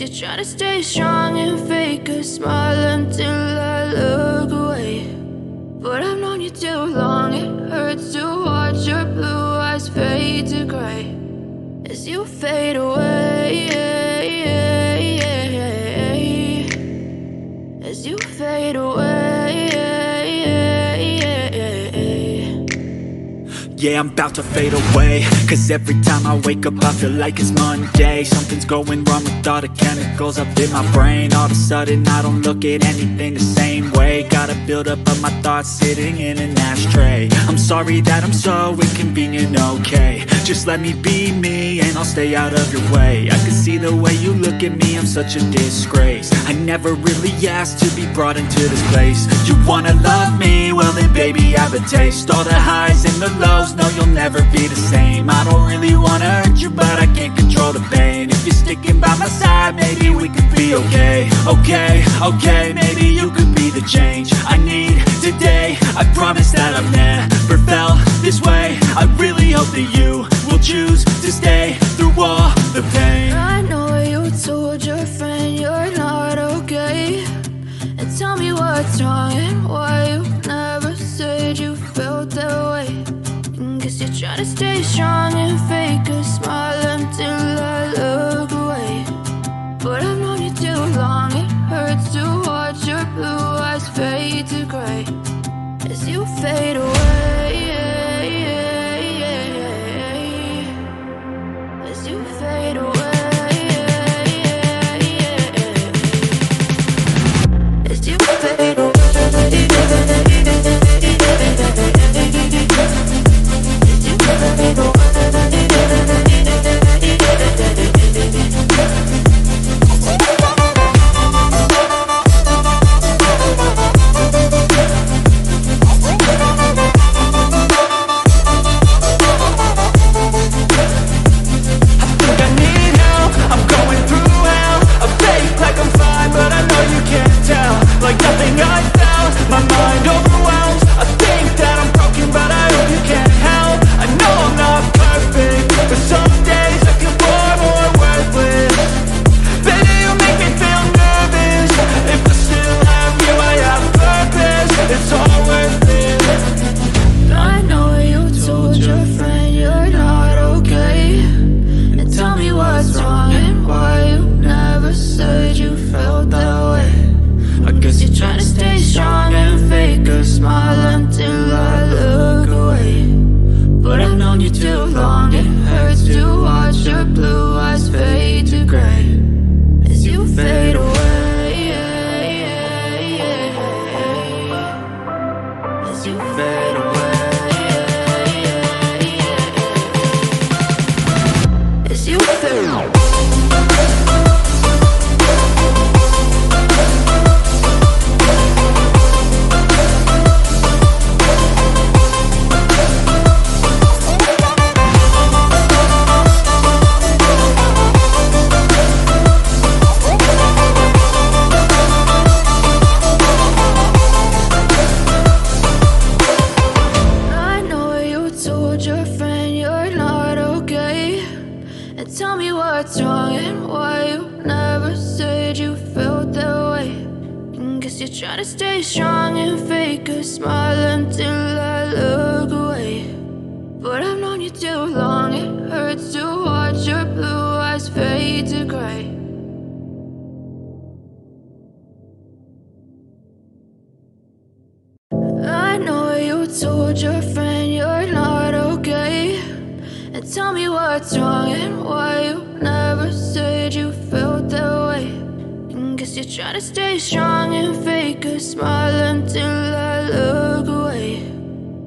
you're trying to stay strong and fake a smile until I look away. But I've known you too long, it hurts to watch your blue eyes fade to gray as you fade away, as you fade away. Yeah, I'm about to fade away, cause every time I wake up I feel like it's Monday. Something's going wrong with all the chemicals up in my brain. All of a sudden I don't look at anything the same way. Got a buildup of my thoughts sitting in an ashtray. I'm sorry that I'm so inconvenient, okay. Just let me be me and I'll stay out of your way. I can see the way you look at me, I'm such a disgrace. I never really asked to be brought into this place. You wanna love me? Well then baby I have a taste. All the highs and the lows, no you'll never be the same. I don't really wanna hurt you but I can't control the pain. If you're sticking by my side maybe we could be okay. Okay, maybe you could be the change I need today. I promise that I've never felt this way. I really hope that you will choose to stay through all the pain. I know you told your friend you're not okay, and tell me what's wrong and why you never said you felt that way. Guess you're trying to stay strong and fake a smile until I look away. But I've known you too long, it hurts to watch your blue eyes fade to gray as you fade away, as you fade away, as you fade away. Trying to stay strong and fake a smile until I look away. But I've known you too long, it hurts to watch your blue eyes fade to gray. I know you told your friend you're not okay, and tell me what's wrong and why you never said you felt that way. Guess you're trying to stay strong and fake a smile until I look away.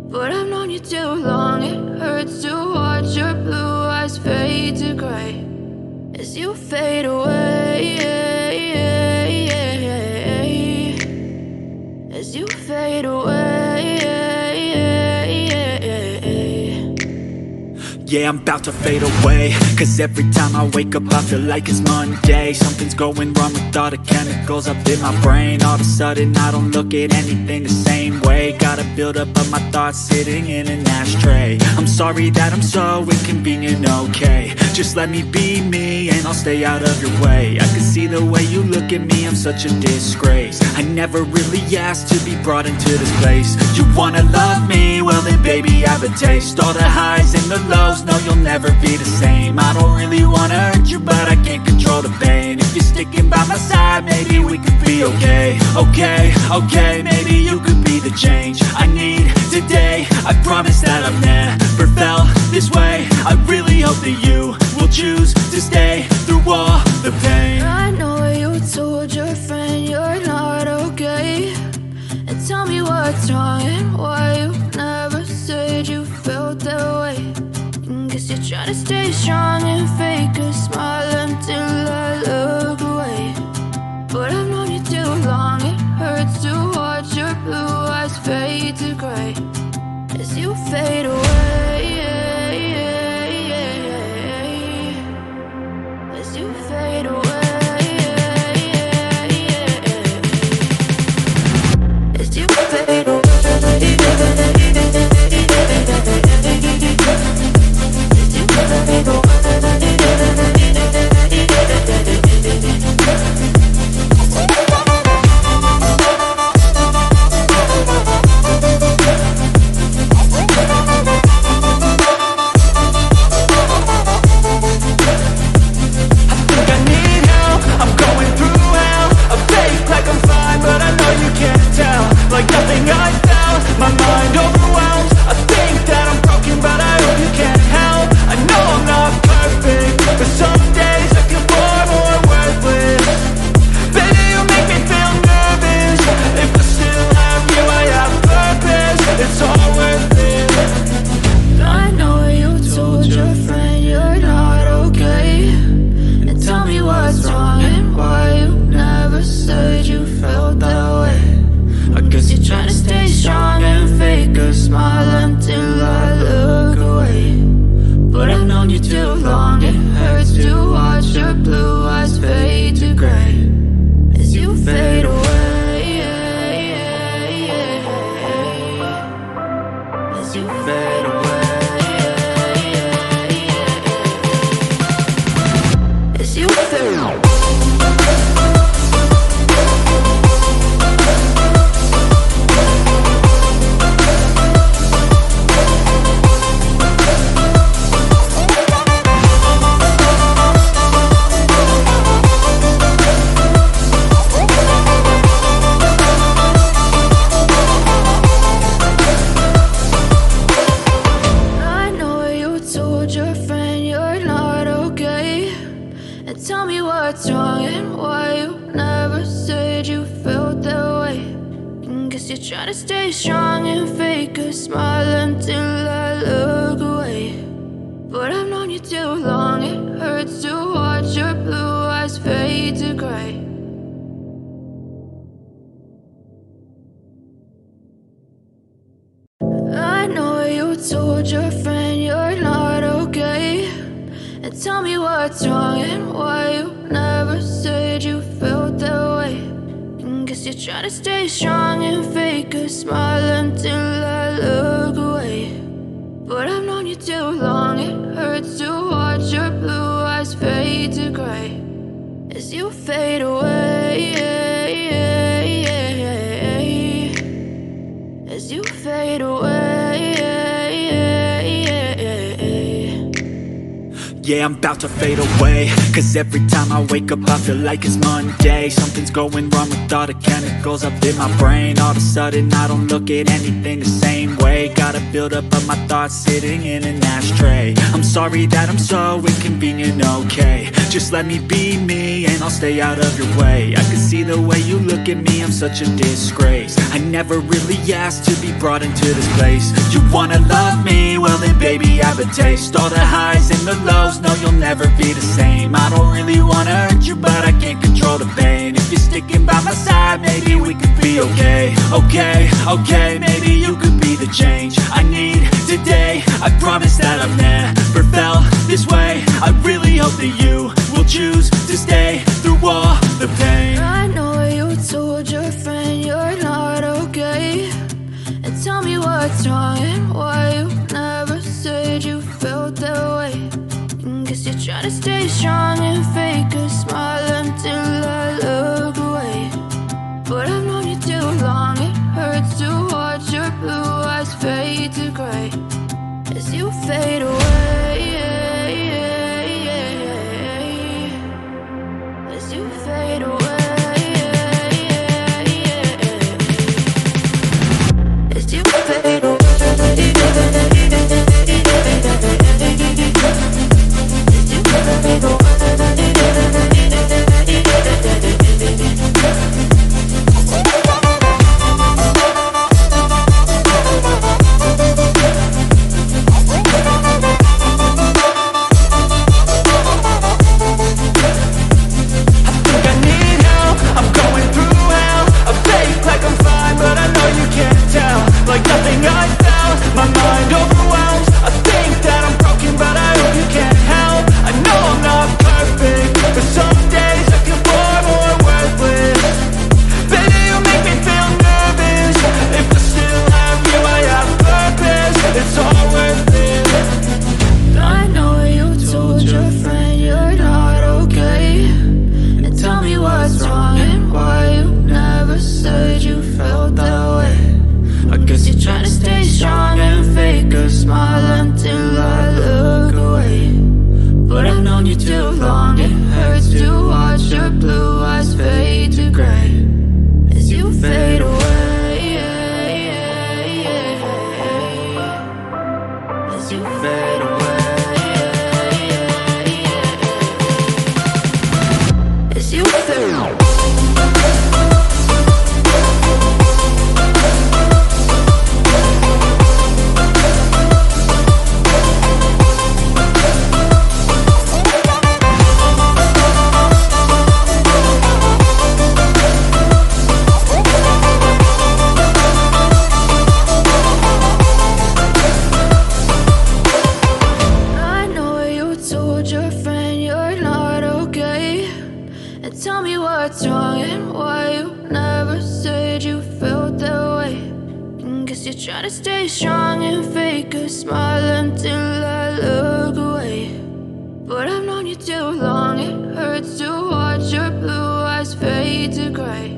But I've known you too long, it hurts to watch your blue eyes fade to gray as you fade away, as you fade away. Yeah, I'm about to fade away, cause every time I wake up I feel like it's Monday. Something's going wrong with all the chemicals up in my brain. All of a sudden I don't look at anything the same way. Got a buildup of my thoughts sitting in an ashtray. I'm sorry that I'm so inconvenient, okay. Just let me be me and I'll stay out of your way. I can see the way you look at me, I'm such a disgrace. I never really asked to be brought into this place. You wanna love me? Well then baby I have a taste. All the highs and the lows, no you'll never be the same. I don't really wanna hurt you but I can't control the pain. If you're sticking by my side, maybe we could be okay. Okay, maybe you could be the change I need today. I promise that I've never felt this way. I really hope that you will choose to stay through all the pain. I know you told your friend you're not okay, and tell me what's wrong and why you never said you felt that way. Guess you're trying to stay strong and fake a smile until I look away. But I've known you too long, it hurts to watch your blue eyes fade to gray as you fade away. As you fade away. As you fade away. As you fade away. Like nothing I found, my mind overwhelmed. I think that I'm broken, but I hope you can't help. I know I'm not perfect, but some days I feel far more worthless. Baby, you make me feel nervous. If I still have you, I have purpose. It's all worth it. I know you told your friend you're not okay, and tell me what's wrong and why you never said you felt that way. I guess you're trying to stay strong and fake a smile until I look away. But I've known you too long, it hurts to watch your blue eyes fade to gray as you fade away. As you fade away. As you fade away. Tell me what's wrong and why you never said you felt that way. Guess you're trying to stay strong and fake a smile until I look away. But I've known you too long, it hurts to watch your blue eyes fade to gray. I know you told your friend you're not okay, and tell me what's wrong and why you never said you felt that way. Guess you're trying to stay strong and fake a smile until I look away. But I've known you too long, it hurts to watch your blue eyes fade to gray as you fade away. As you fade away. Yeah, I'm about to fade away, cause every time I wake up I feel like it's Monday. Something's going wrong with all the chemicals up in my brain. All of a sudden I don't look at anything the same way. Gotta build up of my thoughts sitting in an ashtray. I'm sorry that I'm so inconvenient, okay. Just let me be me and I'll stay out of your way. I can see the way you look at me, I'm such a disgrace. I never really asked to be brought into this place. You wanna love me? Well then baby I have a taste. All the highs and the lows, no you'll never be the same. I don't really wanna hurt you but I can't control the pain. If you're sticking by my side, maybe we could be okay. Okay, maybe you could be the change I need today. I promise that I've never felt this way. I really hope that you will choose to stay through all the pain. I know you told your friend you're not okay, and tell me what's wrong and why you never said you felt that way. Guess you're trying to stay strong and fake a smile until I look away. But I've known you too long, it hurts to watch your blue eyes fade to gray as you fade away. As you fade away. As you fade away. Like nothing I felt, my mind overwhelmed. I think that I'm broken, but I hope you can't help. I know I'm not perfect, but some days I feel far more worthless. Baby, you make me feel nervous. If I still have you, I have purpose. It's all worth it. I know you told your friend you're not okay, and tell me what's wrong and why you never said you felt that way. I guess you're trying to stay strong and fake a smile until I look away. But I've known you too long, it hurts to watch your blue eyes fade to gray as you fade away. As you fade away. As you fade away. Tell me what's wrong and why you never said you felt that way. And guess you're trying to stay strong and fake a smile until I look away. But I've known you too long, it hurts to watch your blue eyes fade to gray.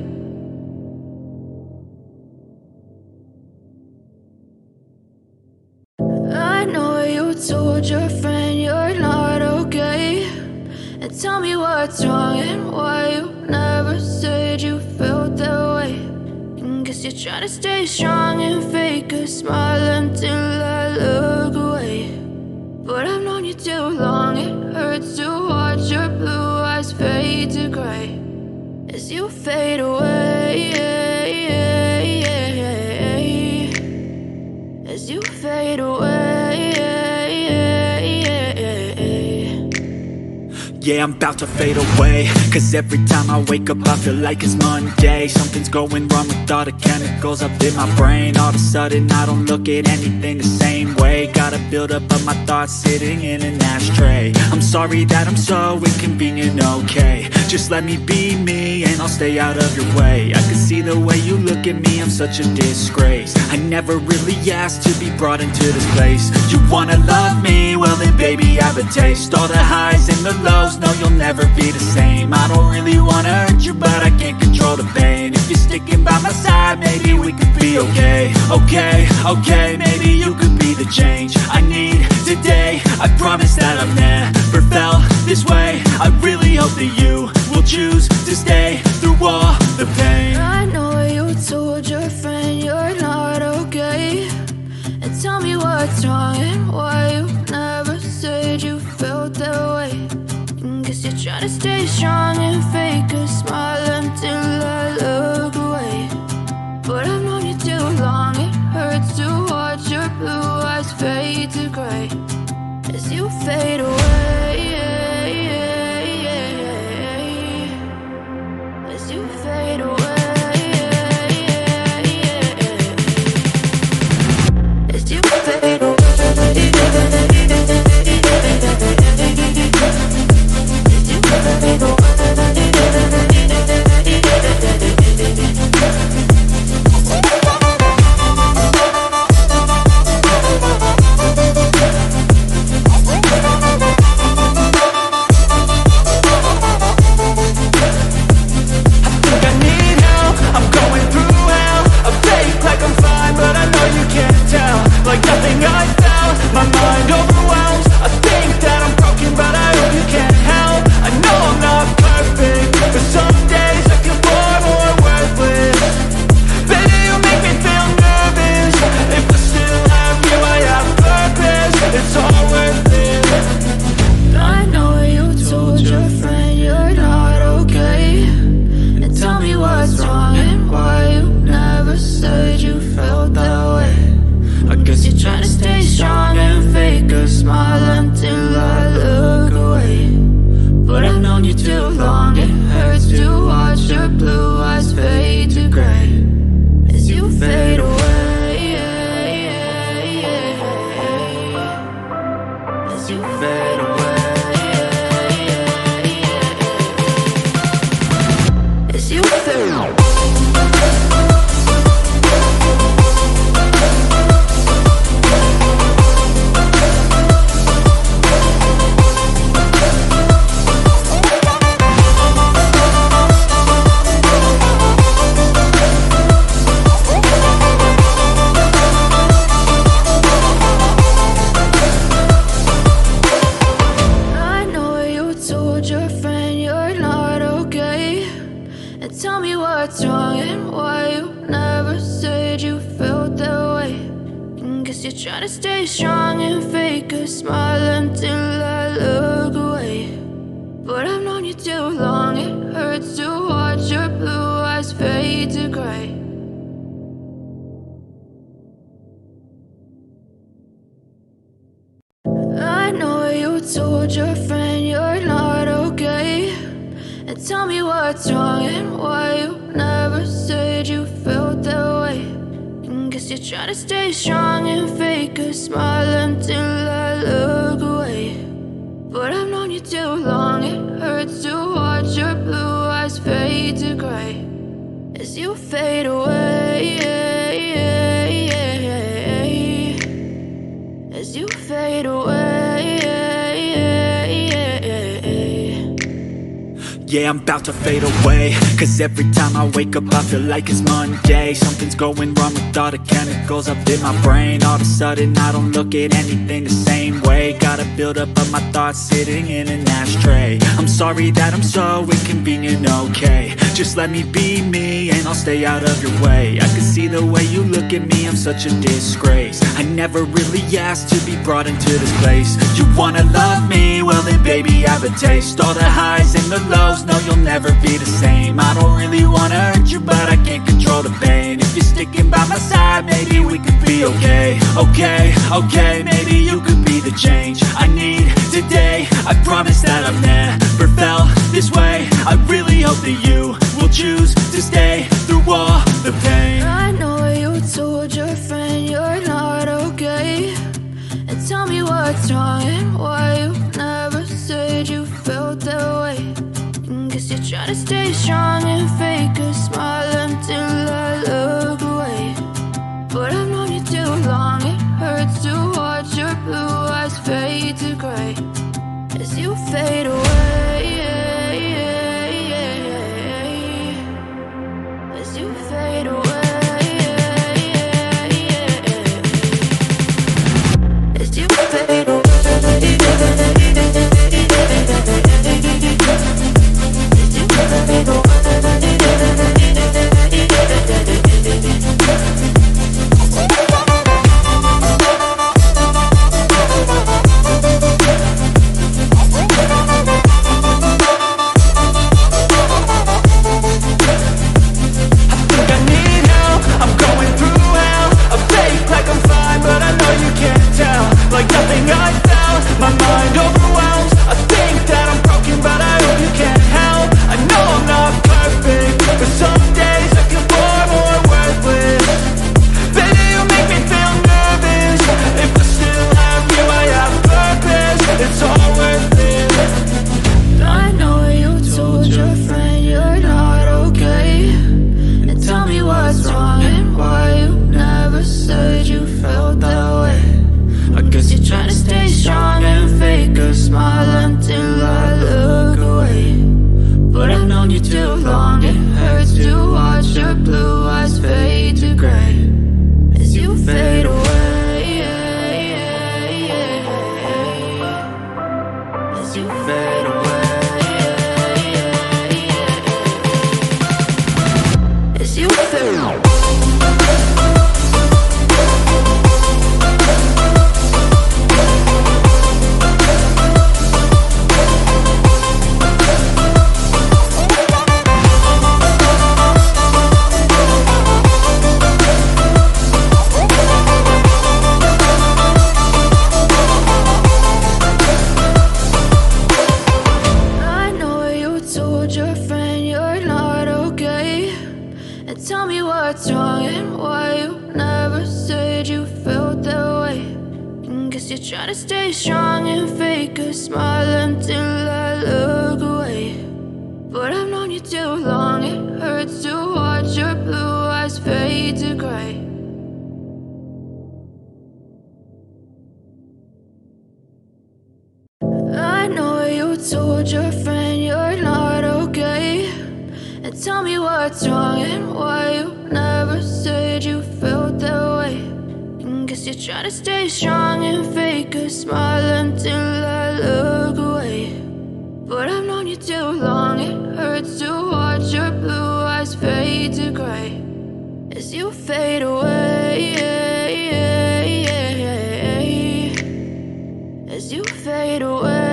I know you told your friend you're not okay, and tell me what's wrong and why you never said you felt that way. And guess you're trying to stay strong and fake a smile until I look away. But I've known you too long, it hurts to watch your blue eyes fade to gray as you fade away. As you fade away. Yeah, I'm about to fade away, cause every time I wake up I feel like it's Monday. Something's going wrong with all the chemicals up in my brain. All of a sudden I don't look at anything the same way. Got a buildup of my thoughts sitting in an ashtray. I'm sorry that I'm so inconvenient, okay. Just let me be me and I'll stay out of your way. I can see the way you look at me, I'm such a disgrace. I never really asked to be brought into this place. You wanna love me? Well then baby I have a taste. All the highs and the lows, no you'll never be the same. I don't really wanna hurt you but I can't control the pain. If you're sticking by my side maybe we could be okay. Okay, maybe you could be the change I need today. I promise that I've never felt this way. I really hope that you will choose to stay through all the pain. I know you told your friend you're not okay, and tell me what's wrong and why you never said you felt that way. And guess you're trying to stay strong and fake a smile until I look away. But I've known you too long, it hurts to watch your blue eyes fade to gray as you fade away. As you fade away. As you fade away. As you fade away. told your friend you're not okay. And tell me what's wrong and why you never said you felt that way. And guess you're trying to stay strong and fake a smile until I look away. But I've known you too long, it hurts to watch your blue eyes fade to gray. I know you told your friend you're not okay. And tell me what's wrong and why you never said you felt that way. And guess you're trying to stay strong and fake a smile until I look away. But I've known you too long, it hurts to watch your blue eyes fade to gray. As you fade away, as you fade away. Yeah, I'm about to fade away, cause every time I wake up I feel like it's Monday. Something's going wrong with all the chemicals up in my brain. All of a sudden I don't look at anything the same way. Gotta build up of my thoughts sitting in an ashtray. I'm sorry that I'm so inconvenient, okay. Just let me be me and I'll stay out of your way. I can see the way you look at me, I'm such a disgrace. I never really asked to be brought into this place. You wanna love me? Well then baby have a taste. All the highs and the lows, no, you'll never be the same. I don't really wanna hurt you, but I can't control the pain. If you're sticking by my side, maybe we could be okay. Okay, maybe you could be the change I need today. I promise that I've never felt this way. I really hope that you will choose to stay through all the pain. I know you told your friend you're not okay. And tell me what's wrong and why you never said you felt that way. Guess you're trying to stay strong and fake a smile until I look away. But I've known you too long, it hurts to watch your blue eyes fade to gray. As you fade away, as you fade away, as you fade away. I know you told your friend you're not okay. And tell me what's wrong and why you never said you felt that way. And guess you're trying to stay strong and fake a smile until I look away. But known you too long. It hurts to watch your blue eyes fade to gray as you fade away. As you fade away.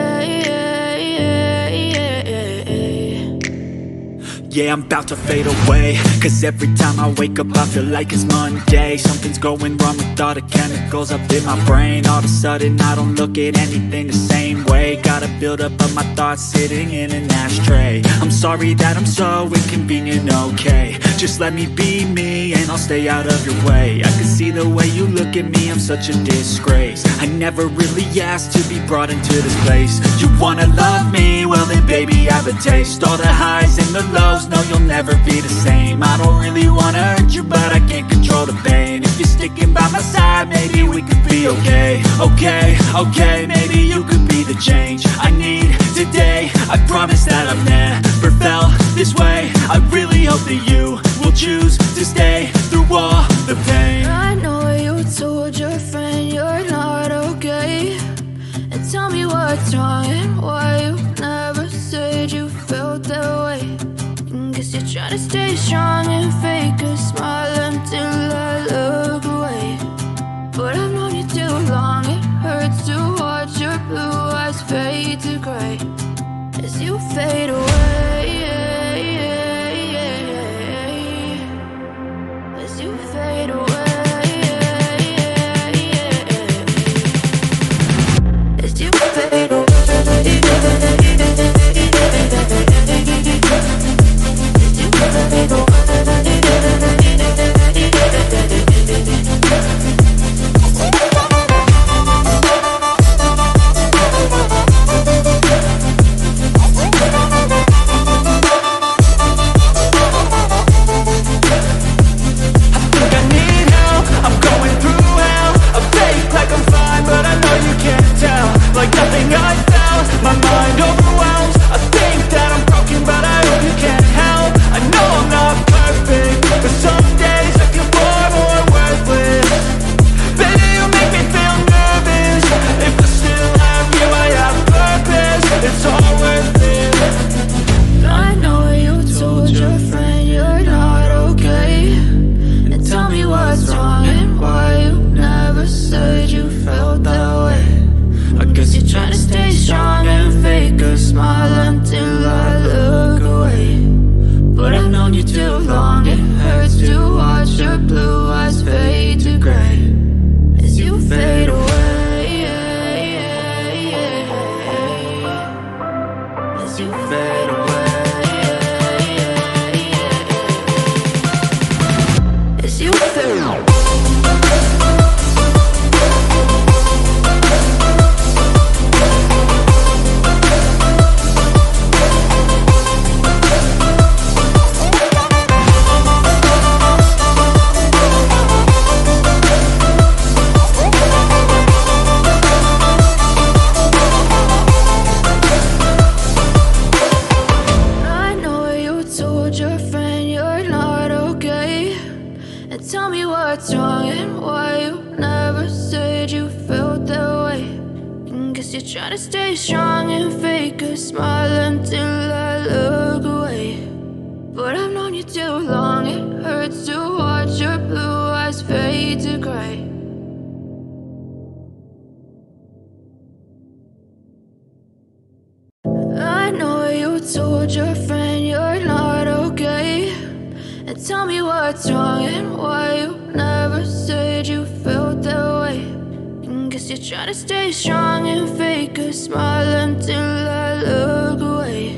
Yeah, I'm about to fade away, cause every time I wake up I feel like it's Monday. Something's going wrong with all the chemicals up in my brain. All of a sudden I don't look at anything the same way. Got a buildup of my thoughts sitting in an ashtray. I'm sorry that I'm so inconvenient, okay. Just let me be me and I'll stay out of your way. I can see the way you look at me, I'm such a disgrace. I never really asked to be brought into this place. You wanna love me? Well then baby I have a taste. All the highs and the lows, no you'll never be the same. I don't really wanna hurt you but I can't control the pain. If you're sticking by my side maybe we could be okay. Okay, maybe you could be the change I need today. I promise that I've never felt this way. I really hope that you will choose to stay through all the pain. I know you told your friend you're not okay, and tell me what's wrong and why you never said you felt that way. Guess you're trying to stay strong and fake a smile until I look away. But I've known you too long, it hurts to watch your blue eyes fade to gray as you fade away. As you fade away. As you fade away. Like nothing I felt, my mind overwhelms. I think that I'm broken, but I hope you can't help. I know I'm not perfect, but some days I feel far more worthless. Baby, you make me feel nervous. If I still have you, I have purpose. It's all worth it. I know you told your friend you're not okay, and tell me what's wrong and why you never said you felt that way. I guess you're trying to stay strong and fake a smile until I look away. But I've known you too long, it hurts to watch your blue eyes fade to gray as you fade away. As you fade away. As you fade away. Tell me what's wrong and why you never said you felt that way. Guess you're trying to stay strong and fake a smile until I look away. But I've known you too long, it hurts to watch your blue eyes fade to gray. I know you told your friend you're not okay, and tell me what's wrong and why you never said you felt that way. Guess you're trying to stay strong and fake a smile until I look away.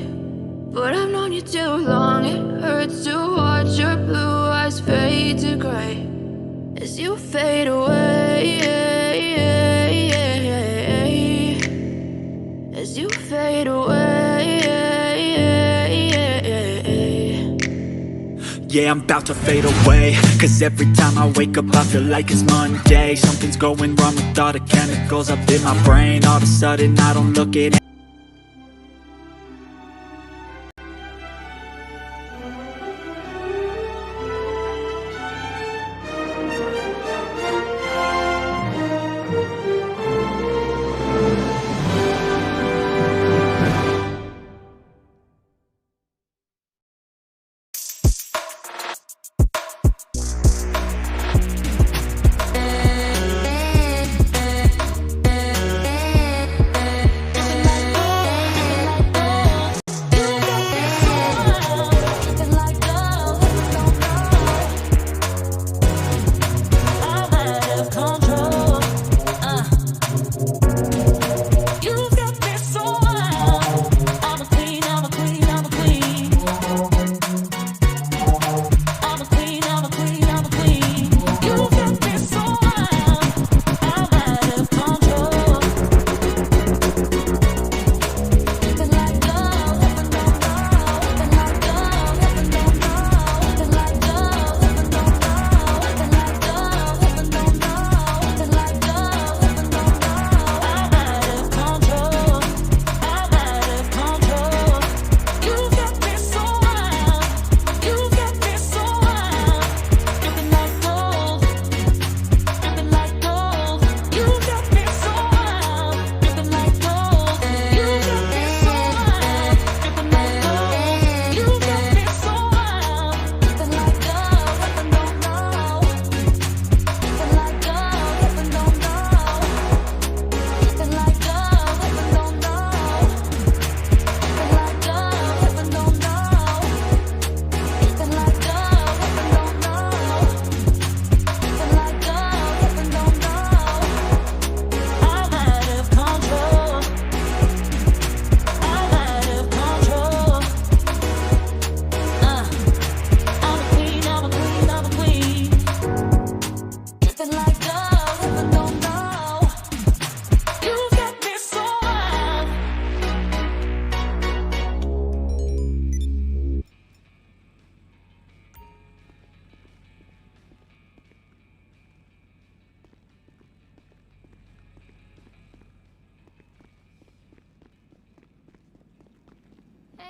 But I've known you too long, it hurts to watch your blue eyes fade to gray as you fade away. As you fade away. Yeah, I'm about to fade away, cause every time I wake up I feel like it's Monday. Something's going wrong with all the chemicals up in my brain. All of a sudden I don't look at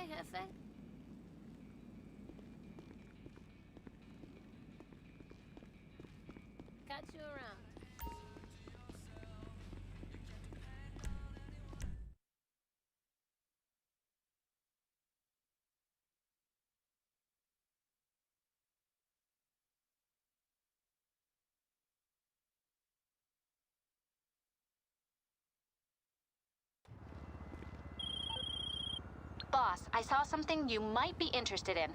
Okay, Jefe. Catch you around. Boss, I saw something you might be interested in.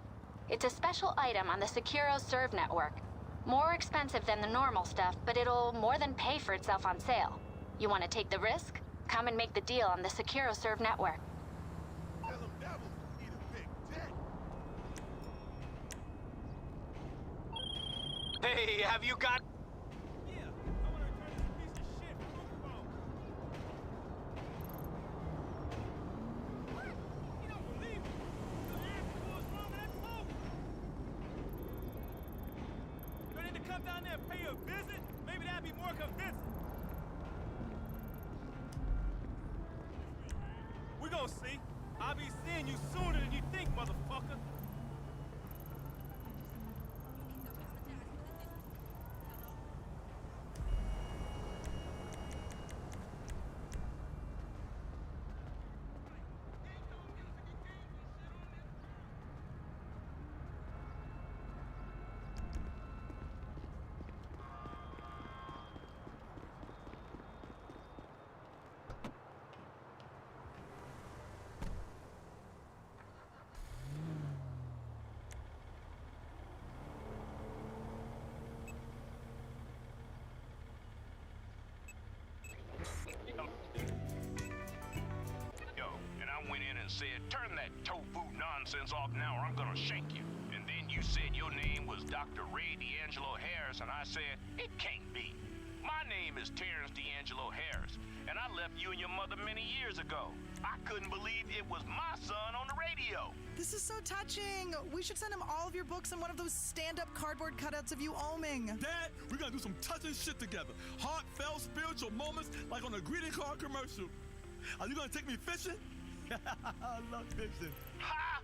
It's a special item on the Securo Serve network. More expensive than the normal stuff, but it'll more than pay for itself on sale. You want to take the risk? Come and make the deal on the Securo Serve network. Tell them devils eat a big dick. Hey, have you got... Yeah, I want to return this piece of shit from What? You don't believe me? The ass was wrong with that phone. Do I need to come down there and pay you a visit? Maybe that'd be more convincing. We gon' see. I'll be seeing you sooner than you think, motherfucker. And I went in and said, turn that tofu nonsense off now or I'm gonna shank you. And then you said your name was Dr. Ray D'Angelo Harris, and I said, it can't be. My name is Terrence D'Angelo Harris, and I left you and your mother many years ago. I couldn't believe it was my son on the radio. This is so touching. We should send him all of your books and one of those stand-up cardboard cutouts of you oming. Dad, we're gonna do some touching shit together. Heartfelt, spiritual moments like on a greeting card commercial. Are you gonna take me fishing? I love fishing. Ha!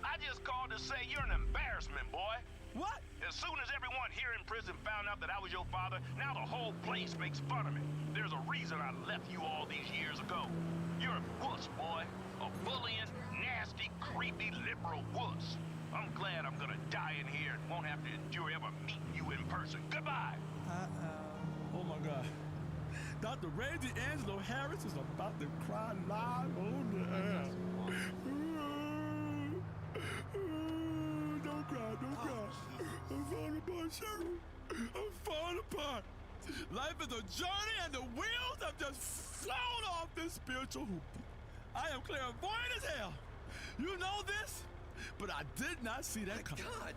I just called to say you're an embarrassment, boy. What? As soon as everyone here in prison found out that I was your father, now the whole place makes fun of me. There's a reason I left you all these years ago. You're a wuss, boy. A bullying, nasty, creepy, liberal wuss. I'm glad I'm gonna die in here and won't have to endure ever meeting you in person. Goodbye. Oh my God. Dr. Ray D'Angelo Harris is about to cry live on the air. Don't cry, don't cry. I'm falling apart, Cheryl. I'm falling apart. Life is a journey and the wheels have just flown off this spiritual hoop. I am clairvoyant as hell. You know this, but I did not see that coming. God.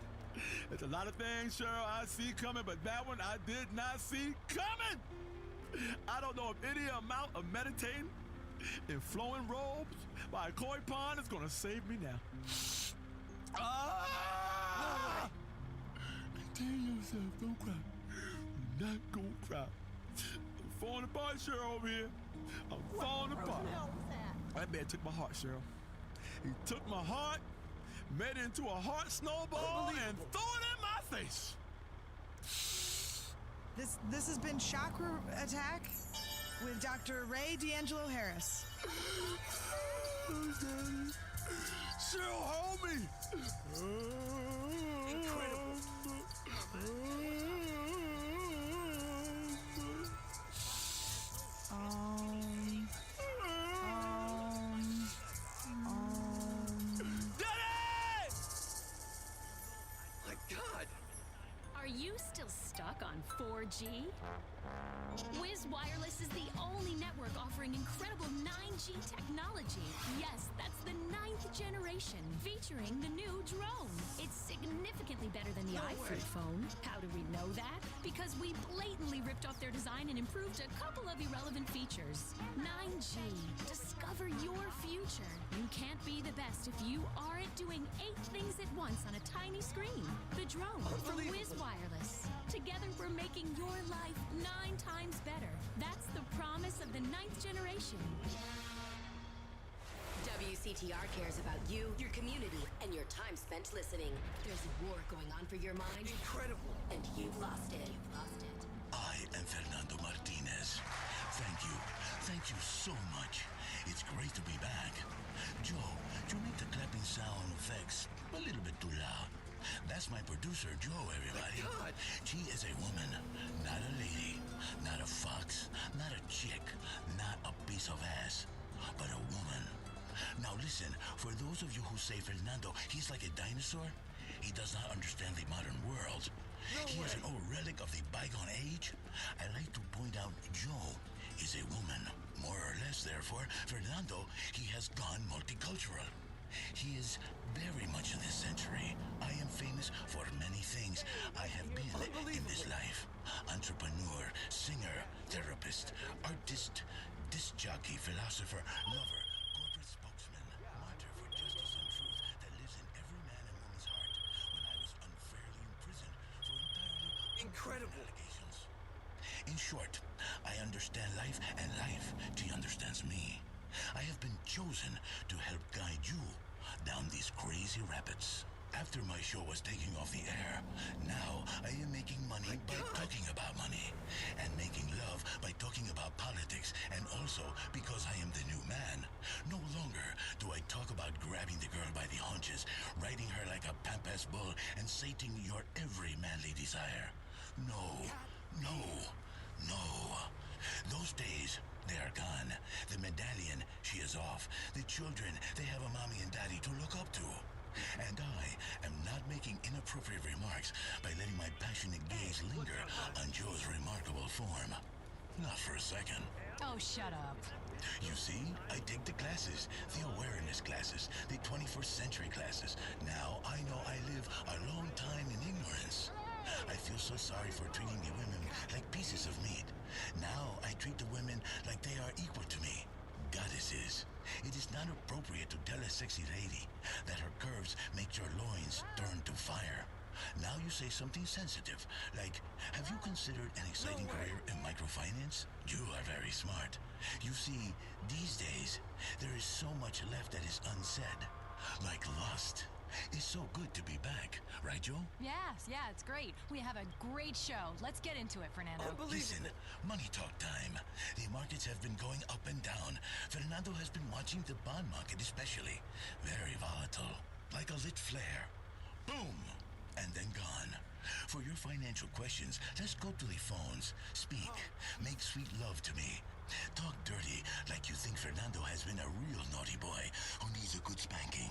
There's a lot of things, Cheryl, I see coming, but that one I did not see coming. I don't know if any amount of meditating in flowing robes by a koi pond is gonna save me now. Ah! Contain yourself, don't cry. You're not gonna cry. I'm falling apart, Cheryl, over here. I'm falling apart. That man took my heart, Cheryl. He took my heart, made it into a heart snowball, and threw it in my face. This has been Chakra Attack with Dr. Ray D'Angelo Harris. Cheryl, hold me! Incredible. Daddy! My God! Are you still stuck on 4G? Wiz Wireless is the only network offering incredible 9G technology. Yes, that's the 9th generation, featuring the new drone. It's significantly better than the iFruit phone. How do we know that? Because we blatantly ripped off their design and improved a couple of irrelevant features. 9G. Discover your future. You can't be the best if you aren't doing 8 things at once on a tiny screen. The drone from Wiz Wireless. Together, we're making your life 9 times better. That's the promise of the 9th generation. CTR cares about you, your community, and your time spent listening. There's a war going on for your mind. Incredible. And you've lost it. I am Fernando Martinez. Thank you. Thank you so much. It's great to be back. Joe, you make the clapping sound effects a little bit too loud. That's my producer, Joe, everybody. My God. She is a woman, not a lady, not a fox, not a chick, not a piece of ass, but a woman. Now listen, for those of you who say Fernando, he's like a dinosaur, he does not understand the modern world. He is an old relic of the bygone age. I like to point out Joe is a woman. More or less, therefore, Fernando, he has gone multicultural. He is very much in this century. I am famous for many things I have been in this life. Entrepreneur, singer, therapist, artist, disc jockey, philosopher, lover, corporate spokesman, martyr for justice and truth that lives in every man and woman's heart when I was unfairly imprisoned for entirely Incredible. allegations. In short, I understand life and life, she understands me. I have been chosen to help guide you down these crazy rapids. After my show was taking off the air, now I am making money by talking about money, and making love by talking about politics, and also because I am the new man. No longer do I talk about grabbing the girl by the haunches, riding her like a pampas bull, and sating your every manly desire. No, no, no. Those days, they are gone. The medallion, she is off. The children, they have a mommy and daddy to look up to. And I am not making inappropriate remarks by letting my passionate gaze linger on Joe's remarkable form. Not for a second. Oh, shut up. You see, I take the classes, the awareness classes, the 21st century classes. Now I know I live a long time in ignorance. I feel so sorry for treating the women like pieces of meat. Now I treat the women like they are equal to me. Goddesses. It is not appropriate to tell a sexy lady that her curves make your loins turn to fire. Now you say something sensitive, like, have you considered an exciting career in microfinance? You are very smart. You see, these days, there is so much left that is unsaid. Like lust. It's so good to be back, right, Joe? Yes, yeah, it's great. We have a great show. Let's get into it, Fernando. Listen, money talk time. The markets have been going up and down. Fernando has been watching the bond market especially. Very volatile. Like a lit flare. Boom! And then gone. For your financial questions, let's go to the phones. Speak. Make sweet love to me. Talk dirty like you think Fernando has been a real naughty boy who needs a good spanking.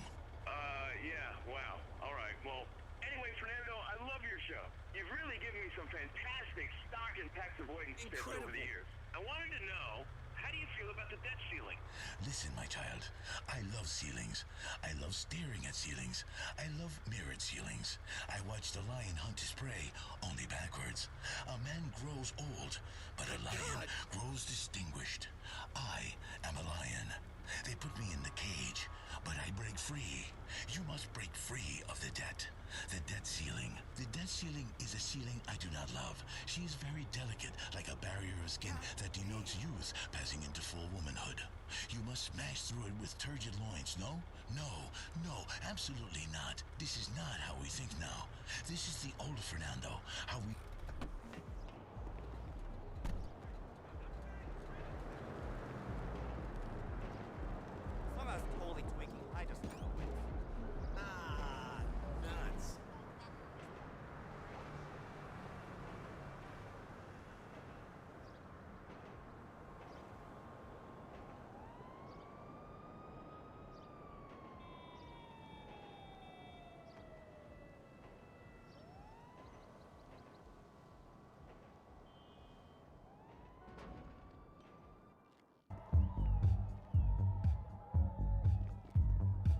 Yeah, wow. All right, well, anyway, Fernando, I love your show. You've really given me some fantastic stock and tax avoidance tips over the years. I wanted to know, how do you feel about the debt ceiling? Listen, my child, I love ceilings. I love staring at ceilings. I love mirrored ceilings. I watch the lion hunt his prey, only backwards. A man grows old, but a lion grows distinguished. I am a lion. They put me in the cage, but I break free. You must break free of the debt. The debt ceiling. The debt ceiling is a ceiling I do not love. She is very delicate, like a barrier of skin that denotes youth passing into full womanhood. You must smash through it with turgid loins, no? No, no, absolutely not. This is not how we think now. This is the old Fernando, how we... Somehow it's totally tweaking. I just know it. Ah, nuts.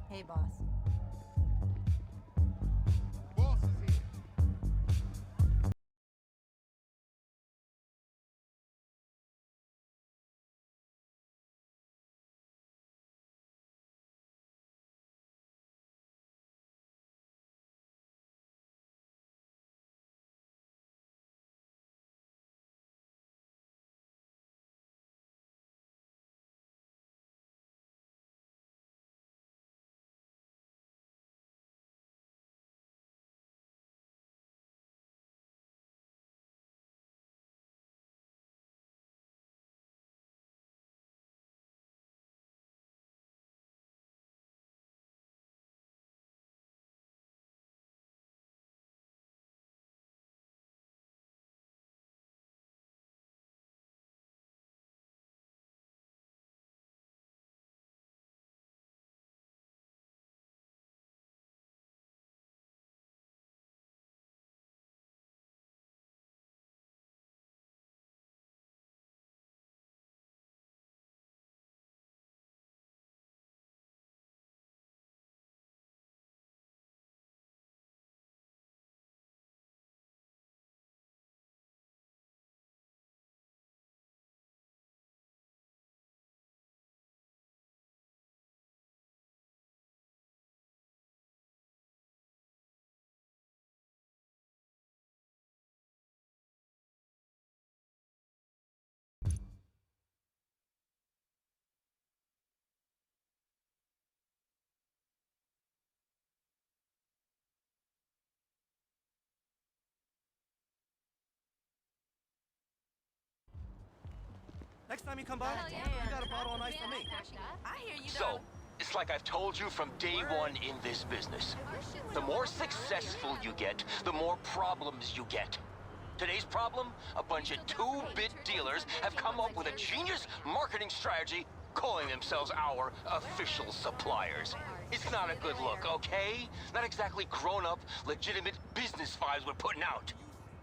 Hey, boss. Next time you come by, you got a bottle of ice for me. I hear you, So, it's like I've told you from day one in this business. The more successful you get, the more problems you get. Today's problem? A bunch of 2-bit dealers have come up with a genius marketing strategy calling themselves our official suppliers. It's not a good look, okay? Not exactly grown-up, legitimate business vibes we're putting out.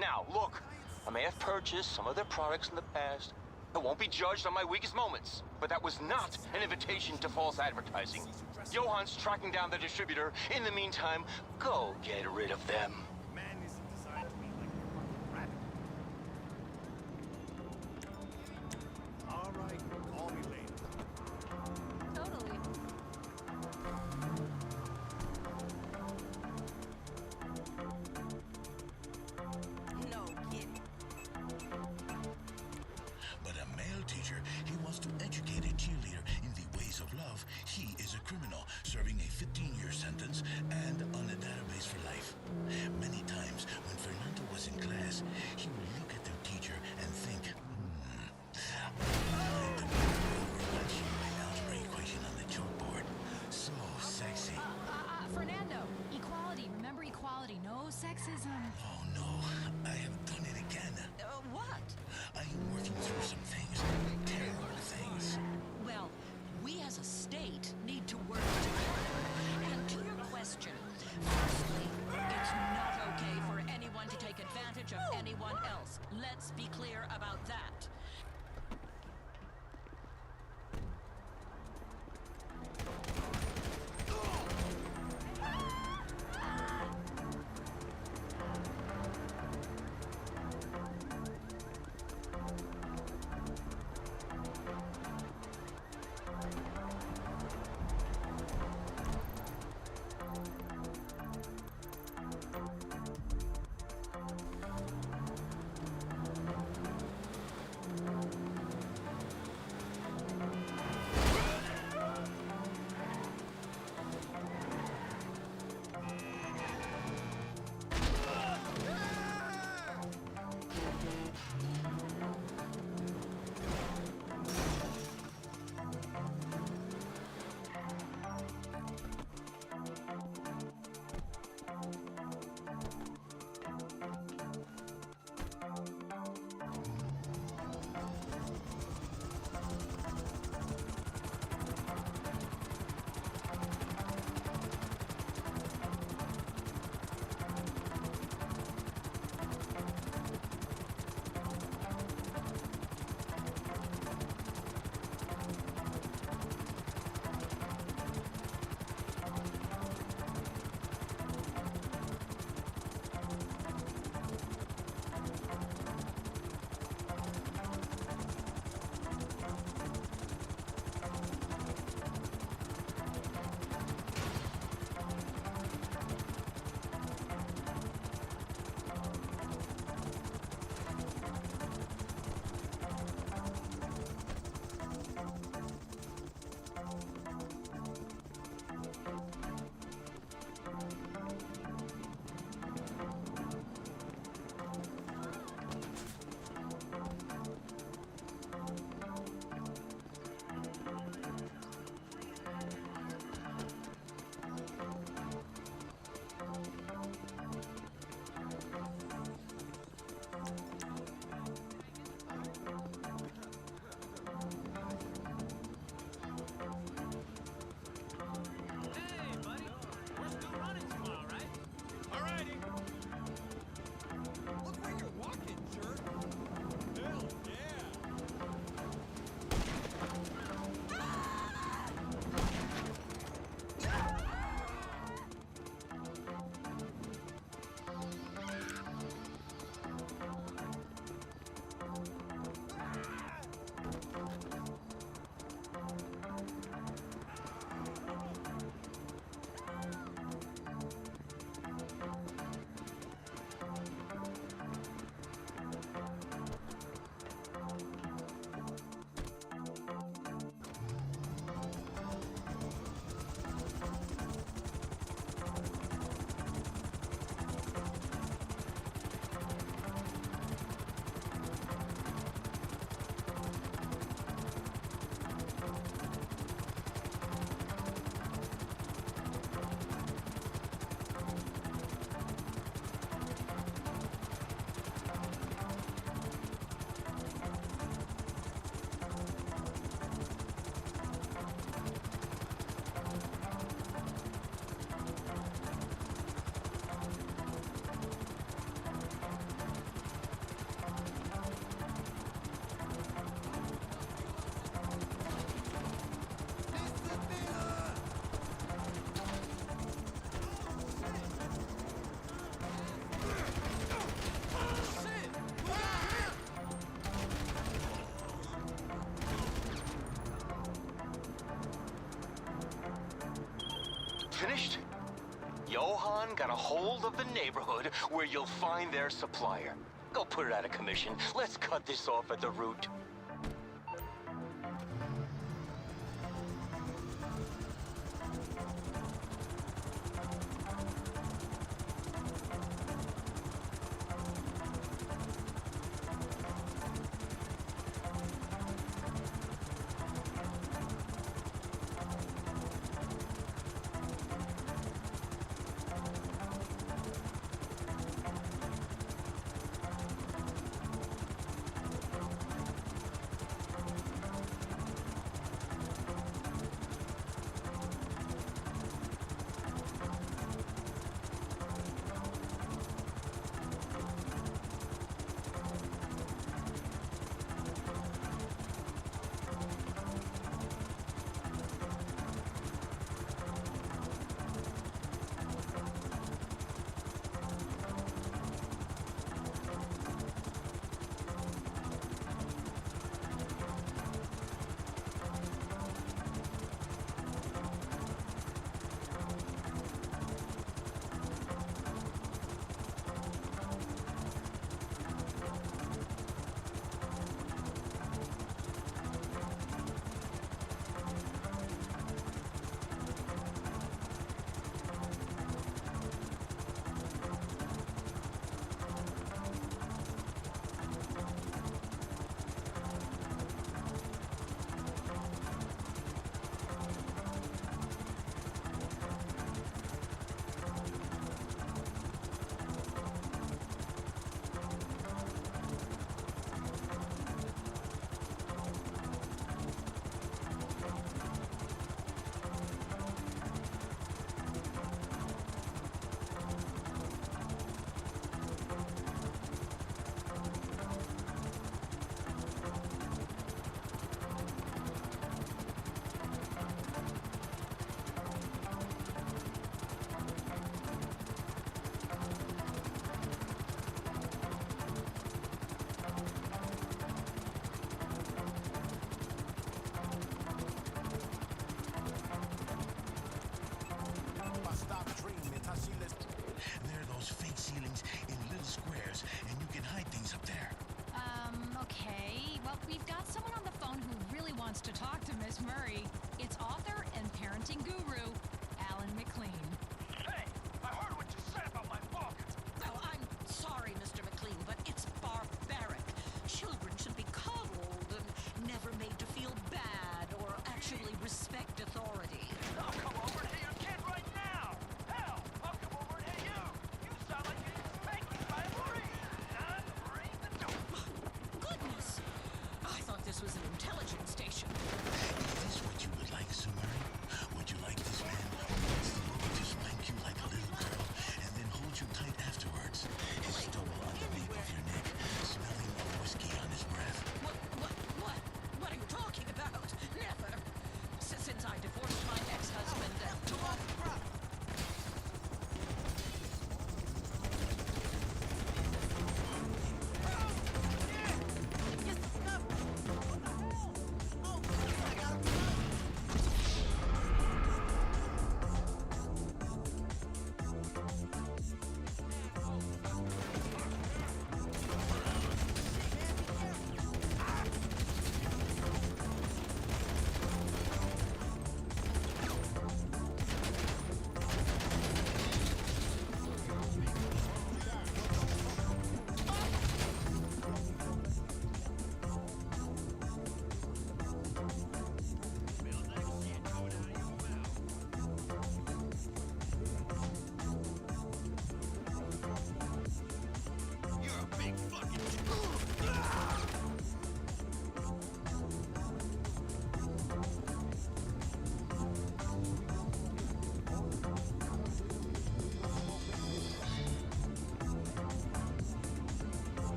Now, look, I may have purchased some of their products in the past. I won't be judged on my weakest moments, but that was not an invitation to false advertising. Johan's tracking down the distributor. In the meantime, go get rid of them. Man isn't designed to be like a rabbit. All right, call me later. Totally. No kidding. But a male teacher, he wants to educate a cheerleader in the ways of love. He is a criminal, serving a 15-year sentence and on a database for life. Many times, when Fernando was in class, he would look at the teacher and think, I'd like to be over when she write algebra equation on the chalkboard. So sexy. Fernando, equality. Remember equality. No sexism. Oh no, I have done it again. What? I am working through some things, terrible things. Well, we as a state need to work together. And to your question, firstly, it's not okay for anyone to take advantage of anyone else. Let's be clear about that. Johan got a hold of the neighborhood where you'll find their supplier. Go put it out of commission. Let's cut this off at the root.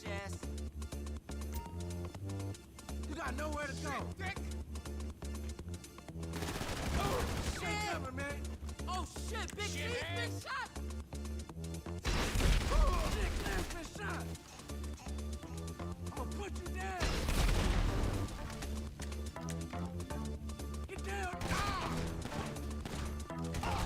ass. You got nowhere to go. Dick. Oh, shit. Cover, man. Oh, shit. Big C's been shot. Oh, Big C's been shot. I'm gonna put you down. Get down. Ah!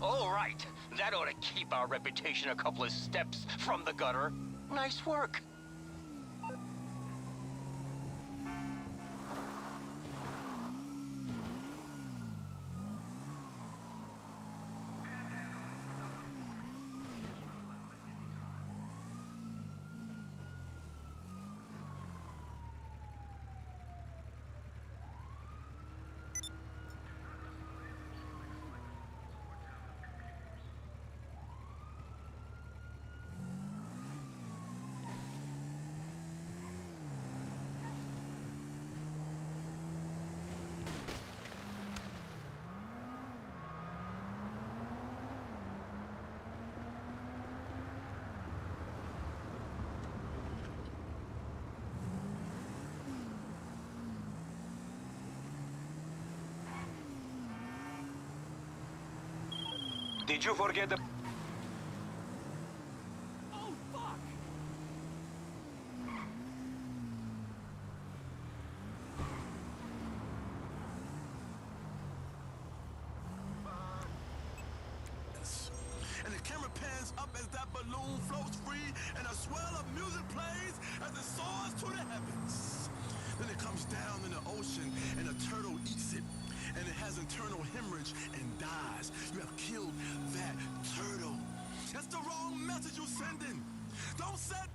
All right, that ought to keep our reputation a couple of steps from the gutter. Nice work. Did you forget the... Oh, fuck! And the camera pans up as that balloon floats free, and a swell of music plays as it soars to the heavens. Then it comes down in the ocean, and a turtle eats it, and it has internal hemorrhage and dies. You have killed that turtle. That's the wrong message you're sending. Don't set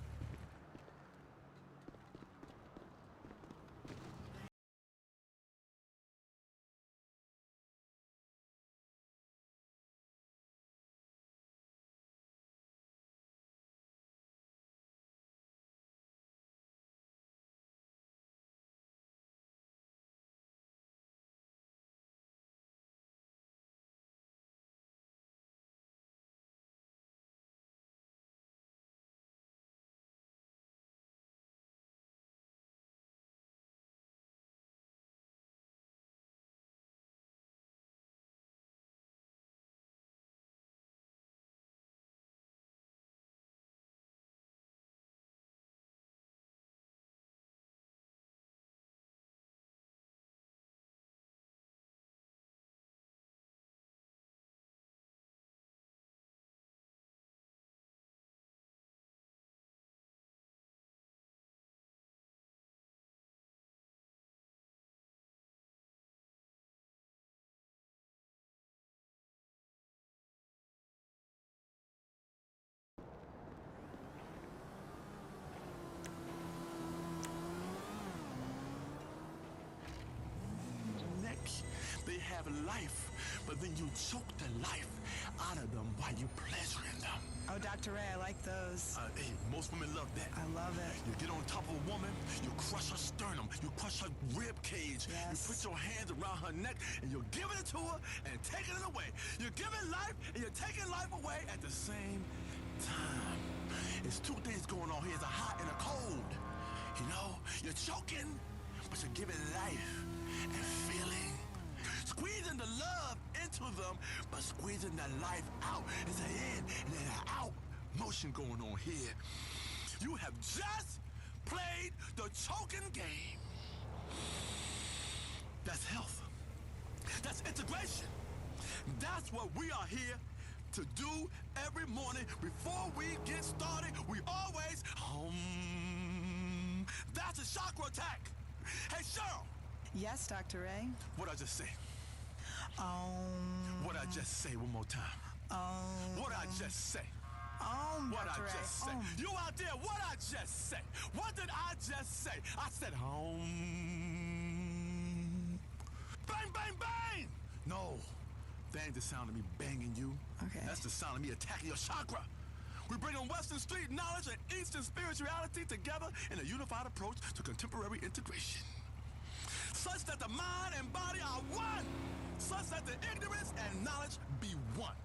life, but then you choke the life out of them while you pleasuring them. Oh, Dr. Ray, I like those. Hey, most women love that. I love it. You get on top of a woman, you crush her sternum, you crush her rib cage, Yes. you put your hands around her neck, and you're giving it to her and taking it away. You're giving life and you're taking life away at the same time. It's two things going on here. It's a hot and a cold. You know, you're choking, but you're giving life and feeling. Squeezing the love into them, but squeezing the life out. It's an in and then an out motion going on here. You have just played the choking game. That's health. That's integration. That's what we are here to do every morning before we get started. We always That's a chakra attack. Hey, Cheryl. Yes, Dr. Ray. What'd I just say? What'd I just say one more time? What'd I just say? What'd I Dr. Ray. just say? You out there, what'd I just say? What did I just say? I said Bang, bang, bang! No, that ain't the sound of me banging you. Okay. That's the sound of me attacking your chakra. We bring on Western Street knowledge and Eastern spirituality together in a unified approach to contemporary integration. Such that the mind and body are one. Such that the ignorance and knowledge be one.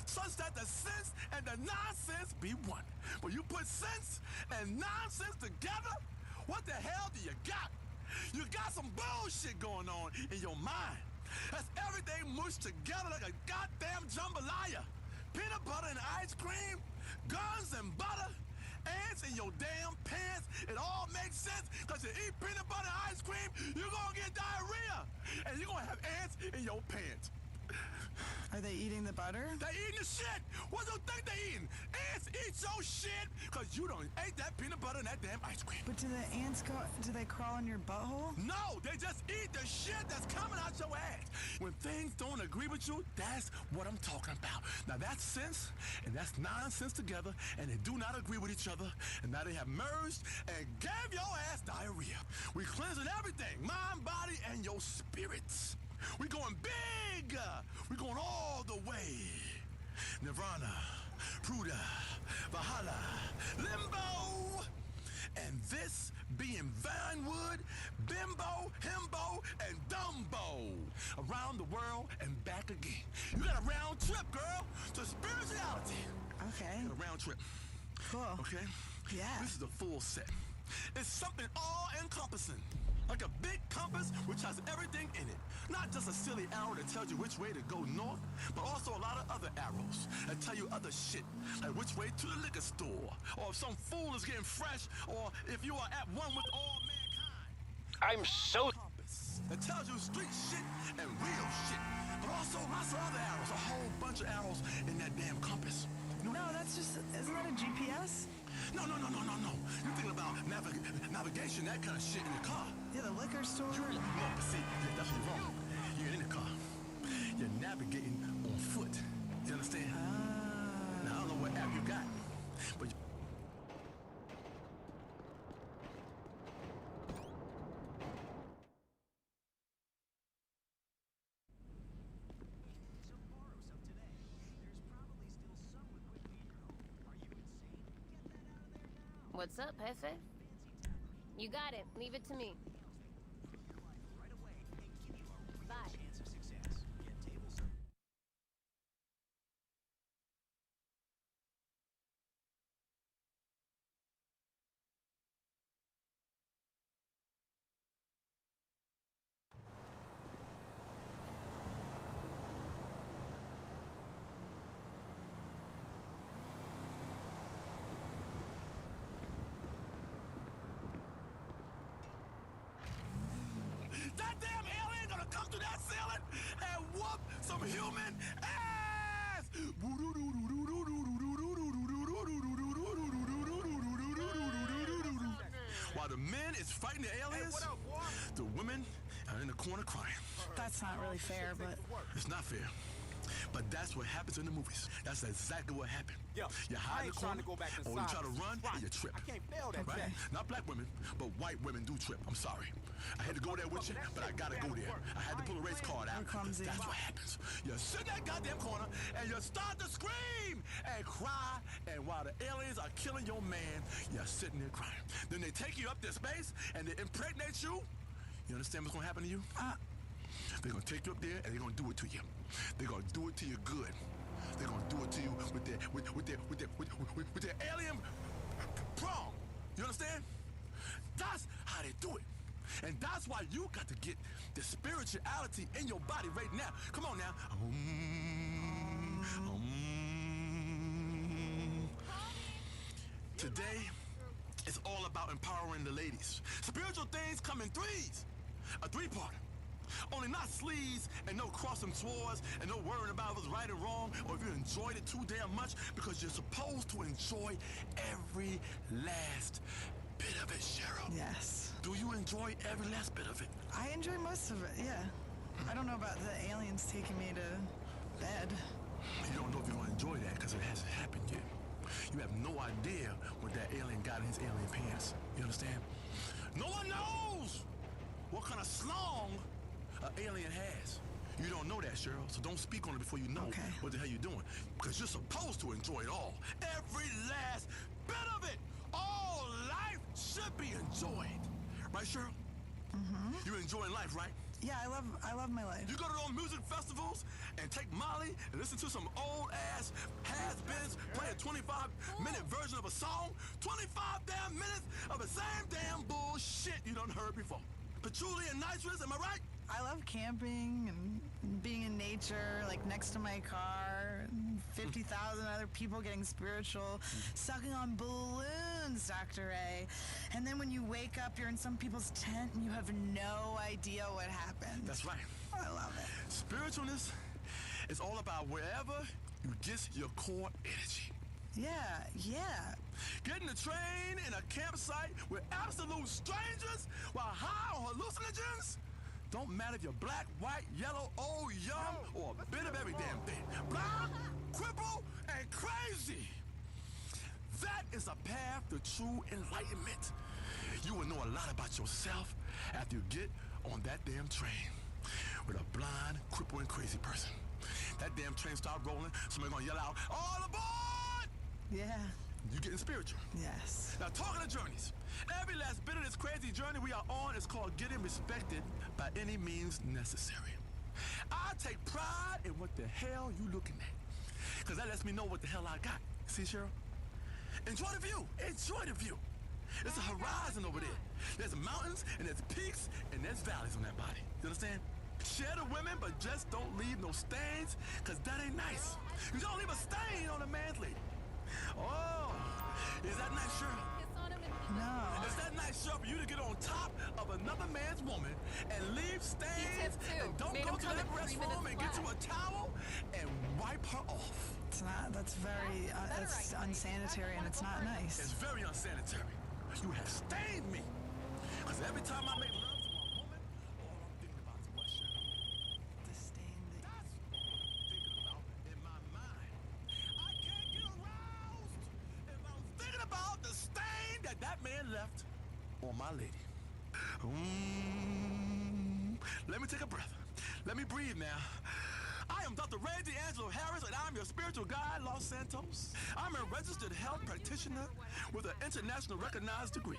Such that the sense and the nonsense be one. When you put sense and nonsense together, what the hell do you got? You got some bullshit going on in your mind. That's everything mushed together like a goddamn jambalaya. Peanut butter and ice cream, guns and butter, ants in your damn pants. It all makes sense because you eat peanut butter and ice cream, you're gonna get diarrhea. And you're gonna have ants in your pants. Are they eating the butter? They eating the shit. What do you think they eating? Ants eat your shit because you don't ate that peanut butter and that damn ice cream. But do the ants do they crawl in your butthole? No, they just eat the shit that's coming out your ass. When things don't agree with you, that's what I'm talking about. Now that's sense and that's nonsense together, and they do not agree with each other, and now they have merged and gave your ass diarrhea. We cleansing everything, mind, body, and your spirits. We going big. We going all the way. Nirvana, Pruda, Valhalla, Limbo. And this being Vinewood, Bimbo, Himbo, and Dumbo. Around the world and back again. You got a round trip, girl, to spirituality. Okay. You got a round trip. Cool. Okay? Yeah. This is a full set. It's something all-encompassing. Like a big compass which has everything in it. Not just a silly arrow that tells you which way to go north, but also a lot of other arrows that tell you other shit. Like which way to the liquor store, or if some fool is getting fresh, or if you are at one with all mankind. I'm so... Compass that tells you street shit and real shit. But also lots of other arrows, a whole bunch of arrows in that damn compass. No, that's just, isn't that a GPS? No. You're thinking about navigation, that kind of shit in the car. Yeah, the liquor store. No, but see, that's what's wrong. You're in the car. You're navigating on foot. You understand? Now, I don't know what app you got, but... What's up, Jefe? You got it. Leave it to me. Bye. That damn alien gonna come through that ceiling and whoop some human ass! While the men is fighting the aliens, the women are in the corner crying. That's not really fair, but... It's not fair. But that's what happens in the movies. That's exactly what happened. Yo, you hide I in ain't the trying corner, to go back or you inside. try to run and you trip. I can't fail that Right? test. Not black women, but white women do trip. I'm sorry. I had to go there with you, but I gotta go there. I had to pull a race card out. Because that's what happens. You sit in that goddamn corner and you start to scream and cry, and while the aliens are killing your man, you're sitting there crying. Then they take you up to space and they impregnate you. You understand what's gonna happen to you? They're gonna take you up there and they're gonna do it to you. They're gonna do it to you good. They're gonna do it to you with their alien prong. You understand? That's how they do it. And that's why you got to get the spirituality in your body right now. Come on now. Today, it's all about empowering the ladies. Spiritual things come in threes. A three-parter. Only not sleaze and no crossing swords and no worrying about what's right or wrong or if you enjoyed it too damn much, because you're supposed to enjoy every last bit of it, Cheryl. Yes. Do you enjoy every last bit of it? I enjoy most of it, yeah. I don't know about the aliens taking me to bed. You don't know if you're going to enjoy that because it hasn't happened yet. You have no idea what that alien got in his alien pants. You understand? No one knows what kind of slong an alien has. You don't know that, Cheryl, so don't speak on it before you know what the hell you're doing. Because you're supposed to enjoy it all. Every last bit of it. All life should be enjoyed. Right, Cheryl? Mm-hmm. You're enjoying life, right? Yeah, I love my life. You go to those music festivals and take Molly and listen to some old-ass has-beens play a 25-minute version of a song. 25 damn minutes of the same damn bullshit you done heard before. Patchouli and nitrous, am I right? I love camping and being in nature, like next to my car, and 50,000 other people getting spiritual, sucking on balloons, Dr. A. And then when you wake up, you're in some people's tent and you have no idea what happened. That's right. I love it. Spiritualness is all about wherever you get your core energy. Yeah. Getting a train in a campsite with absolute strangers while high on hallucinogens? Don't matter if you're black, white, yellow, old, young, or a bit of every damn thing. Blind, crippled, and crazy. That is a path to true enlightenment. You will know a lot about yourself after you get on that damn train with a blind, crippled, and crazy person. That damn train start rolling, somebody gonna yell out, "All aboard!" Yeah. You getting spiritual. Yes. Now, talking of journeys, every last bit of this crazy journey we are on is called getting respected by any means necessary. I take pride in what the hell you looking at, because that lets me know what the hell I got. See, Cheryl? Enjoy the view. Enjoy the view. There's a horizon over there. There's mountains, and there's peaks, and there's valleys on that body. You understand? Share the women, but just don't leave no stains, because that ain't nice. You don't leave a stain on a man's lady. Oh, is that nice, Cheryl? No. Is that nice, Cheryl, for you to get on top of another man's woman and leave stains and don't go to the restroom and get you a towel and wipe her off? It's not, that's very, that's unsanitary and it's not nice. It's very unsanitary. You have stained me. Because every time I make love to a woman, all I'm thinking about is what, Cheryl? The stain that... That's what I'm thinking about in my mind. I can't get aroused if I'm thinking about the stain that man left on my lady. Let me take a breath. Let me breathe now. I am Dr. Ray D'Angelo Harris, and I'm your spiritual guide, Los Santos. I'm a registered health practitioner with an international recognized degree.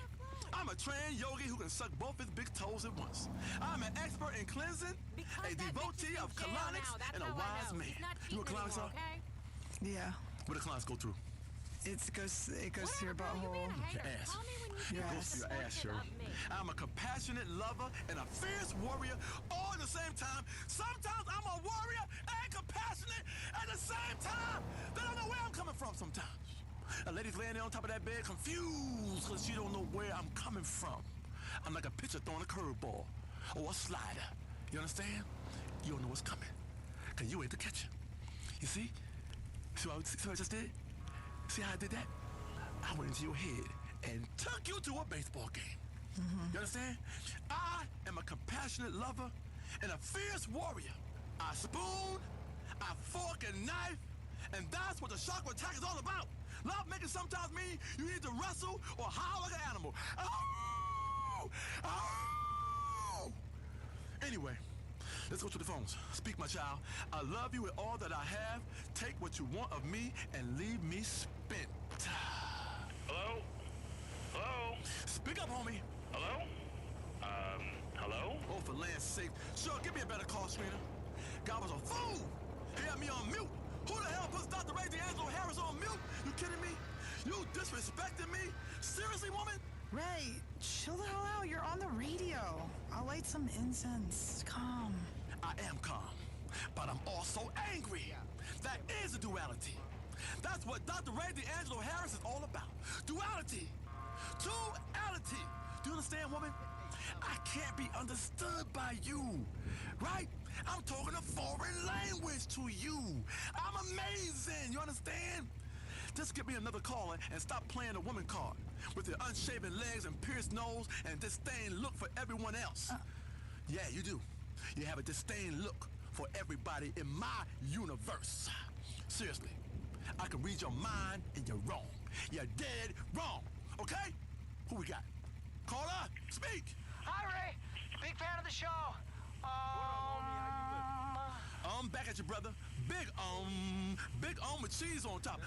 I'm a trained yogi who can suck both his big toes at once. I'm an expert in cleansing, a devotee of colonics, and a wise man. You know what colonics are? Yeah. What do colonics go through? It goes to your butthole. Your ass. It goes to your ass, Cheryl. I'm a compassionate lover and a fierce warrior all at the same time. Sometimes I'm a warrior and compassionate at the same time. They don't know where I'm coming from sometimes. A lady's laying there on top of that bed confused because she don't know where I'm coming from. I'm like a pitcher throwing a curveball or a slider. You understand? You don't know what's coming because you ain't the catcher. You see? See what I just did? See how I did that? I went into your head and took you to a baseball game. You understand? I am a compassionate lover and a fierce warrior. I spoon, I fork and knife, and that's what the chakra attack is all about. Love making sometimes mean you need to wrestle or howl like an animal. Oh! Oh! Anyway, let's go to the phones. Speak, my child. I love you with all that I have. Take what you want of me and leave me spent. Hello? Hello? Speak up, homie. Hello? Hello? Oh, for land's sake. Sure, give me a better call screener. God was a fool. He had me on mute. Who the hell puts Dr. Ray D'Angelo Harris on mute? You kidding me? You disrespecting me? Seriously, woman? Ray, chill the hell out. You're on the radio. I'll light some incense. Calm. I am calm, but I'm also angry. That is a duality. That's what Dr. Ray D'Angelo Harris is all about. Duality. Duality. Do you understand, woman? I can't be understood by you, right? I'm talking a foreign language to you. I'm amazing, you understand? Just give me another caller and stop playing the woman card with your unshaven legs and pierced nose and disdain look for everyone else. Yeah, you do. You have a disdain look for everybody in my universe. Seriously, I can read your mind and you're wrong. You're dead wrong, okay? Who we got? Caller, speak. Hi, Ray. Big fan of the show. I'm back at you, brother. Big with cheese on top.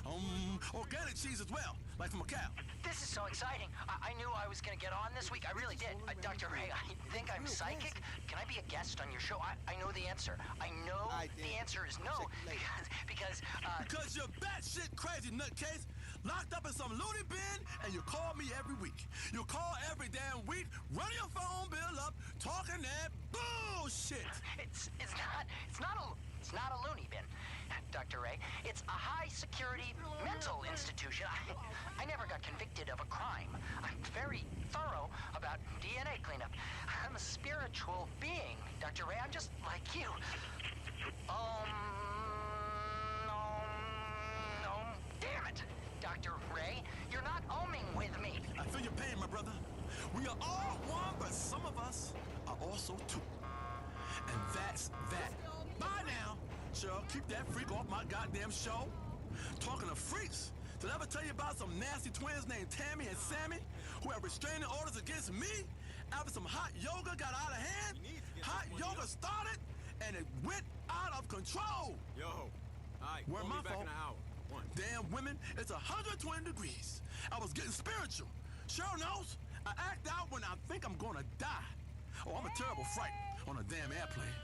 Organic cheese as well, like from a cow. This is so exciting. I knew I was going to get on this week. I really did. Dr. Ray, I think I'm psychic. Can I be a guest on your show? I know the answer. I know the answer is no. Because you're batshit crazy nutcase, locked up in some loony bin, and you call me every week. You call every damn week, run your phone bill up, talking that bullshit. It's not a loony bin, Dr. Ray. It's a high-security mental institution. I never got convicted of a crime. I'm very thorough about DNA cleanup. I'm a spiritual being, Dr. Ray. I'm just like you. Damn it, Dr. Ray. You're not oming with me. I feel your pain, my brother. We are all one, but some of us are also two. And that's that. Bye now. Cheryl, keep that freak off my goddamn show. Talking of freaks, did I ever tell you about some nasty twins named Tammy and Sammy who have restraining orders against me after some hot yoga got out of hand? Hot yoga started and it went out of control. Yo, all right, Where call my me back fault? in an hour. One. Damn women, it's 120 degrees. I was getting spiritual. Cheryl knows I act out when I think I'm gonna die. Oh, I'm a terrible fright on a damn airplane.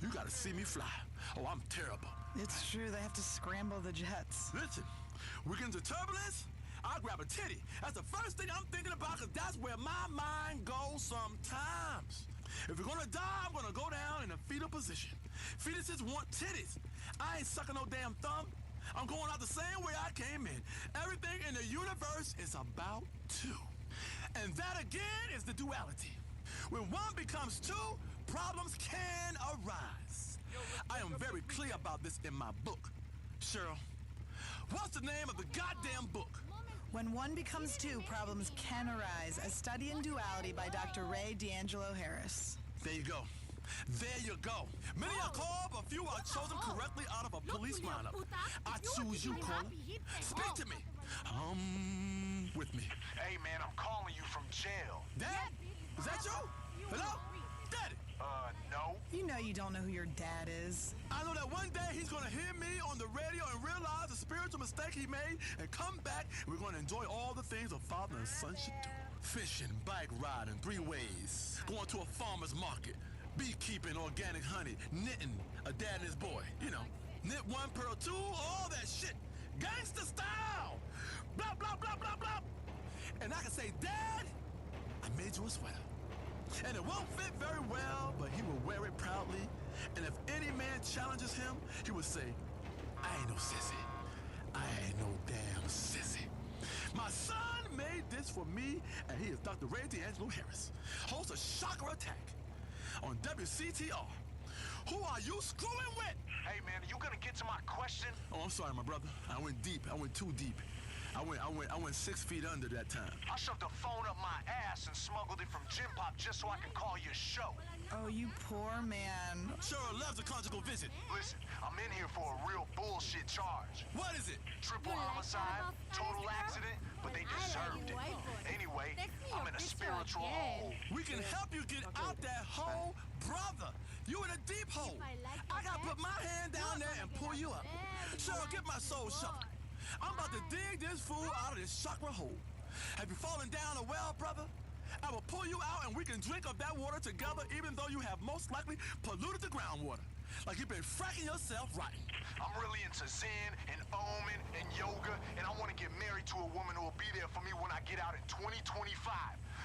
You gotta see me fly. Oh, I'm terrible. It's true, they have to scramble the jets. Listen, we get into turbulence, I'll grab a titty. That's the first thing I'm thinking about, because that's where my mind goes sometimes. If you're gonna die, I'm gonna go down in a fetal position. Fetuses want titties. I ain't sucking no damn thumb. I'm going out the same way I came in. Everything in the universe is about two. And that again is the duality. When one becomes two, problems can arise. I am very clear about this in my book. Cheryl, what's the name of the goddamn book? When one becomes two, problems can arise. A Study in Duality by Dr. Ray D'Angelo Harris. There you go. There you go. Many are called, but few are chosen correctly out of a police lineup. I choose you, caller. Speak to me. With me. Hey, man, I'm calling you from jail. Dad? Is that you? Hello? Daddy? No. You know you don't know who your dad is. I know that one day he's gonna hear me on the radio and realize the spiritual mistake he made and come back and we're gonna enjoy all the things a father and son should do. Fishing, bike riding, 3 ways. Going to a farmer's market. Beekeeping, organic honey, knitting, a dad and his boy. You know, knit 1, pearl 2, all that shit. Gangster style. Blah, blah, blah, blah, blah. And I can say, Dad, I made you a sweater. And it won't fit very well, but he will wear it proudly. And if any man challenges him, he will say, I ain't no sissy. I ain't no damn sissy. My son made this for me, and he is Dr. Ray D'Angelo Harris, host of Chakra Attack on WCTR. Who are you screwing with? Hey, man, are you gonna get to my question? Oh, I'm sorry, my brother. I went deep. I went too deep. I went 6 feet under that time. I shoved a phone up my ass and smuggled it from Gym Pop just so I can call your show. Oh, you poor man. Cheryl loves a conjugal visit. Listen, I'm in here for a real bullshit charge. What is it? Triple homicide, total accident, but they deserved it. Anyway, I'm in a spiritual hole. We can help you get out that hole, brother. You in a deep hole. I gotta put my hand down there and pull you up. Cheryl, get my soul shovel. I'm about to dig this fool out of this chakra hole. Have you fallen down a well, brother? I will pull you out and we can drink of that water together even though you have most likely polluted the groundwater. Like you've been fracking yourself right. I'm really into Zen and Omen and yoga, and I want to get married to a woman who will be there for me when I get out in 2025.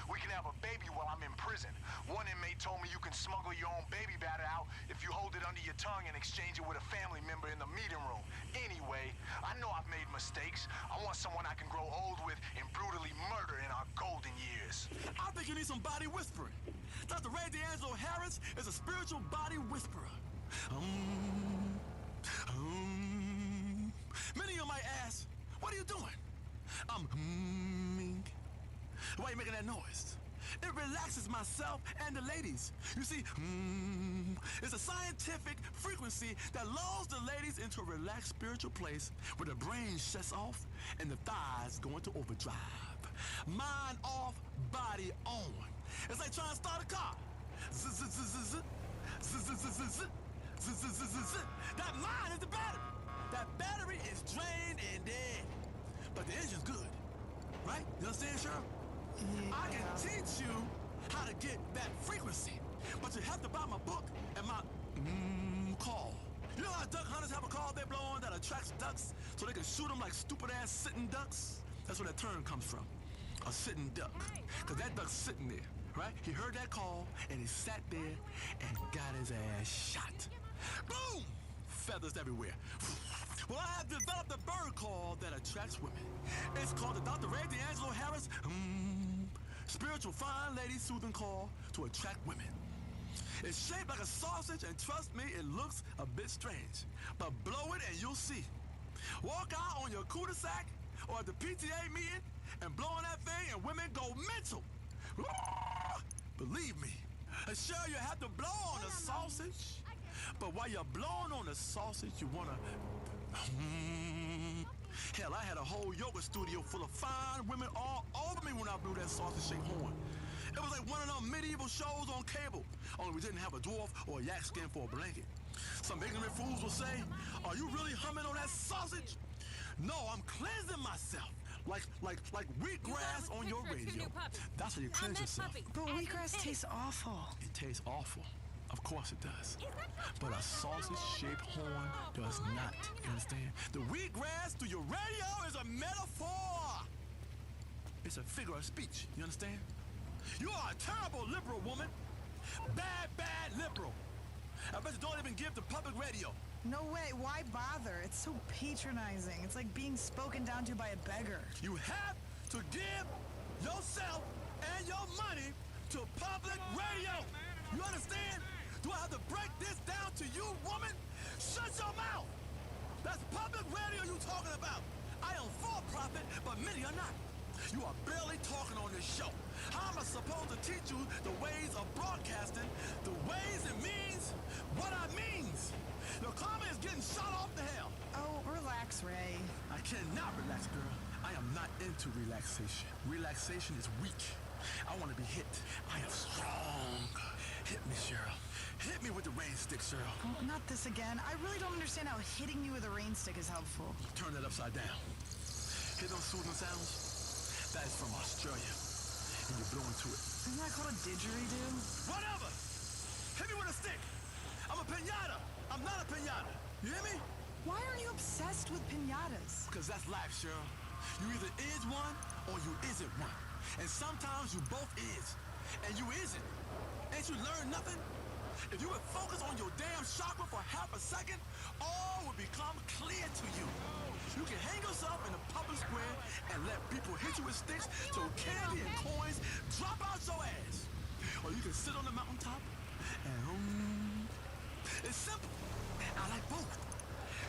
We can have a baby while I'm in prison. One inmate told me you can smuggle your own baby batter out if you hold it under your tongue and exchange it with a family member in the meeting room. Anyway, I know I've made mistakes. I want someone I can grow old with and brutally murder in our golden years. I think you need some body whispering. Dr. Ray D'Angelo Harris is a spiritual body whisperer. Many of you might ask, what are you doing? I'm humming. Why are you making that noise? It relaxes myself and the ladies. You see, it's a scientific frequency that lulls the ladies into a relaxed spiritual place where the brain shuts off and the thighs go into overdrive. Mind off, body on. It's like trying to start a car. That mind is the battery. That battery is drained and dead. But the engine's good. Right? You understand, Cheryl? Yeah. I can teach you how to get that frequency. But you have to buy my book and my call. You know how duck hunters have a call they blow on that attracts ducks so they can shoot them like stupid-ass sitting ducks? That's where that term comes from. A sitting duck. Because that duck's sitting there, right? He heard that call and he sat there and got his ass shot. Boom! Feathers everywhere. Well, I have developed a bird call that attracts women. It's called the Dr. Ray D'Angelo Harris Spiritual Fine Lady Soothing Call to attract women. It's shaped like a sausage, and trust me, it looks a bit strange. But blow it and you'll see. Walk out on your cul-de-sac or at the PTA meeting and blow on that thing and women go mental. Believe me. And sure, you have to blow on the sausage. But while you're blowing on the sausage, you want to... Hell, I had a whole yoga studio full of fine women all over me when I blew that sausage-shaped horn. It was like one of them medieval shows on cable, only we didn't have a dwarf or a yak skin for a blanket. Some ignorant fools will say, are you really humming on that sausage? No, I'm cleansing myself. Like wheatgrass on your radio. That's how you cleanse yourself. But wheatgrass tastes awful. It tastes awful. Of course it does. But a sausage-shaped horn does not. You understand? The wheatgrass through your radio is a metaphor. It's a figure of speech. You understand? You are a terrible liberal woman. Bad liberal. I bet you don't even give the public radio. No way. Why bother? It's so patronizing. It's like being spoken down to by a beggar. You have to give yourself and your money to public radio. You understand? Do I have to break this down to you, woman? Shut your mouth! That's public radio you talking about. I am for profit, but many are not. You are barely talking on this show. How am I supposed to teach you the ways of broadcasting, the ways and means, what I means? Your karma is getting shot off to hell. Oh, relax, Ray. I cannot relax, girl. I am not into relaxation. Relaxation is weak. I want to be hit. I am strong. Hit me, Cheryl. Hit me with the rain stick, Cheryl. Oh, not this again. I really don't understand how hitting you with a rain stick is helpful. Turn that upside down. Hear those soothing sounds? That is from Australia. And you blow into it. Isn't that called a didgeridoo? Whatever! Hit me with a stick! I'm a piñata! I'm not a piñata! You hear me? Why aren't you obsessed with piñatas? Because that's life, Cheryl. You either is one or you isn't one. And sometimes you both is. And you isn't. Ain't you learned nothing? If you would focus on your damn chakra for half a second, all would become clear to you. You can hang yourself in the public square and let people hit you with sticks till candy and coins drop out your ass. Or you can sit on the mountaintop and it's simple. I like both.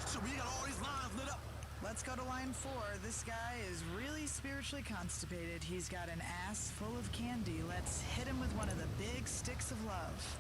So we got all these lines lit up. Let's go to line 4. This guy is really spiritually constipated. He's got an ass full of candy. Let's hit him with one of the big sticks of love.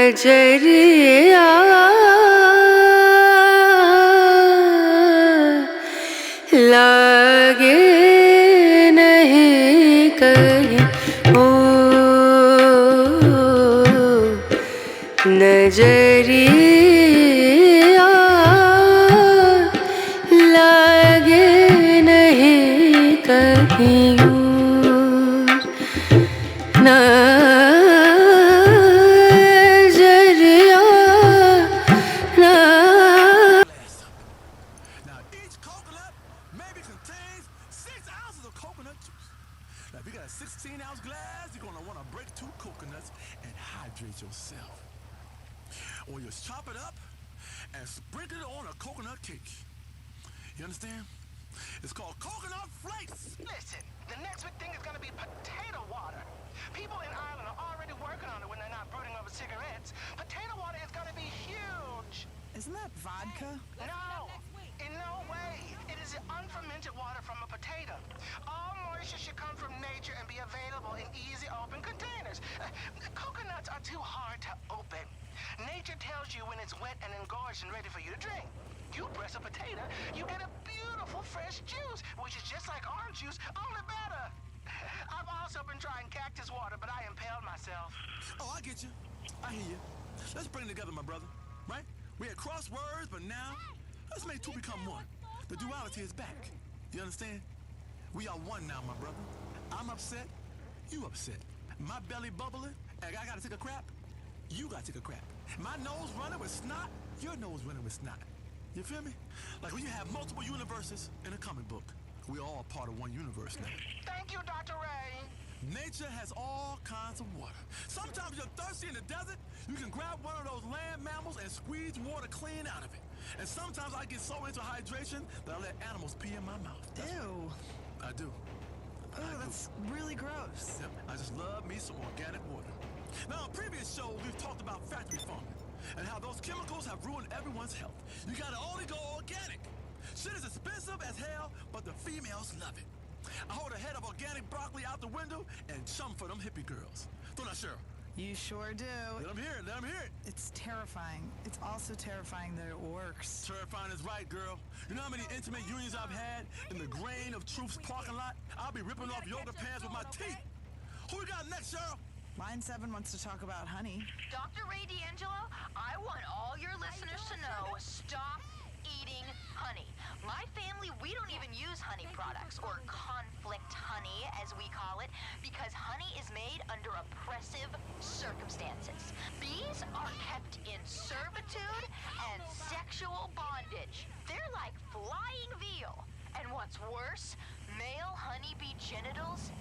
नजरिया लागे नहीं कहीं ओ नजरिया लागे नहीं कहीं Now, each coconut maybe contains 6 ounces of coconut juice. Now, if you got a 16-ounce glass, you're going to want to break 2 coconuts and hydrate yourself. Or you chop it up and sprinkle it on a coconut cake. You understand? It's called coconut flakes. Listen, the next big thing is gonna be potato water. People in Ireland are already working on it when they're not brooding over cigarettes. Potato water is gonna be huge. Isn't that vodka? No, in no way. It is unfermented water from a potato. All moisture should come from nature and be available in easy open containers. Coconuts are too hard to open. Nature tells you when it's wet and engorged and ready for you to drink. You press a potato, you get a beautiful fresh juice, which is just like orange juice, only better. I've also been trying cactus water, but I impaled myself. Oh, I get you. I hear you. Let's bring it together, my brother. Right? We had crosswords, but now let's make 2 become 1. The duality is back. You understand? We are one now, my brother. I'm upset. You upset. My belly bubbling, and I gotta take a crap. You gotta take a crap. My nose running with snot. Your nose running with snot. You feel me? Like when you have multiple universes in a comic book. We're all part of one universe now. Thank you, Dr. Ray. Nature has all kinds of water. Sometimes you're thirsty in the desert, you can grab one of those land mammals and squeeze water clean out of it. And sometimes I get so into hydration that I let animals pee in my mouth. Ew. I do. Oh, that's really gross. Yeah, I just love me some organic water. Now, on previous shows, we've talked about factory farming and how those chemicals have ruined everyone's health. You gotta only go organic. Shit is expensive as hell, but the females love it. I hold a head of organic broccoli out the window and chum for them hippie girls. Don't I, Cheryl? You sure do. Let them hear it, let them hear it. It's terrifying. It's also terrifying that it works. Terrifying is right, girl. You know how many intimate unions I've had in the Grain of Truth's parking lot? I'll be ripping off yoga pants with my teeth. Who we got next, Cheryl? Line 7 wants to talk about honey. Dr. Ray D'Angelo, I want all your listeners to know, stop eating honey. My family, we don't even use honey products, or conflict honey, as we call it, because honey is made under oppressive circumstances. Bees are kept in servitude and sexual bondage. They're like flying veal. And what's worse, male honeybee genitals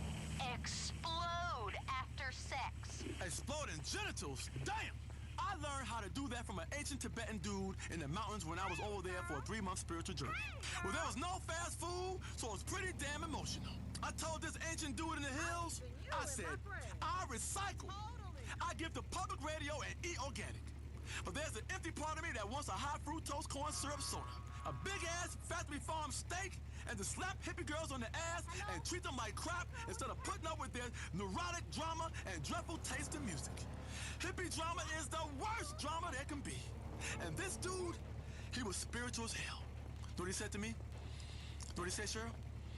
explode after sex. Exploding genitals? Damn! I learned how to do that from an ancient Tibetan dude in the mountains when I was over there for a 3-month spiritual journey. Well, there was no fast food, so it was pretty damn emotional. I told this ancient dude in the hills, I said, I recycle. I give to public radio and eat organic. But there's an empty part of me that wants a high fructose corn syrup soda, a big-ass factory farm steak, and to slap hippie girls on the ass and treat them like crap instead of putting up with their neurotic drama and dreadful taste in music. Hippie drama is the worst drama there can be. And this dude, he was spiritual as hell. Know what he said to me? Know what he said, Cheryl?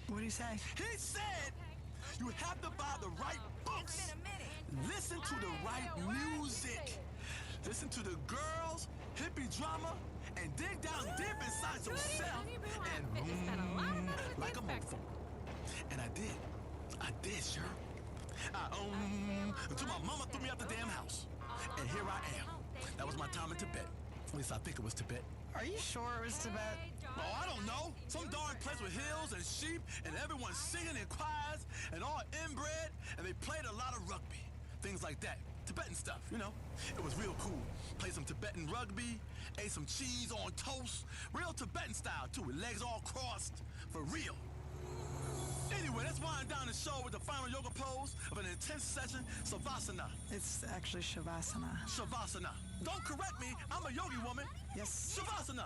What did he say? He said, you have to buy the right books. Listen to the right music. Listen to the girls, hippie drama, and dig down deep inside yourself and like a mofo. And I did, Cheryl. Until my mama threw me out the damn house. And here I am. That was my time in Tibet. At least I think it was Tibet. Are you sure it was Tibet? Oh, I don't know. Some darn place with hills and sheep and everyone singing in choirs and all inbred, and they played a lot of rugby. Things like that. Tibetan stuff, you know. It was real cool. Played some Tibetan rugby, ate some cheese on toast. Real Tibetan style, too, with legs all crossed. For real. Anyway, let's wind down the show with the final yoga pose of an intense session, Savasana. It's actually Shavasana. Shavasana. Don't correct me, I'm a yogi woman. Yes. Shavasana.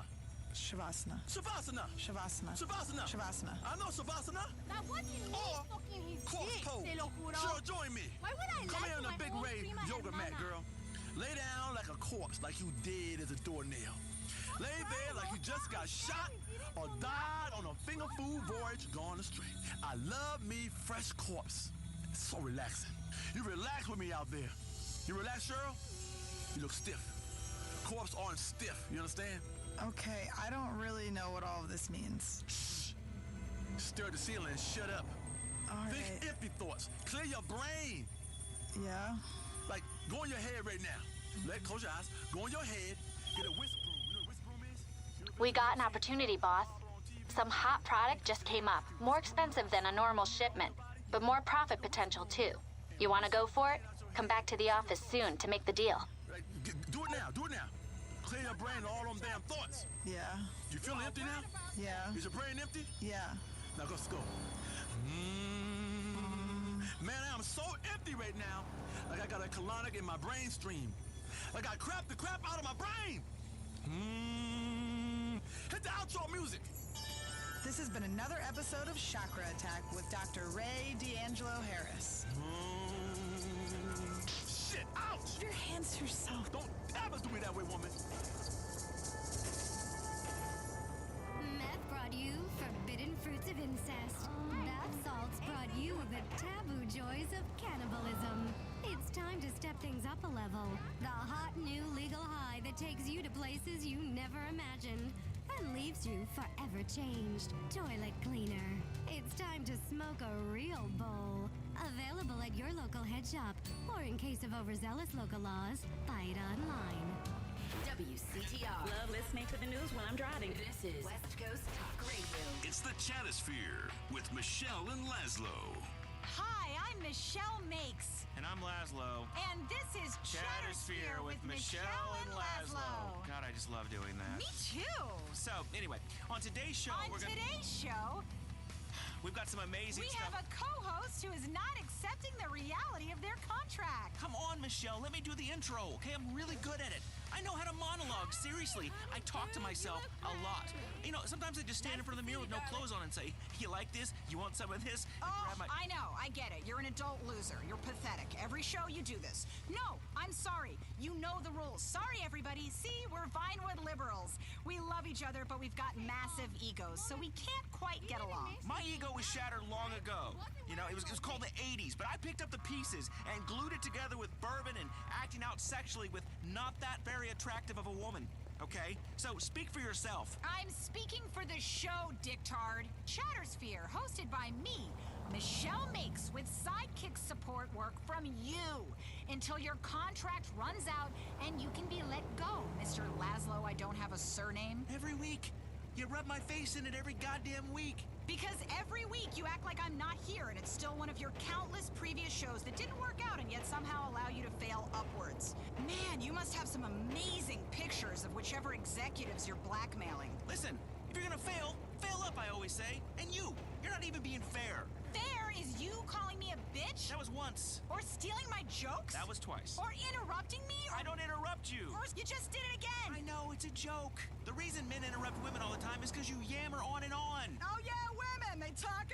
Shavasana. Shavasana. Shavasana. Shavasana. Shavasana. I know Shavasana. That wasn't me Or fucking his corpse dick, pose. te lo juro. Sure, join me. Why would I Come lie here to on my the big own ray prima yoga mat, hermana? girl. Lay down like a corpse, like you dead as a doornail. Lay there like you just got shot or died on a finger food voyage gone astray. I love me fresh corpse. It's so relaxing. You relax with me out there. You relax, Cheryl? You look stiff. Corpse aren't stiff, you understand? Okay, I don't really know what all of this means. Shh. Stare at the ceiling and shut up. All Think right. empty thoughts. Clear your brain. Yeah? Like, go in your head right now. Close your eyes. Go in your head. Get a whisk broom. You know what a whisk broom is? We got an opportunity, boss. Some hot product just came up. More expensive than a normal shipment, but more profit potential too. You want to go for it? Come back to the office soon to make the deal. Right, do it now. Do it now. Clear your brain of all them damn thoughts. Yeah. You feel empty now? Yeah. Is your brain empty? Yeah. Now let's go. Man, I'm so empty right now. Like I got a colonic in my brain stream. Like I crapped the crap out of my brain. Hit the outro music. This has been another episode of Chakra Attack with Dr. Ray D'Angelo Harris. Shit, ouch! Your hands to yourself. Don't ever do me that way, woman. Meth brought you forbidden fruits of incest. Bath salts brought you the taboo joys of cannibalism. It's time to step things up a level. The hot new legal high that takes you to places you never imagined and leaves you forever changed. Toilet cleaner. It's time to smoke a real bowl. Available at your local head shop, or in case of overzealous local laws, buy it online. WCTR. Love listening to the news when I'm driving. This is West Coast Talk Radio. It's the Chatosphere with Michelle and Laszlo. Hi, I'm Michelle Makes. And I'm Laszlo. And this is Chatosphere with Michelle and Laszlo. God, I just love doing that. Me too. So, anyway, on today's show, today's show, we've got some amazing we stuff. have a co-host who is not accepting the reality of their contract. Come on, Michelle, let me do the intro, okay? I'm really good at it. I know how to monologue, seriously. I talk to myself a lot. You know, sometimes I just stand in front of the mirror with no clothes on and say, you like this? You want some of this? Oh, I know. I get it. You're an adult loser. You're pathetic. Every show you do this. No, I'm sorry. You know the rules. Sorry, everybody. See, we're Vinewood liberals. We love each other, but we've got massive egos, so we can't quite get along. My ego was shattered long ago. You know, it was called the 80s, but I picked up the pieces and glued it together with bourbon and acting out sexually with not that very attractive of a woman. Okay? So speak for yourself. I'm speaking for the show, Dictard. Chattersphere, hosted by me, Michelle Makes, with sidekick support work from you until your contract runs out and you can be let go. Mr. Laszlo, I don't have a surname. Every week. You rub my face in it every goddamn week. Because every week you act like I'm not here and it's still one of your countless previous shows that didn't work out and yet somehow allow you to fail upwards. Man, you must have some amazing pictures of whichever executives you're blackmailing. Listen, if you're gonna fail up, I always say. And you're not even being fair. Fair is you calling me a bitch? That was once. Or stealing my jokes? That was twice. Or interrupting me? I don't interrupt you. Or you just did it again. I know, it's a joke. The reason men interrupt women all the time is because you yammer on and on. Oh yeah, women, they talk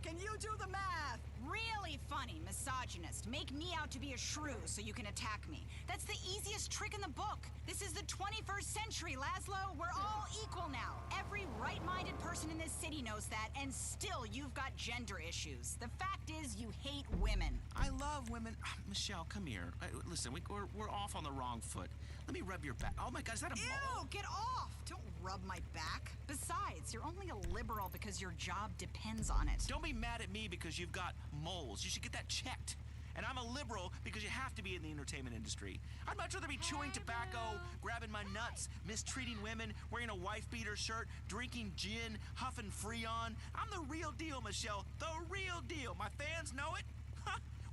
and you do the math. Really funny, misogynist. Make me out to be a shrew so you can attack me. That's the easiest trick in the book. This is the 21st century, Laszlo. We're all equal now. Every right-minded person in this city knows that, and still you've got gender issues. The fact is, you hate women. I love women. Michelle, come here. Listen, we're off on the wrong foot. Let me rub your back. Oh my God, is that a mole? Ew, get off. Don't rub my back. Besides, you're only a liberal because your job depends on it. Don't be mad at me because you've got moles. You should get that checked. And I'm a liberal because you have to be in the entertainment industry. I'd much rather be chewing tobacco, grabbing my nuts, mistreating women, wearing a wife-beater shirt, drinking gin, huffing Freon. I'm the real deal, Michelle. The real deal. My fans know it.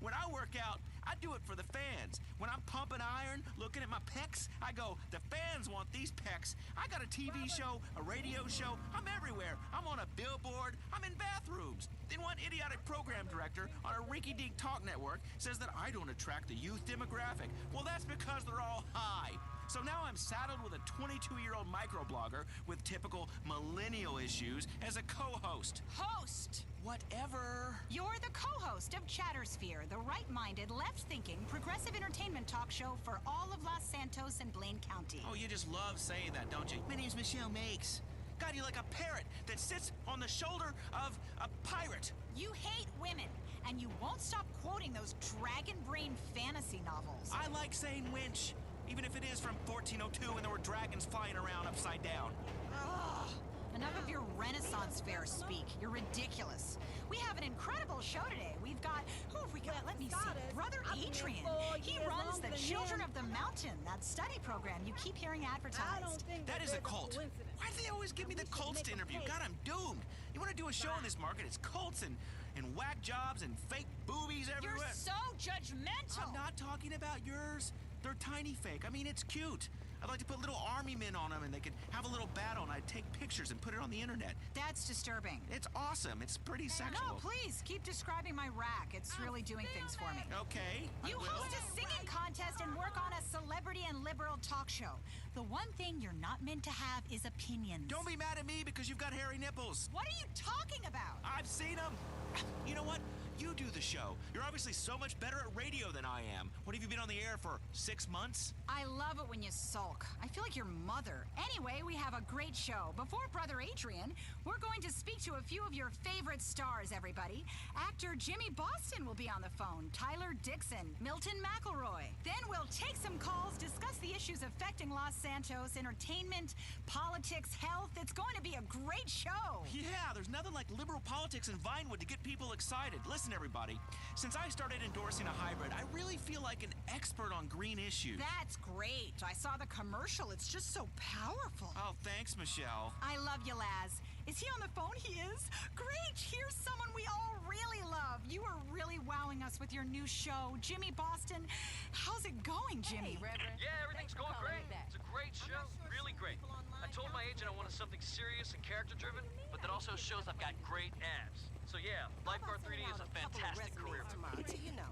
When I work out, I do it for the fans. When I'm pumping iron, looking at my pecs, I go, the fans want these pecs. I got a TV show, a radio show. I'm everywhere. I'm on a billboard. I'm in bathrooms. Then one idiotic program director on a rinky-dink talk network says that I don't attract the youth demographic. Well, that's because they're all high. So now I'm saddled with a 22-year-old microblogger with typical millennial issues as a co-host. Host! Whatever. You're the co-host of Chattersphere, the right-minded, left-thinking, progressive entertainment talk show for all of Los Santos and Blaine County. Oh, you just love saying that, don't you? My name's Michelle Makes. God, you're like a parrot that sits on the shoulder of a pirate. You hate women, and you won't stop quoting those dragon brain fantasy novels. I like saying winch, even if it is from 1402 and there were dragons flying around upside down. Ugh. Enough of your Renaissance fair speak. You're ridiculous. We have an incredible show today. We've got, who have we got? Let me see. Brother Adrian. He runs the Children of the Mountain, that study program you keep hearing advertised. That is a cult. Why do they always give me the cults to interview? God, I'm doomed. You want to do a show in this market, it's cults and whack jobs and fake boobies everywhere. You're so judgmental. I'm not talking about yours. They're tiny fake. I mean, it's cute. I'd like to put little army men on them and they could have a little battle and I'd take pictures and put it on the internet. That's disturbing. It's awesome. It's pretty sexual. No, please, keep describing my rack. It's really doing things for me. Okay, You host a singing contest and work on a celebrity and liberal talk show. The one thing you're not meant to have is opinions. Don't be mad at me because you've got hairy nipples. What are you talking about? I've seen them. You know what? You do the show. You're obviously so much better at radio than I am. What, have you been on the air for 6 months? I love it when you sulk. I feel like your mother. Anyway, we have a great show. Before Brother Adrian, we're going to speak to a few of your favorite stars, everybody. Actor Jimmy Boston will be on the phone, Tyler Dixon, Milton McElroy. Then we'll take some calls, discuss the issues affecting Los Santos, entertainment, politics, health. It's going to be a great show. Yeah, there's nothing like liberal politics in Vinewood to get people excited. Listen, everybody, since I started endorsing a hybrid, I really feel like an expert on green issues. That's great. I saw the commercial. It's just so powerful. Oh, thanks, Michelle. I love you, Laz. Is he on the phone? He is? Great. Here's someone we all really love. You are really wowing us with your new show. Jimmy Boston, how's it going, Jimmy? Yeah, everything's going great. It's a great show. Really great. I told my agent I wanted something serious and character-driven, but that also shows I've got great abs. So yeah, Lifeguard 3D is a fantastic career for me.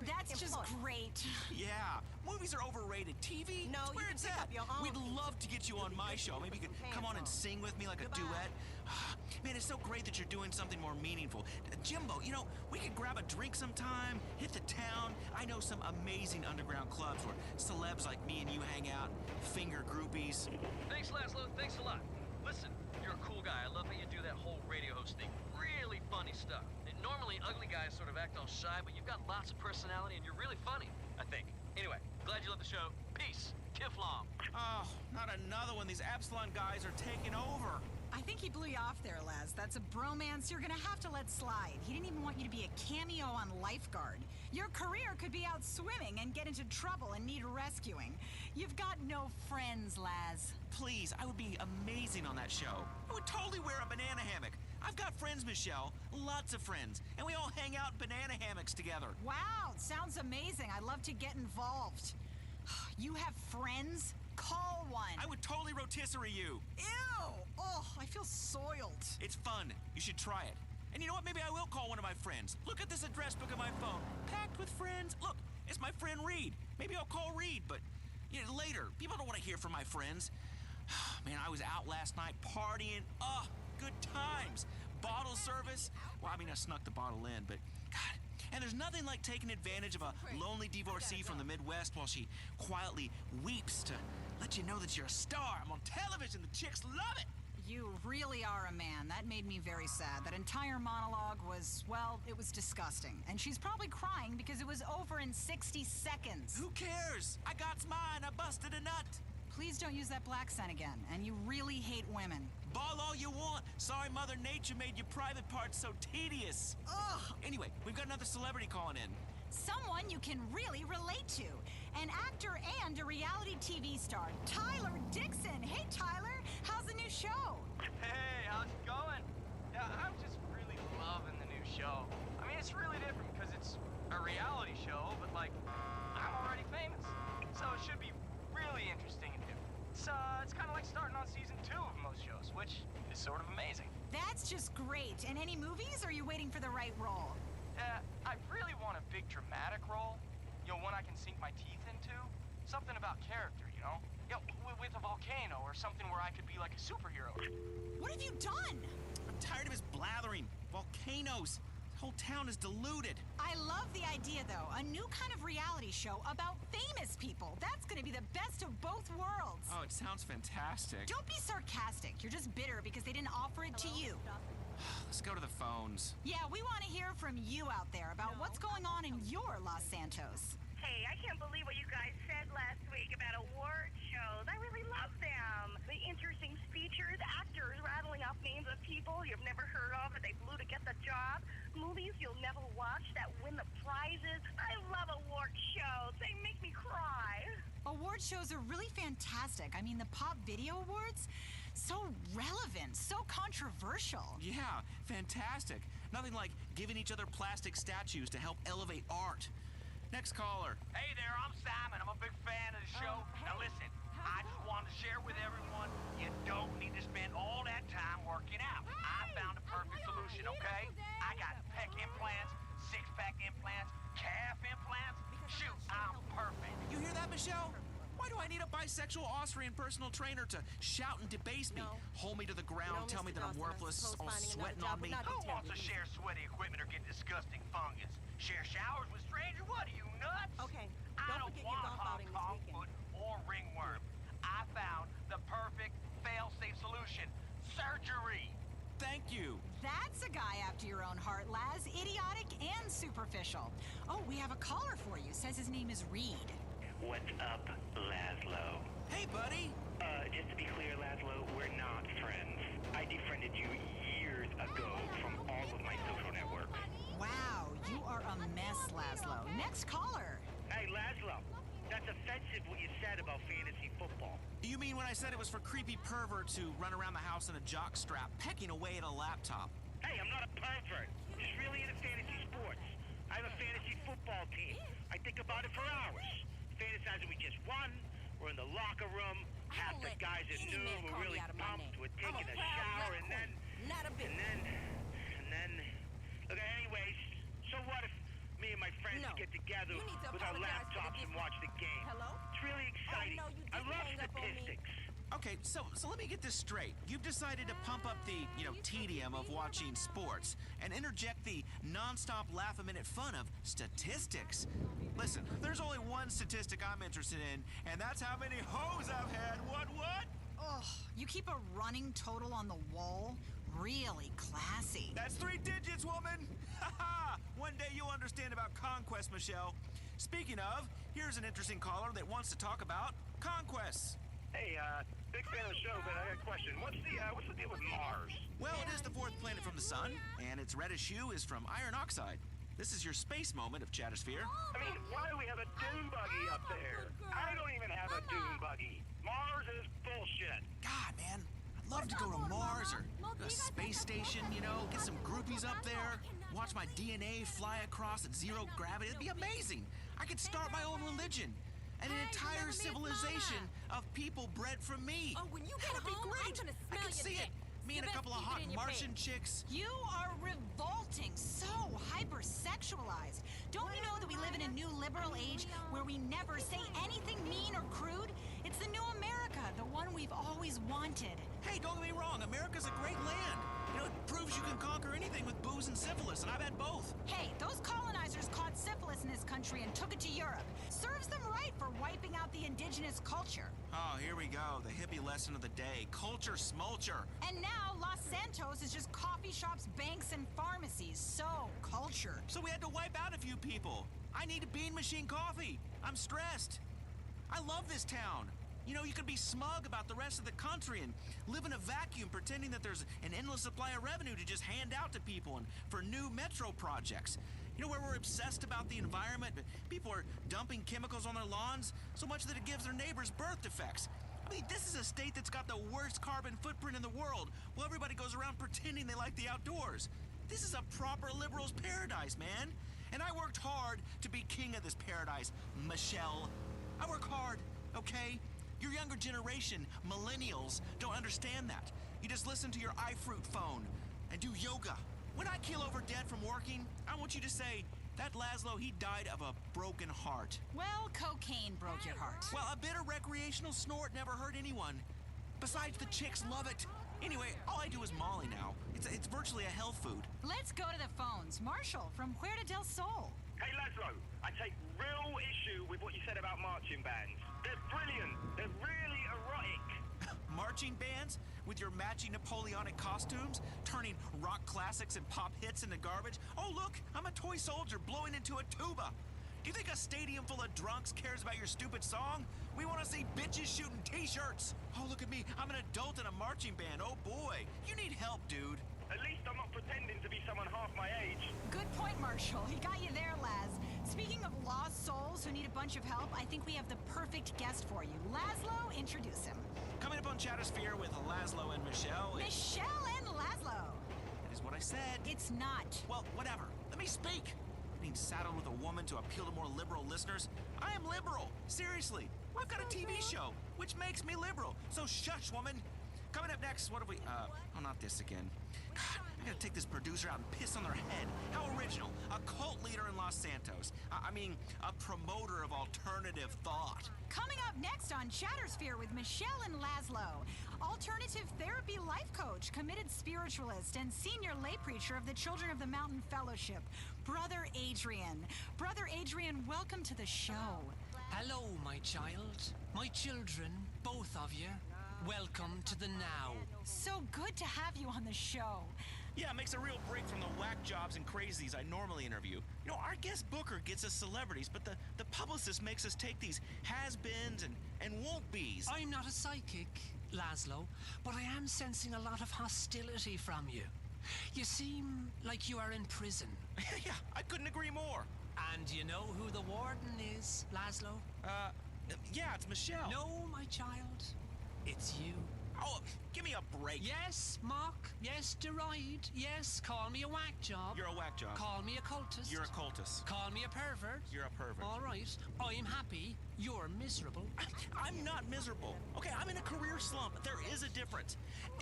That's just great. Yeah, movies are overrated. TV? No, it's where you it's can pick at. up your own. We'd love to get you on my show. Maybe you could come on and sing with me like a duet. Man, it's so great that you're doing something more meaningful. Jimbo, you know, we could grab a drink sometime, hit the town. I know some amazing underground clubs where celebs like me and you hang out, finger groupies. Thanks, Laszlo. Thanks a lot. Listen, you're a cool guy. I love how you do that whole radio host thing. Really funny stuff. And normally, ugly guys sort of act all shy, but you've got lots of personality and you're really funny, I think. Anyway, glad you love the show. Peace. Kiflom. Oh, not another one. These Absalon guys are taking over. I think he blew you off there, Laz. That's a bromance you're gonna have to let slide. He didn't even want you to be a cameo on Lifeguard. Your career could be out swimming and get into trouble and need rescuing. You've got no friends, Laz. Please, I would be amazing on that show. I would totally wear a banana hammock. I've got friends, Michelle. Lots of friends. And we all hang out in banana hammocks together. Wow, sounds amazing. I'd love to get involved. You have friends? Call one. I would totally rotisserie you. Ew! Oh, I feel soiled. It's fun. You should try it. And you know what? Maybe I will call one of my friends. Look at this address book on my phone. Packed with friends. Look, it's my friend Reed. Maybe I'll call Reed, but later. People don't want to hear from my friends. Man, I was out last night partying. Oh, good times. Bottle service. Well, I mean, I snuck the bottle in, but God. And there's nothing like taking advantage of a lonely divorcee from the Midwest while she quietly weeps to let you know that you're a star. I'm on television. The chicks love it. You really are a man. That made me very sad. That entire monologue was, well, it was disgusting. And she's probably crying because it was over in 60 seconds. Who cares? I got mine. I busted a nut. Please don't use that black scent again. And you really hate women. Ball all you want. Sorry Mother Nature made your private parts so tedious. Ugh! Anyway, we've got another celebrity calling in. Someone you can really relate to. An actor and a reality TV star, Tyler Dixon. Hey, Tyler, how's the new show? Hey, how's it going? Yeah, I'm just really loving the new show. I mean, it's really different because it's a reality show, but like, I'm already famous. So it should be really interesting and different. It's kind of like starting on season 2 of most shows, which is sort of amazing. That's just great. And any movies, or are you waiting for the right role? I really want a big dramatic role. You know, one I can sink my teeth into. Something about character, you know? You know, with a volcano or something where I could be like a superhero. What have you done? I'm tired of his blathering. Volcanoes. The whole town is deluded. I love the idea, though. A new kind of reality show about famous people. That's gonna be the best of both worlds. Oh, it sounds fantastic. Don't be sarcastic. You're just bitter because they didn't offer it to you. Let's go to the phones. Yeah, we want to hear from you out there about what's going on in your Los Santos. Hey, I can't believe what you guys said last week about award shows. I really love them. The interesting speeches, actors rattling off names of people you've never heard of that they blew to get the job, movies you'll never watch that win the prizes. I love award shows. They make me cry. Award shows are really fantastic. I mean, the Pop Video Awards, so relevant, so controversial. Yeah, fantastic. Nothing like giving each other plastic statues to help elevate art. Next caller. Hey there, I'm Simon. I'm a big fan of the show. Now listen, I just wanted to share with everyone, you don't need to spend all that time working out. I found a perfect solution, okay? I got pec implants, six-pack implants, calf implants. Shoot, I'm perfect. You hear that, Michelle? Why do I need a bisexual Austrian personal trainer to shout and debase me, hold me to the ground, tell me that I'm worthless, all sweating on me? Who wants to share sweaty equipment or get disgusting fungus? Share showers with strangers? What are you, nuts? Okay, I don't don't forget your want golf outing this Hong weekend. Kong foot or ringworm. I found the perfect fail-safe solution. Surgery. Thank you. That's a guy after your own heart, Laz. Idiotic and superficial. Oh, we have a caller for you. Says his name is Reed. What's up, Laszlo? Hey, buddy. Just to be clear, Laszlo, we're not friends. I defriended you years ago from all of my social networks. Wow, you are a mess, Laszlo. Next caller. Hey, Laszlo, that's offensive what you said about fantasy football. You mean when I said it was for creepy perverts who run around the house in a jockstrap, pecking away at a laptop? Hey, I'm not a pervert. Just really into fantasy sports. I have a fantasy football team. I think about it for hours. Fantasizing we just won. We're in the locker room. Half the guys are new. We're really pumped. We're taking a shower, and then, and then. Okay, anyways, so what if me and my friends get together with our laptops and watch the game? Hello? It's really exciting. I love statistics. Okay, so let me get this straight. You've decided to pump up the, tedium of watching sports and interject the non-stop laugh-a-minute fun of statistics. Listen, there's only one statistic I'm interested in, and that's how many hoes I've had. What? Ugh, you keep a running total on the wall? Really classy. That's 3 digits, woman! Ha-ha! One day you'll understand about conquest, Michelle. Speaking of, here's an interesting caller that wants to talk about conquests. Hey, big fan of the show, but I got a question. What's the deal with Mars? Well, it is the 4th planet from the sun, and its reddish hue is from iron oxide. This is your space moment of Chatosphere. I mean, why do we have a dune buggy up there? I don't even have a dune buggy. Mars is bullshit. God, man, I'd love to go to Mars or a space station, get some groupies up there, watch my DNA fly across at 0 gravity. It'd be amazing. I could start my own religion. And an entire civilization of people bred from me. Oh, when you get That'd be home, great. I'm gonna I smell can your see dick. it. Me You and a best couple of keep it hot in your Martian pants. chicks. You are revolting, so hypersexualized. Don't you know that we live in a new liberal age where we never say anything mean or crude? It's the new America, the one we've always wanted. Hey, don't get me wrong. America's a great land. It proves you can conquer anything with booze and syphilis, and I've had both. Hey, those colonizers caught syphilis in this country and took it to Europe. Serves them right for wiping out the indigenous culture. Oh, here we go. The hippie lesson of the day. Culture smulcher. And now Los Santos is just coffee shops, banks, and pharmacies. So cultured. So we had to wipe out a few people. I need a bean machine coffee. I'm stressed. I love this town. You know, you could be smug about the rest of the country and live in a vacuum pretending that there's an endless supply of revenue to just hand out to people and for new metro projects. You know, where we're obsessed about the environment, but people are dumping chemicals on their lawns so much that it gives their neighbors birth defects. I mean, this is a state that's got the worst carbon footprint in the world, while everybody goes around pretending they like the outdoors. This is a proper liberal's paradise, man. And I worked hard to be king of this paradise, Michelle. I work hard, okay? Your younger generation, millennials, don't understand that. You just listen to your iFruit phone and do yoga. When I keel over dead from working, I want you to say, that Laszlo, he died of a broken heart. Well, cocaine broke your heart. Well, a bit of recreational snort never hurt anyone. Besides, the chicks love it. Anyway, all I do is Molly now. It's virtually a health food. Let's go to the phones. Marshall from Puerto del Sol. Hey, Laszlo, I take real issue with what you said about marching bands. They're brilliant. They're really erotic. Marching bands? With your matching Napoleonic costumes? Turning rock classics and pop hits into garbage? Oh, look, I'm a toy soldier blowing into a tuba. Do you think a stadium full of drunks cares about your stupid song? We want to see bitches shooting t-shirts. Oh, look at me. I'm an adult in a marching band. Oh, boy. You need help, dude. At least I'm not pretending to be someone half my age. Good point, Marshall. He got you there, Laz. Speaking of lost souls who need a bunch of help, I think we have the perfect guest for you. Laszlo, introduce him. Coming up on Chattersphere with Laszlo and Michelle. Michelle and Laszlo. That is what I said. It's not. Well, whatever. Let me speak. Being saddled with a woman to appeal to more liberal listeners. I am liberal. Seriously. I've got a TV show, which makes me liberal. So shush, woman. Coming up next, what have we... oh, not this again. God, I gotta take this producer out and piss on their head. How original. A cult leader in Los Santos. I mean, a promoter of alternative thought. Coming up next on Chattersphere with Michelle and Laszlo, alternative therapy life coach, committed spiritualist, and senior lay preacher of the Children of the Mountain Fellowship, Brother Adrian. Brother Adrian, welcome to the show. Hello, my child. My children, both of you. Welcome to the now. So good to have you on the show. Yeah, it makes a real break from the whack jobs and crazies I normally interview. You know, our guest booker gets us celebrities, but the publicist makes us take these has-beens and won't-be's. I'm not a psychic, Laszlo, but I am sensing a lot of hostility from you. You seem like you are in prison. Yeah, I couldn't agree more. And you know who the warden is, Laszlo? Yeah, it's Michelle. No, my child. It's you. Oh, give me a break. Yes, mock. Yes, deride. Yes, call me a whack job. You're a whack job. Call me a cultist. You're a cultist. Call me a pervert. You're a pervert. All right. I'm happy. You're miserable. I'm not miserable. Okay, I'm in a career slump. There is a difference.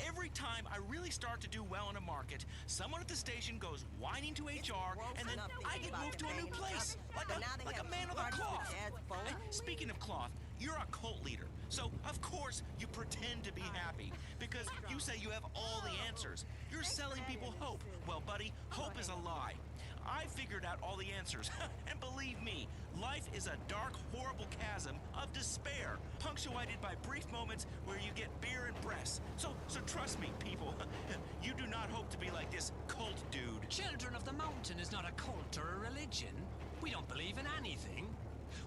Every time I really start to do well in a market, someone at the station goes whining to HR, and then I get moved to a new place. Like a man of the cloth. Speaking of cloth, you're a cult leader. So, of course, you pretend to be happy because you say you have all the answers. You're selling people hope. Well, buddy, hope is a lie. I figured out all the answers. And believe me, life is a dark, horrible chasm of despair, punctuated by brief moments where you get beer and breasts. So trust me, people. You do not hope to be like this cult dude. Children of the Mountain is not a cult or a religion. We don't believe in anything.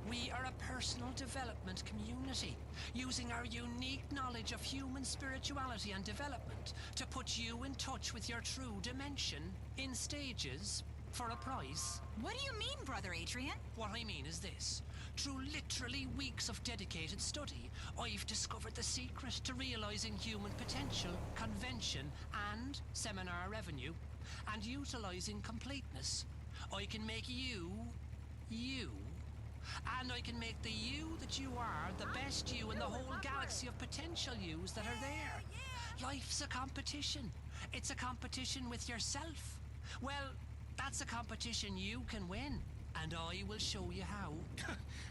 We are a personal development community, using our unique knowledge of human spirituality and development to put you in touch with your true dimension in stages for a price. What do you mean, Brother Adrian? What I mean is this. Through literally weeks of dedicated study, I've discovered the secret to realizing human potential, convention, and seminar revenue, and utilizing completeness. I can make you, and I can make the you that you are the best you in the whole galaxy of potential yous that are there. Life's a competition. It's a competition with yourself. Well, that's a competition you can win, and I will show you how.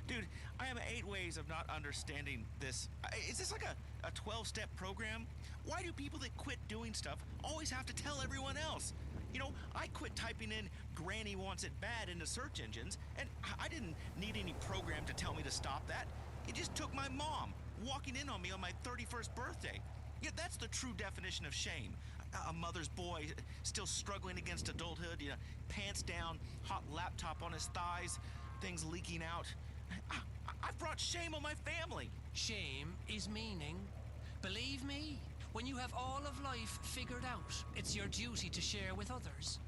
Dude, I have 8 ways of not understanding this. Is this like a 12-step program? Why do people that quit doing stuff always have to tell everyone else? You know, I quit typing in Granny wants it bad into search engines, and I didn't need any program to tell me to stop that. It just took my mom walking in on me on my 31st birthday. Yeah, that's the true definition of shame. A mother's boy still struggling against adulthood, you know, pants down, hot laptop on his thighs, things leaking out. I've brought shame on my family. Shame is meaning. Believe me, when you have all of life figured out, it's your duty to share with others.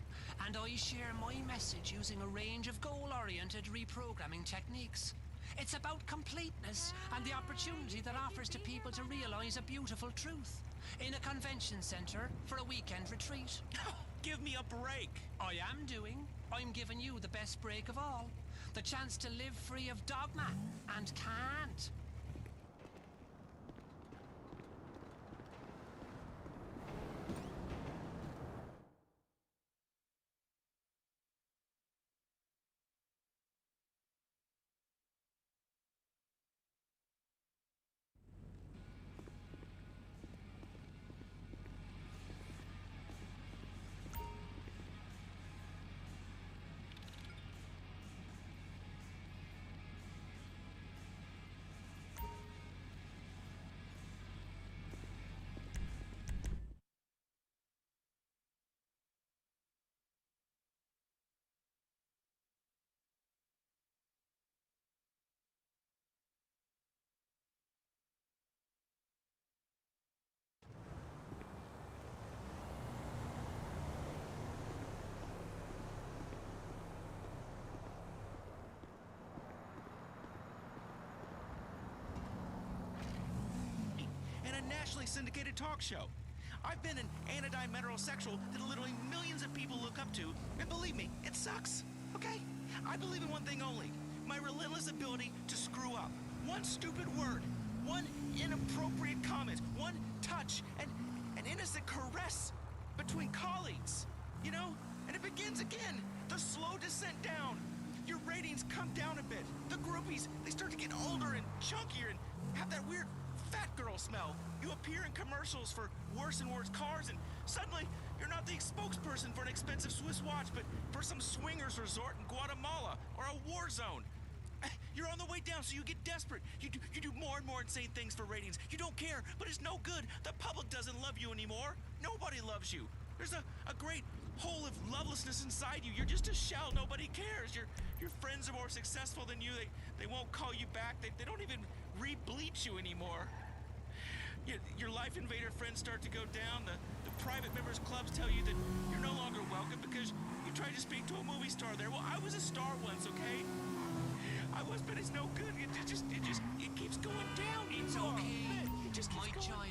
And I share my message using a range of goal-oriented reprogramming techniques. It's about completeness and the opportunity that offers to people to realize a beautiful truth. In a convention center for a weekend retreat. Give me a break. I am doing. I'm giving you the best break of all. The chance to live free of dogma and can't. Nationally syndicated talk show. I've been an anodyne metrosexual that literally millions of people look up to, and believe me, it sucks, okay? I believe in one thing only, my relentless ability to screw up. One stupid word, one inappropriate comment, one touch, and an innocent caress between colleagues, you know? And it begins again, the slow descent down. Your ratings come down a bit. The groupies, they start to get older and chunkier and have that weird fat girl smell. You appear in commercials for worse and worse cars, and suddenly you're not the spokesperson for an expensive Swiss watch, but for some swingers resort in Guatemala or a war zone. You're on the way down, so you get desperate. You do more and more insane things for ratings. You don't care, but it's no good. The public doesn't love you anymore. Nobody loves you. There's a great hole of lovelessness inside you. You're just a shell. Nobody cares. Your friends are more successful than you. They won't call you back. They don't even re-bleach you anymore. Your Life Invader friends start to go down. The private members clubs tell you that you're no longer welcome because you tried to speak to a movie star there. Well, I was a star once, okay? I was, but it's no good. It keeps going down. It's okay, It just keeps my going. child.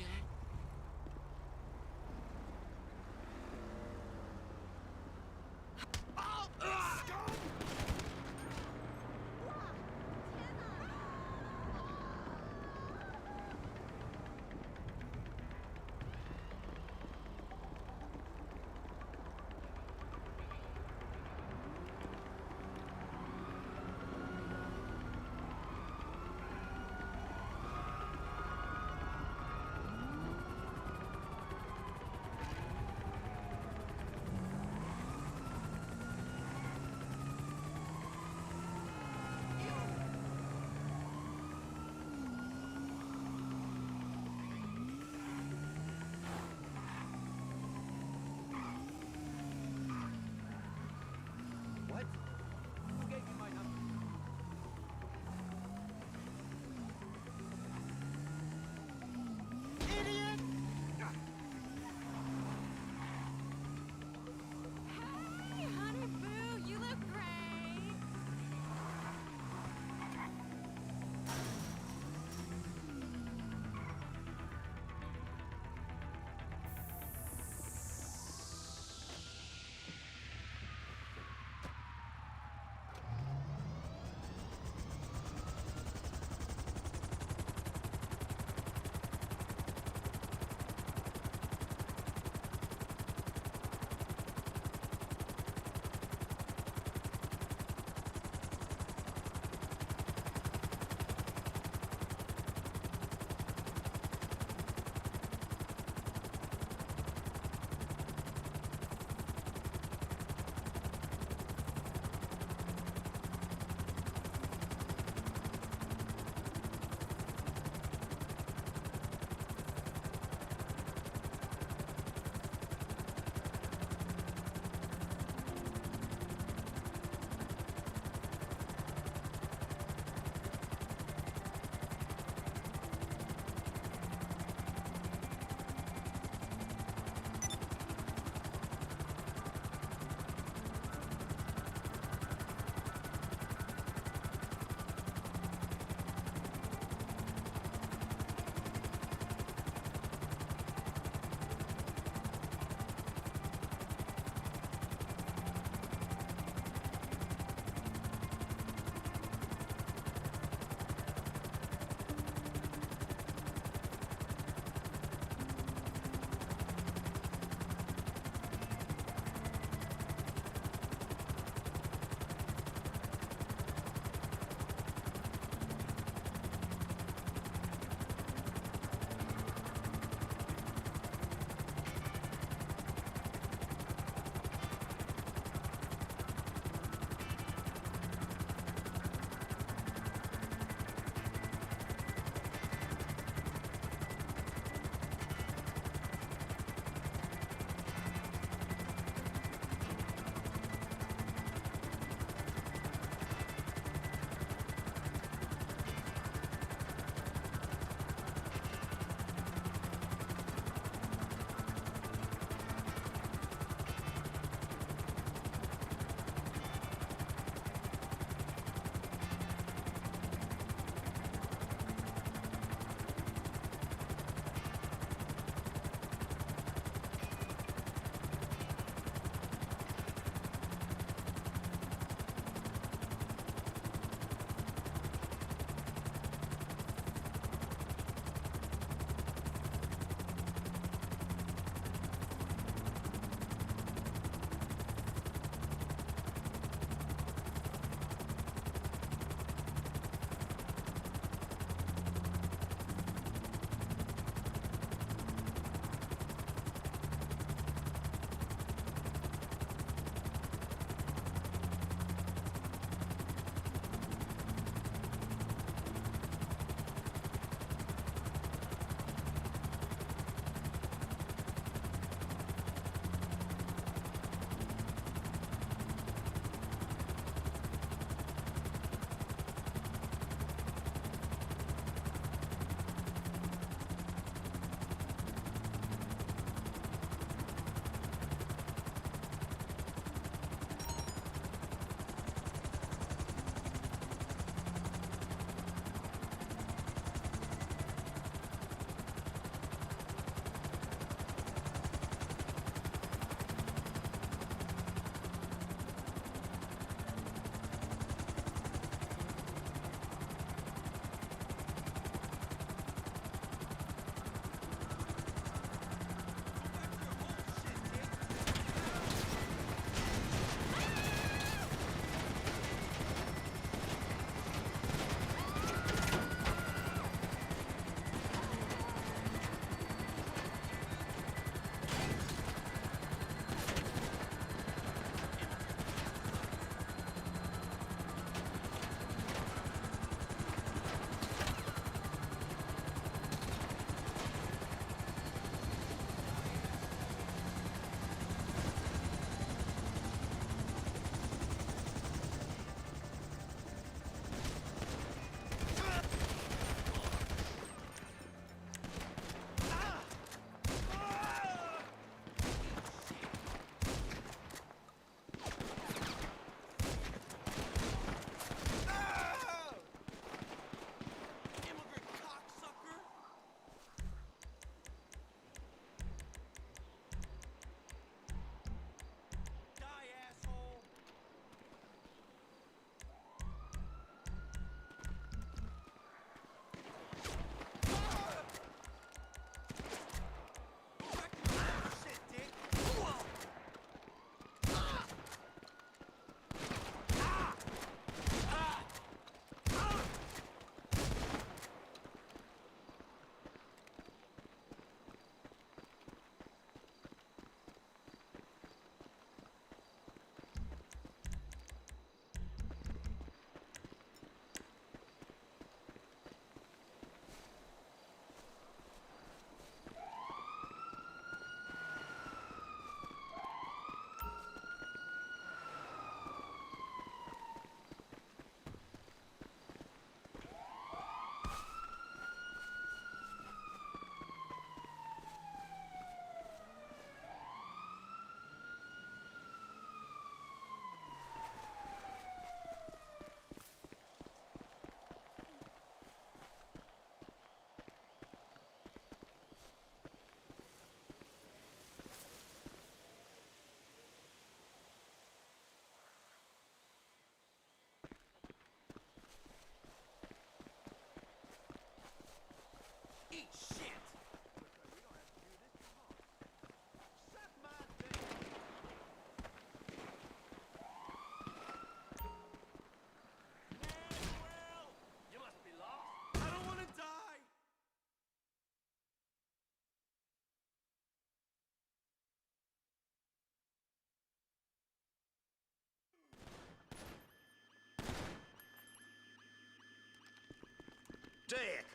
Dick!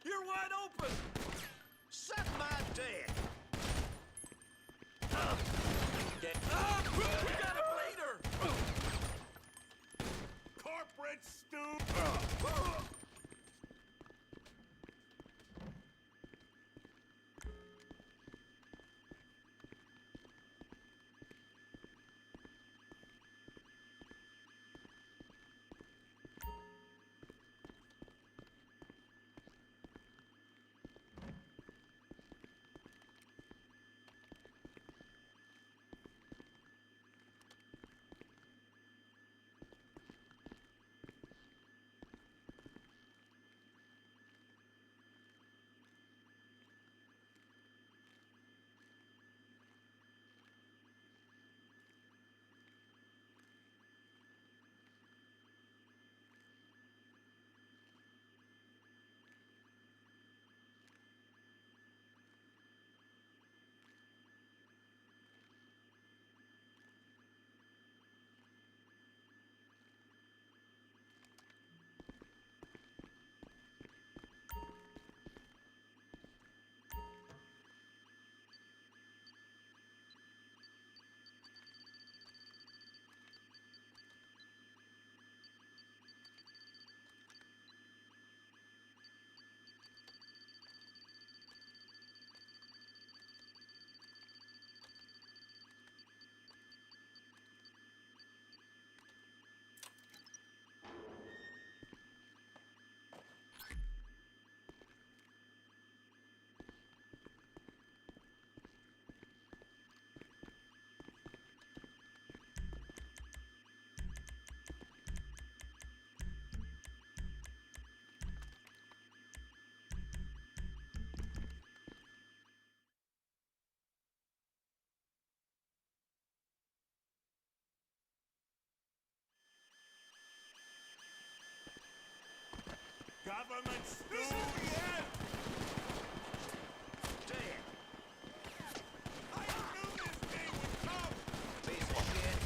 You're wide open! Suck my dick! We got a bleeder! Corporate stew! Government stew! This is the end! Dick! I knew this day would come! Piece of shit!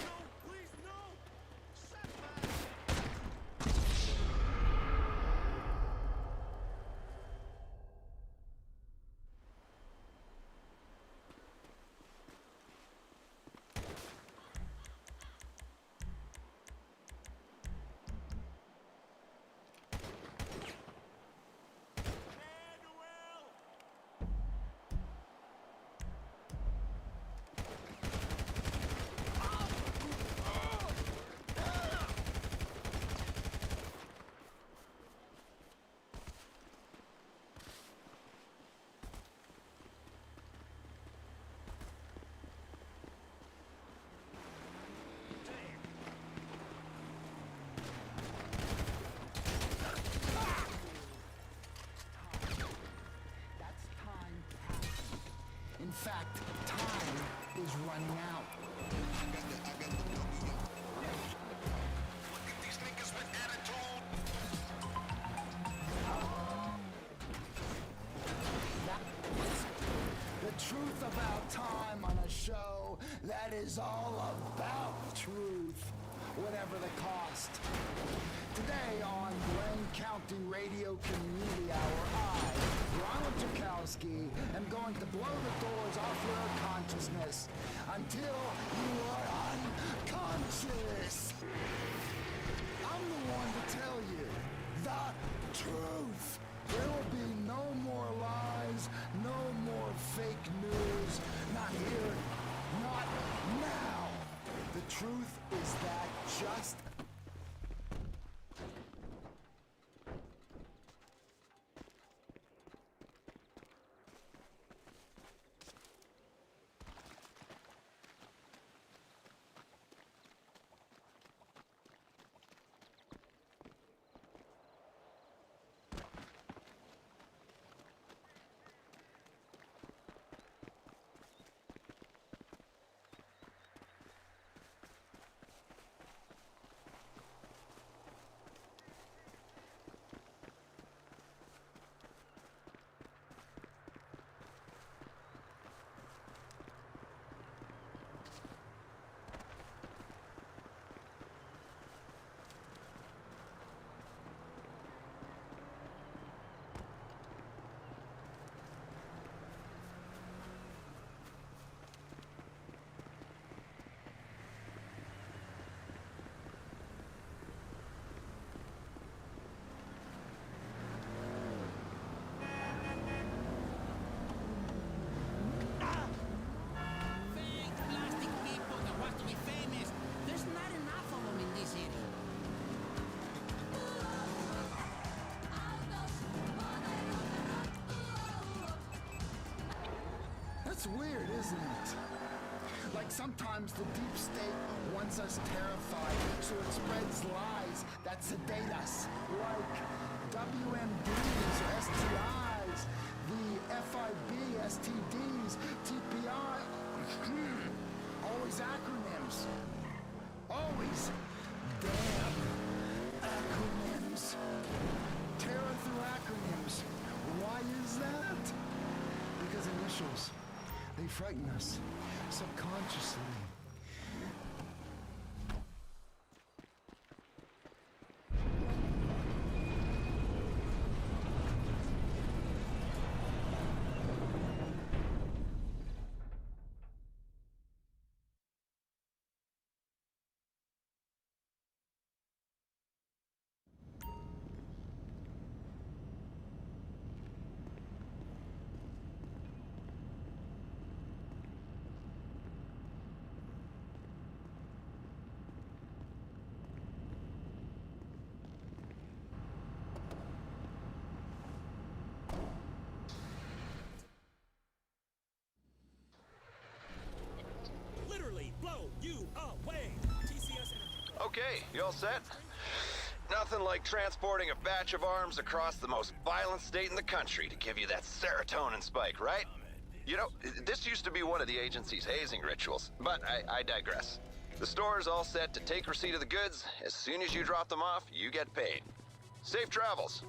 No, please, no! Suck my... That's time passing. In fact, time is running out. Look at these niggas with attitude. The truth about time on a show that is all about truth, whatever the cost. Today on Blaine County Radio Community Hour, I, Ronald Jakowski, am going to blow the doors off your consciousness until you are unconscious. I'm the one to tell you the truth. There will be no more lies, no more fake news. Not here, not now. The truth is that just isn't it? Like sometimes the deep state wants us terrified, so it spreads lies that sedate us, like WMDs or STIs, the FIB, STDs, TPI, always acronyms. Always damn acronyms. Terror through acronyms. Why is that? Because initials, they frighten us subconsciously. Literally blow you away. TCS Energy. Okay, you all set? Nothing like transporting a batch of arms across the most violent state in the country to give you that serotonin spike, right? You know, this used to be one of the agency's hazing rituals, but I digress. The store is all set to take receipt of the goods. As soon as you drop them off, you get paid. Safe travels.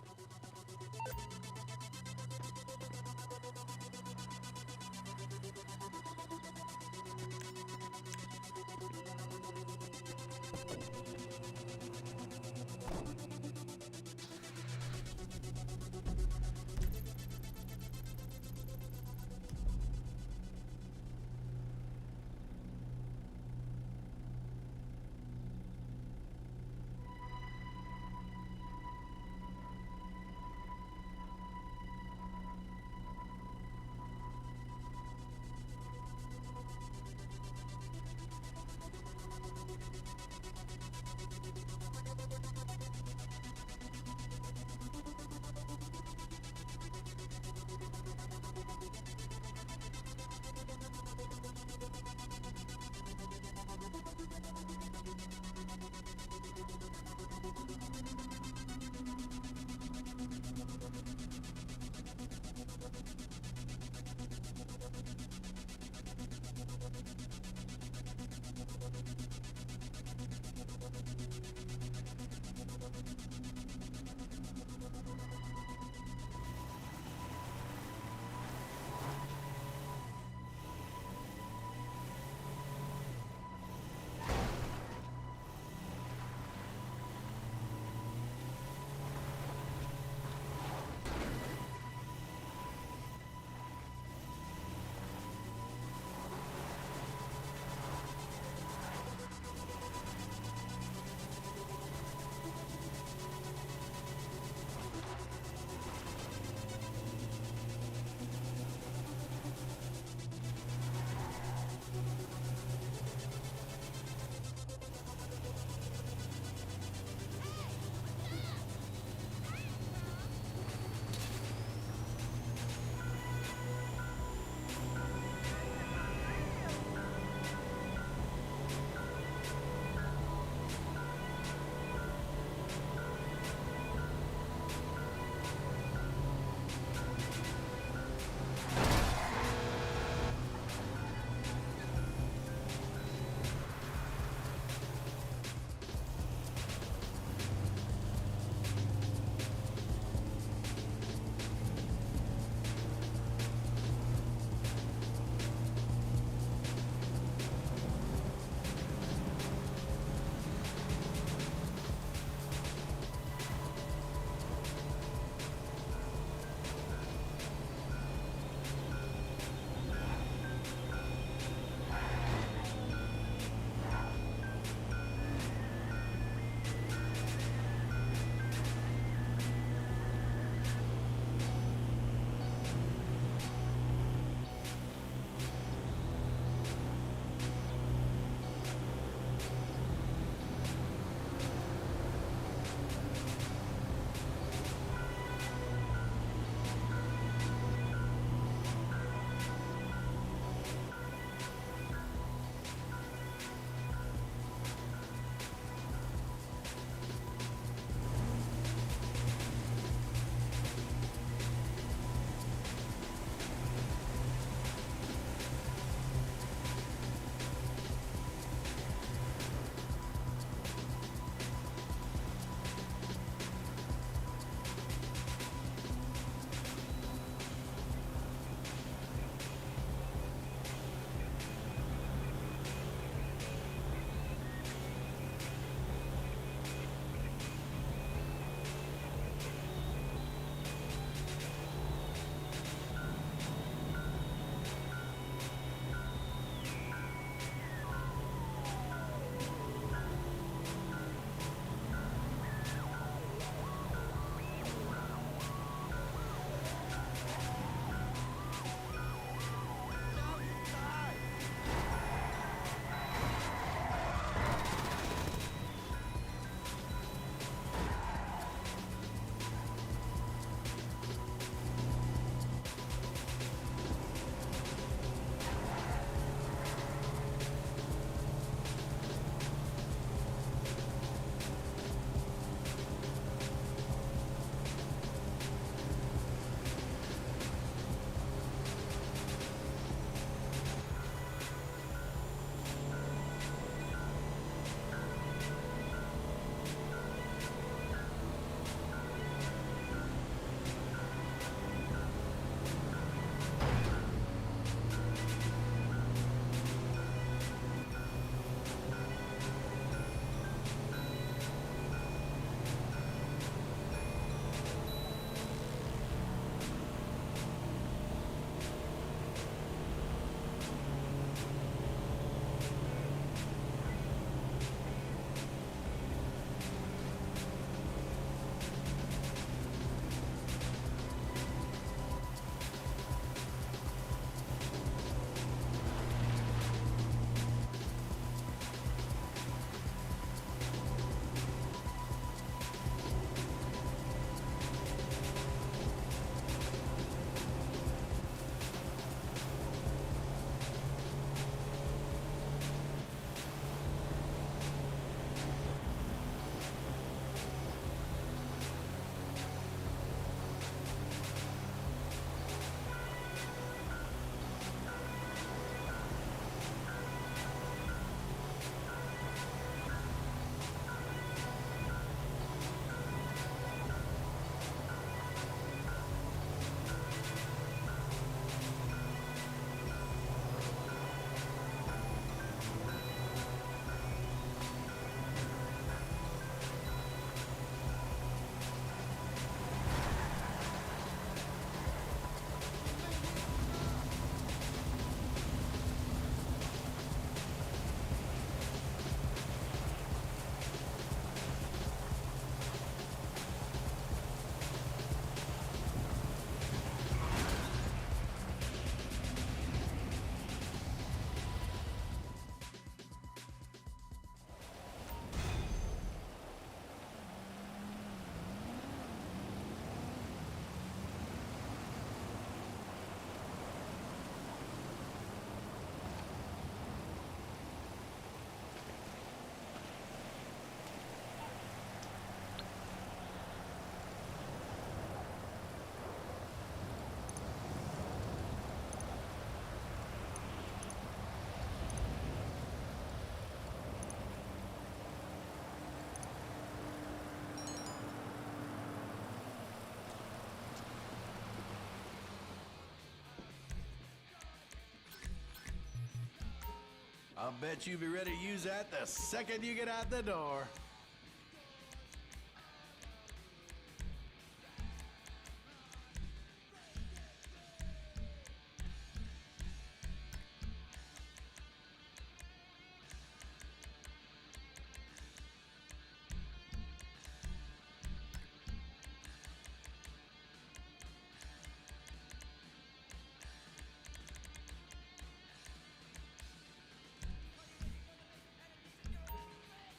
I'll bet you'll be ready to use that the second you get out the door.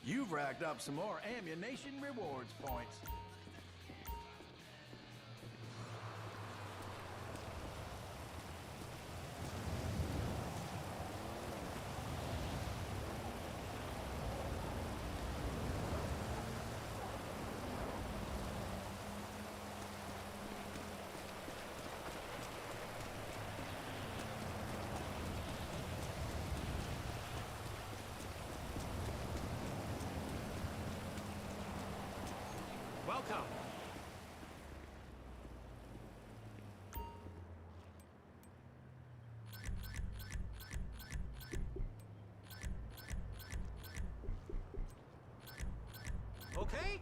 You've racked up some more ammunition rewards points. Welcome. Okay?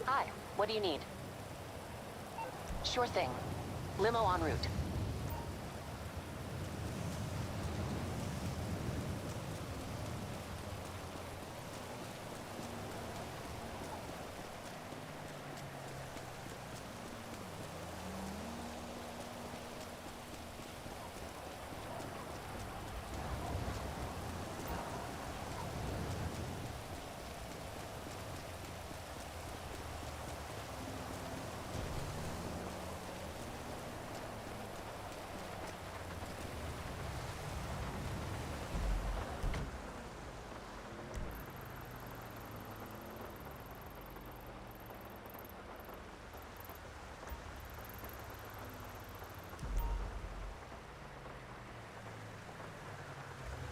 Hi, what do you need? Sure thing. Limo en route.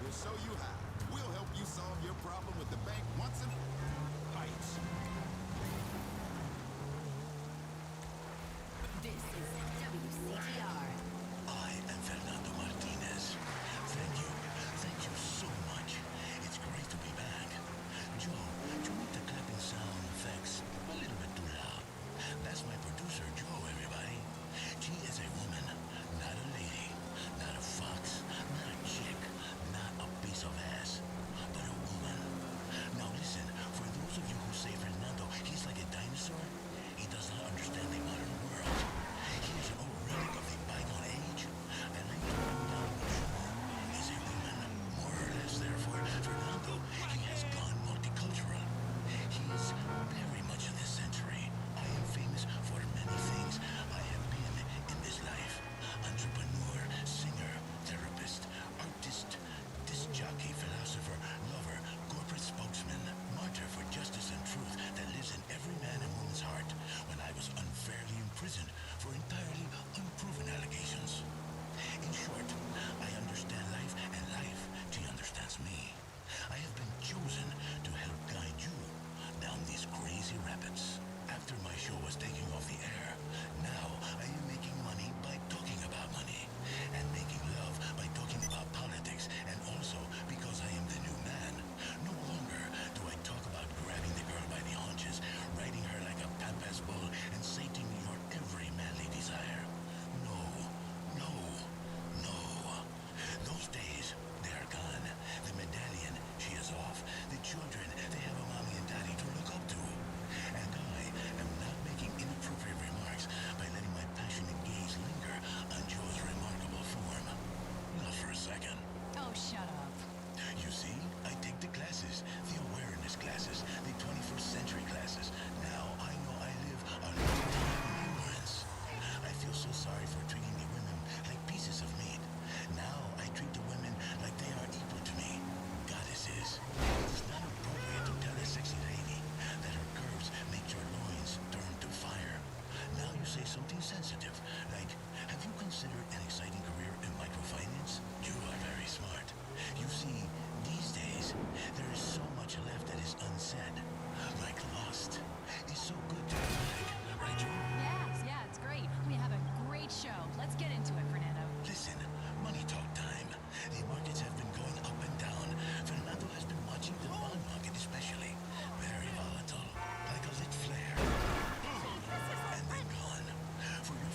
We'll show you how. We'll help you solve your problem with the bank once and... Heights. This is WCTR. I am Fernando Martinez. Thank you. Thank you so much. It's great to be back. Joe, you make the clapping sound effects a little bit too loud. That's my producer, Joe, everybody. She is a woman, not a lady, not a fox, not a chick, not a piece of ass, but a woman. Now listen, for those of you who say Fernando something sensitive, like, have you considered an exciting career in microfinance? You are very smart. You see, these days, there is so much left that is unsaid. Like Lost. It's so good to be back, right, Joe? Yeah, it's great. We have a great show. Let's get into it, Fernando. Listen, money talk time. The markets have been going up and down. Fernando has been watching the bond market especially. Very volatile. Like a lit flare. And then gone. For your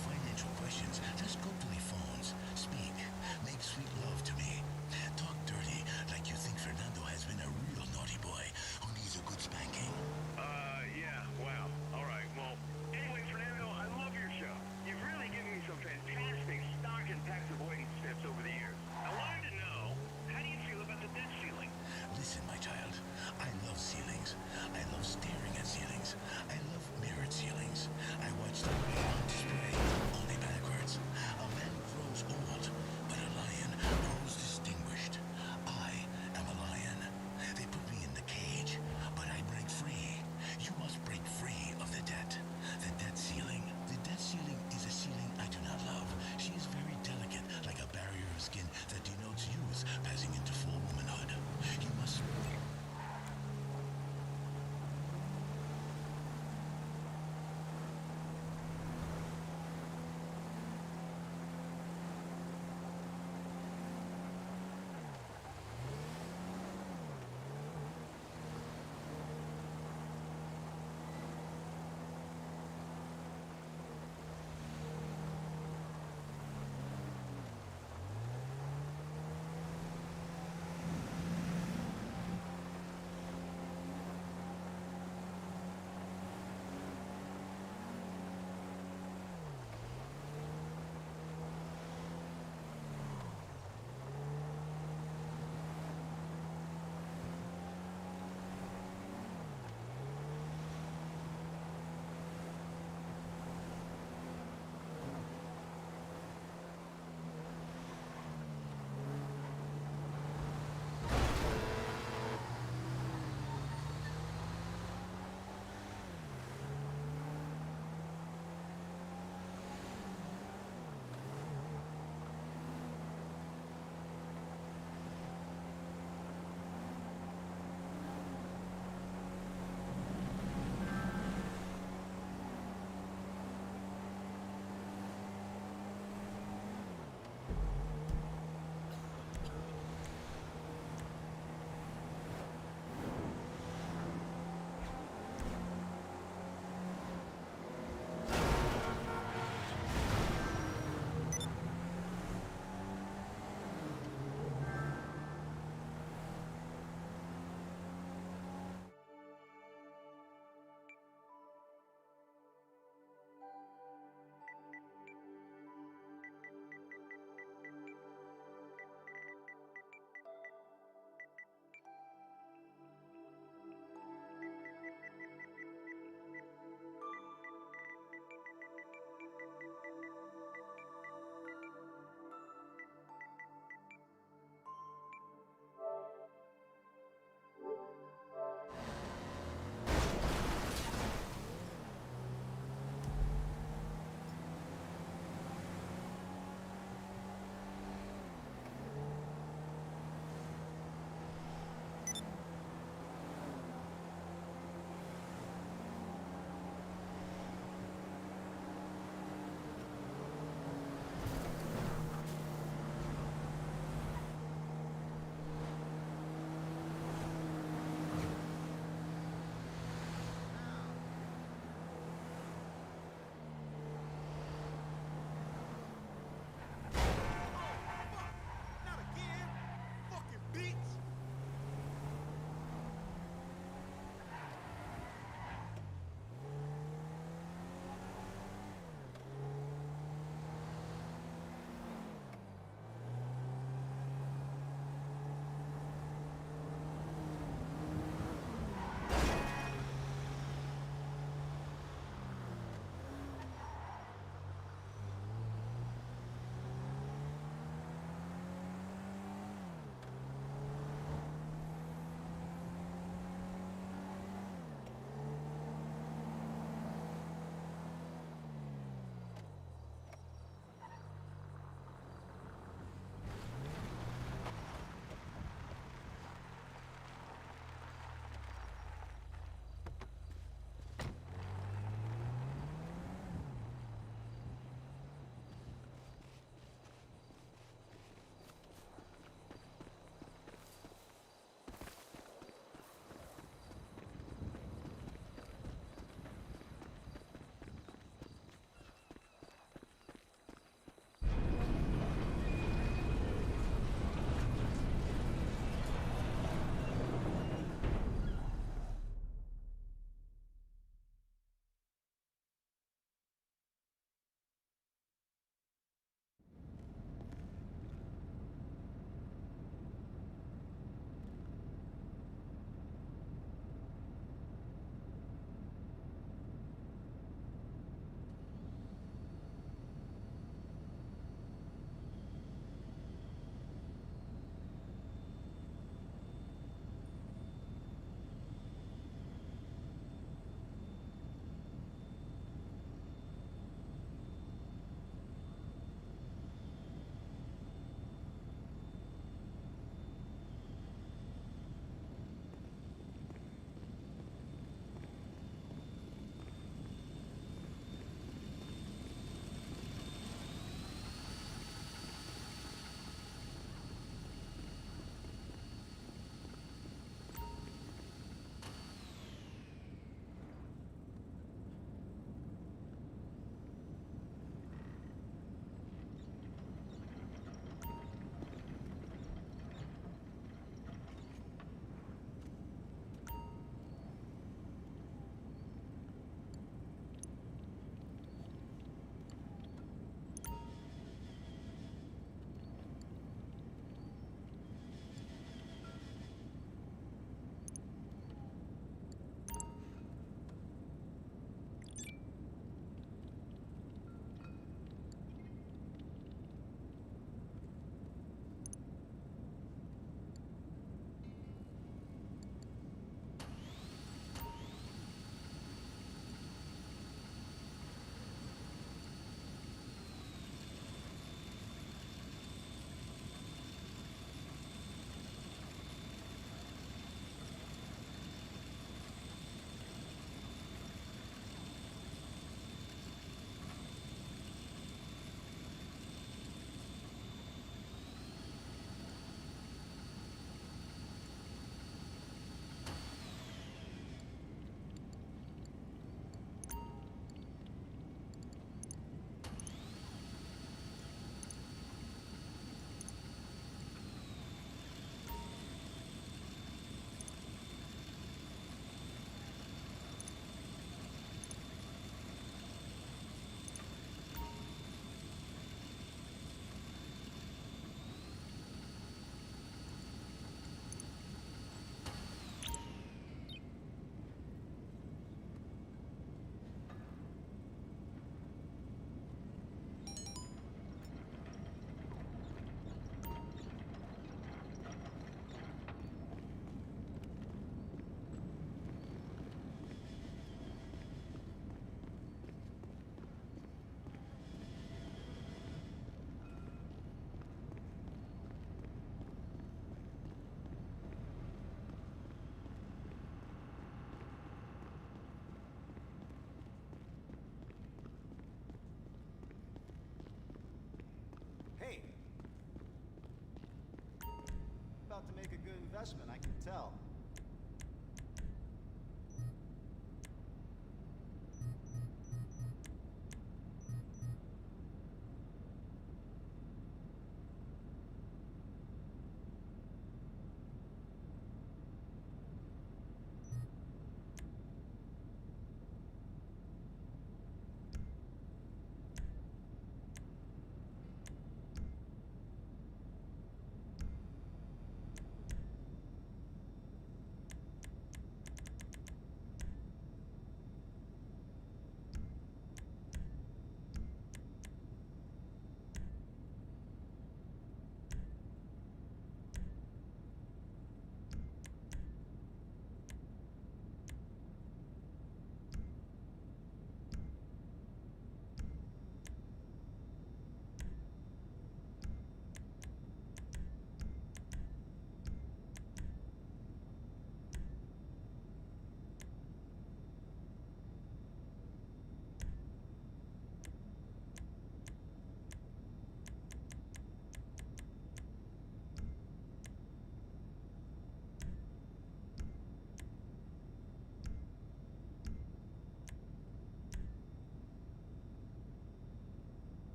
about to make a good investment, I can tell.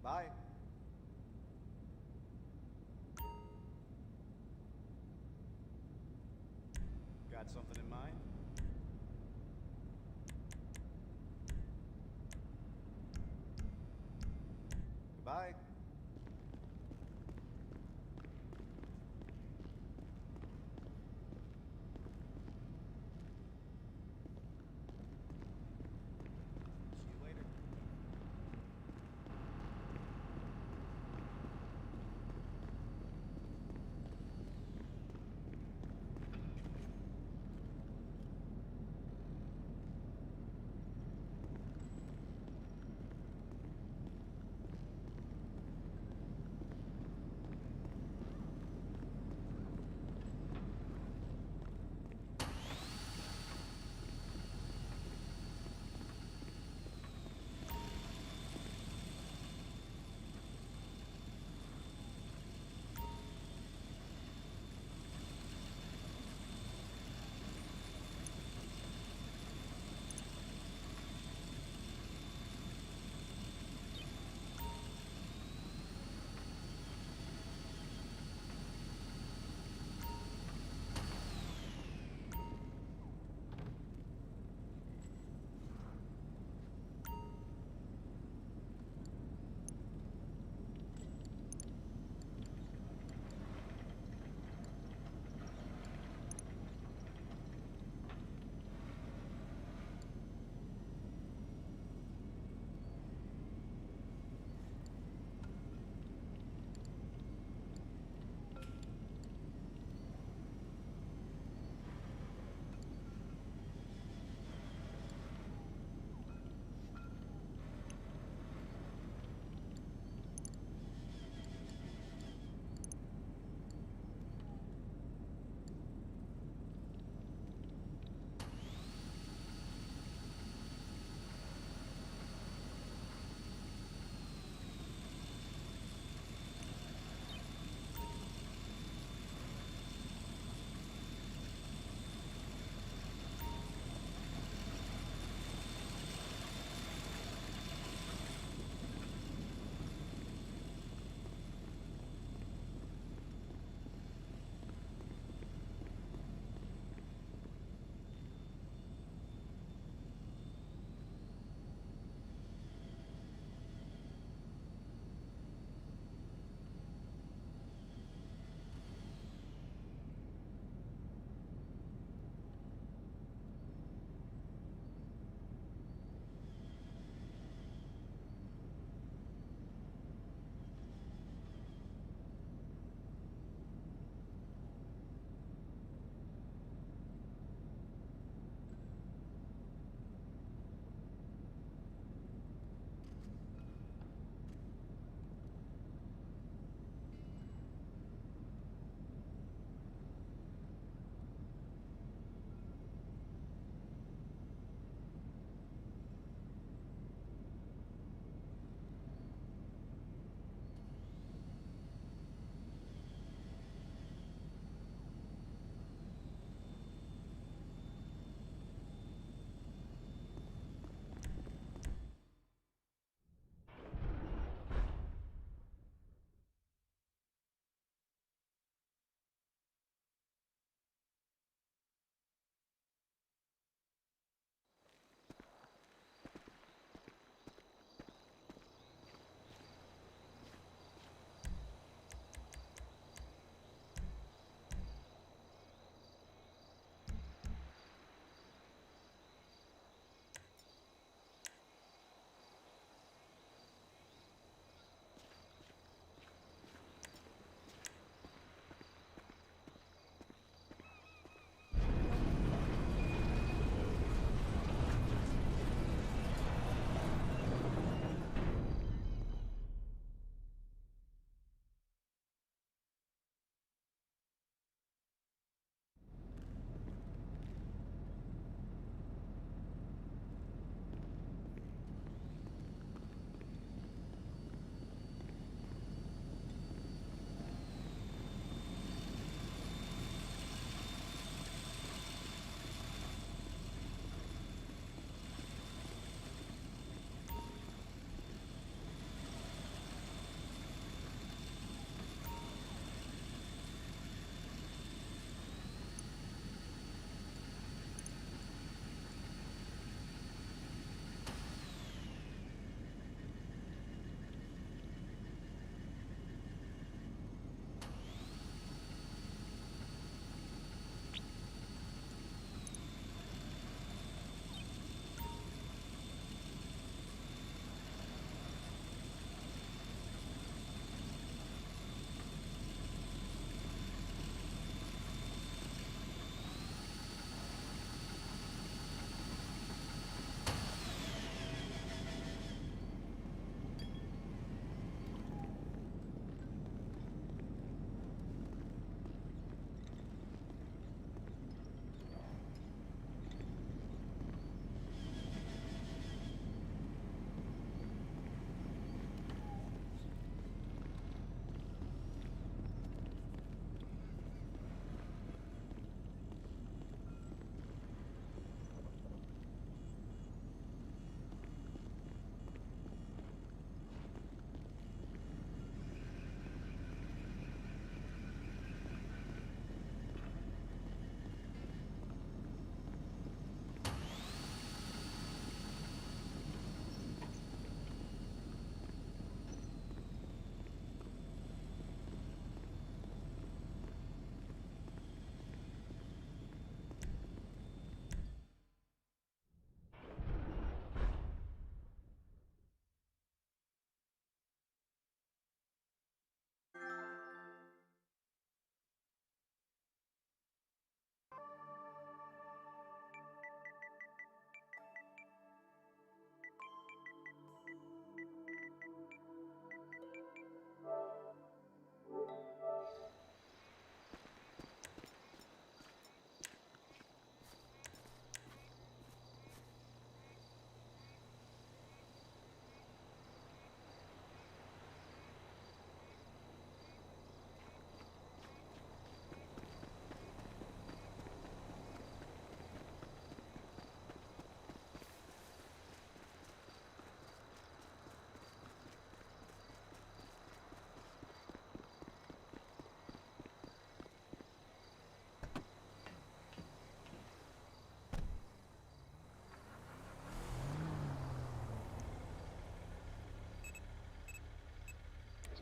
Bye. Got something in mind? Goodbye. See you later.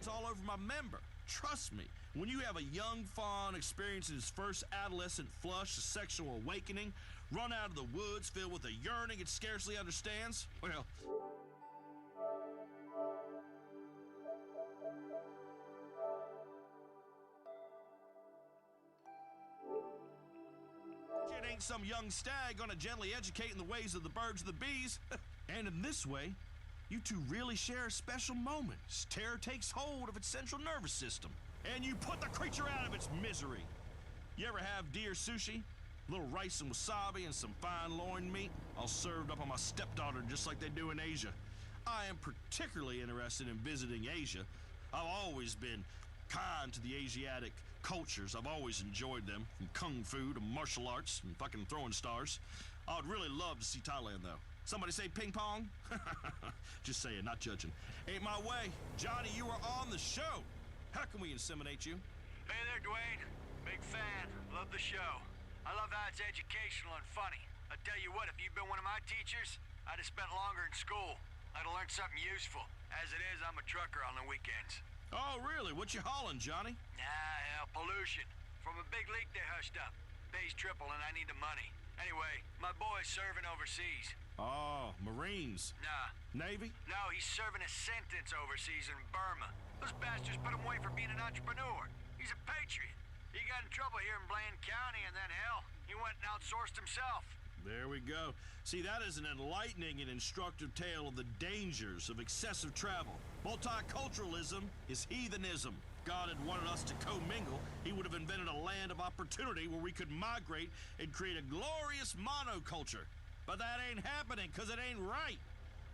gets all over my member. Trust me, when you have a young fawn experiencing his first adolescent flush of sexual awakening, run out of the woods filled with a yearning it scarcely understands, well... It ain't some young stag gonna gently educate in the ways of the birds and the bees. And in this way, you two really share a special moment as terror takes hold of its central nervous system, and you put the creature out of its misery. You ever have deer sushi? A little rice and wasabi and some fine loin meat, all served up on my stepdaughter just like they do in Asia. I am particularly interested in visiting Asia. I've always been kind to the Asiatic cultures. I've always enjoyed them, from kung fu to martial arts and fucking throwing stars. I would really love to see Thailand, though. Somebody say ping pong? Just saying, not judging. Ain't my way. Johnny, you are on the show. How can we inseminate you? Hey there, Dwayne. Big fan. Love the show. I love how it's educational and funny. I tell you what, if you'd been one of my teachers, I'd have spent longer in school. I'd have learned something useful. As it is, I'm a trucker on the weekends. Oh, really? What you hauling, Johnny? Hell, pollution. From a big leak they hushed up. Pays triple and I need the money. Anyway, my boy's serving overseas. Oh, Marines. Nah. Navy? No, he's serving a sentence overseas in Burma. Those bastards put him away for being an entrepreneur. He's a patriot. He got in trouble here in Blaine County, and then, hell, he went and outsourced himself. There we go. See, that is an enlightening and instructive tale of the dangers of excessive travel. Multiculturalism is heathenism. God had wanted us to commingle, he would have invented a land of opportunity where we could migrate and create a glorious monoculture. But that ain't happening, because it ain't right.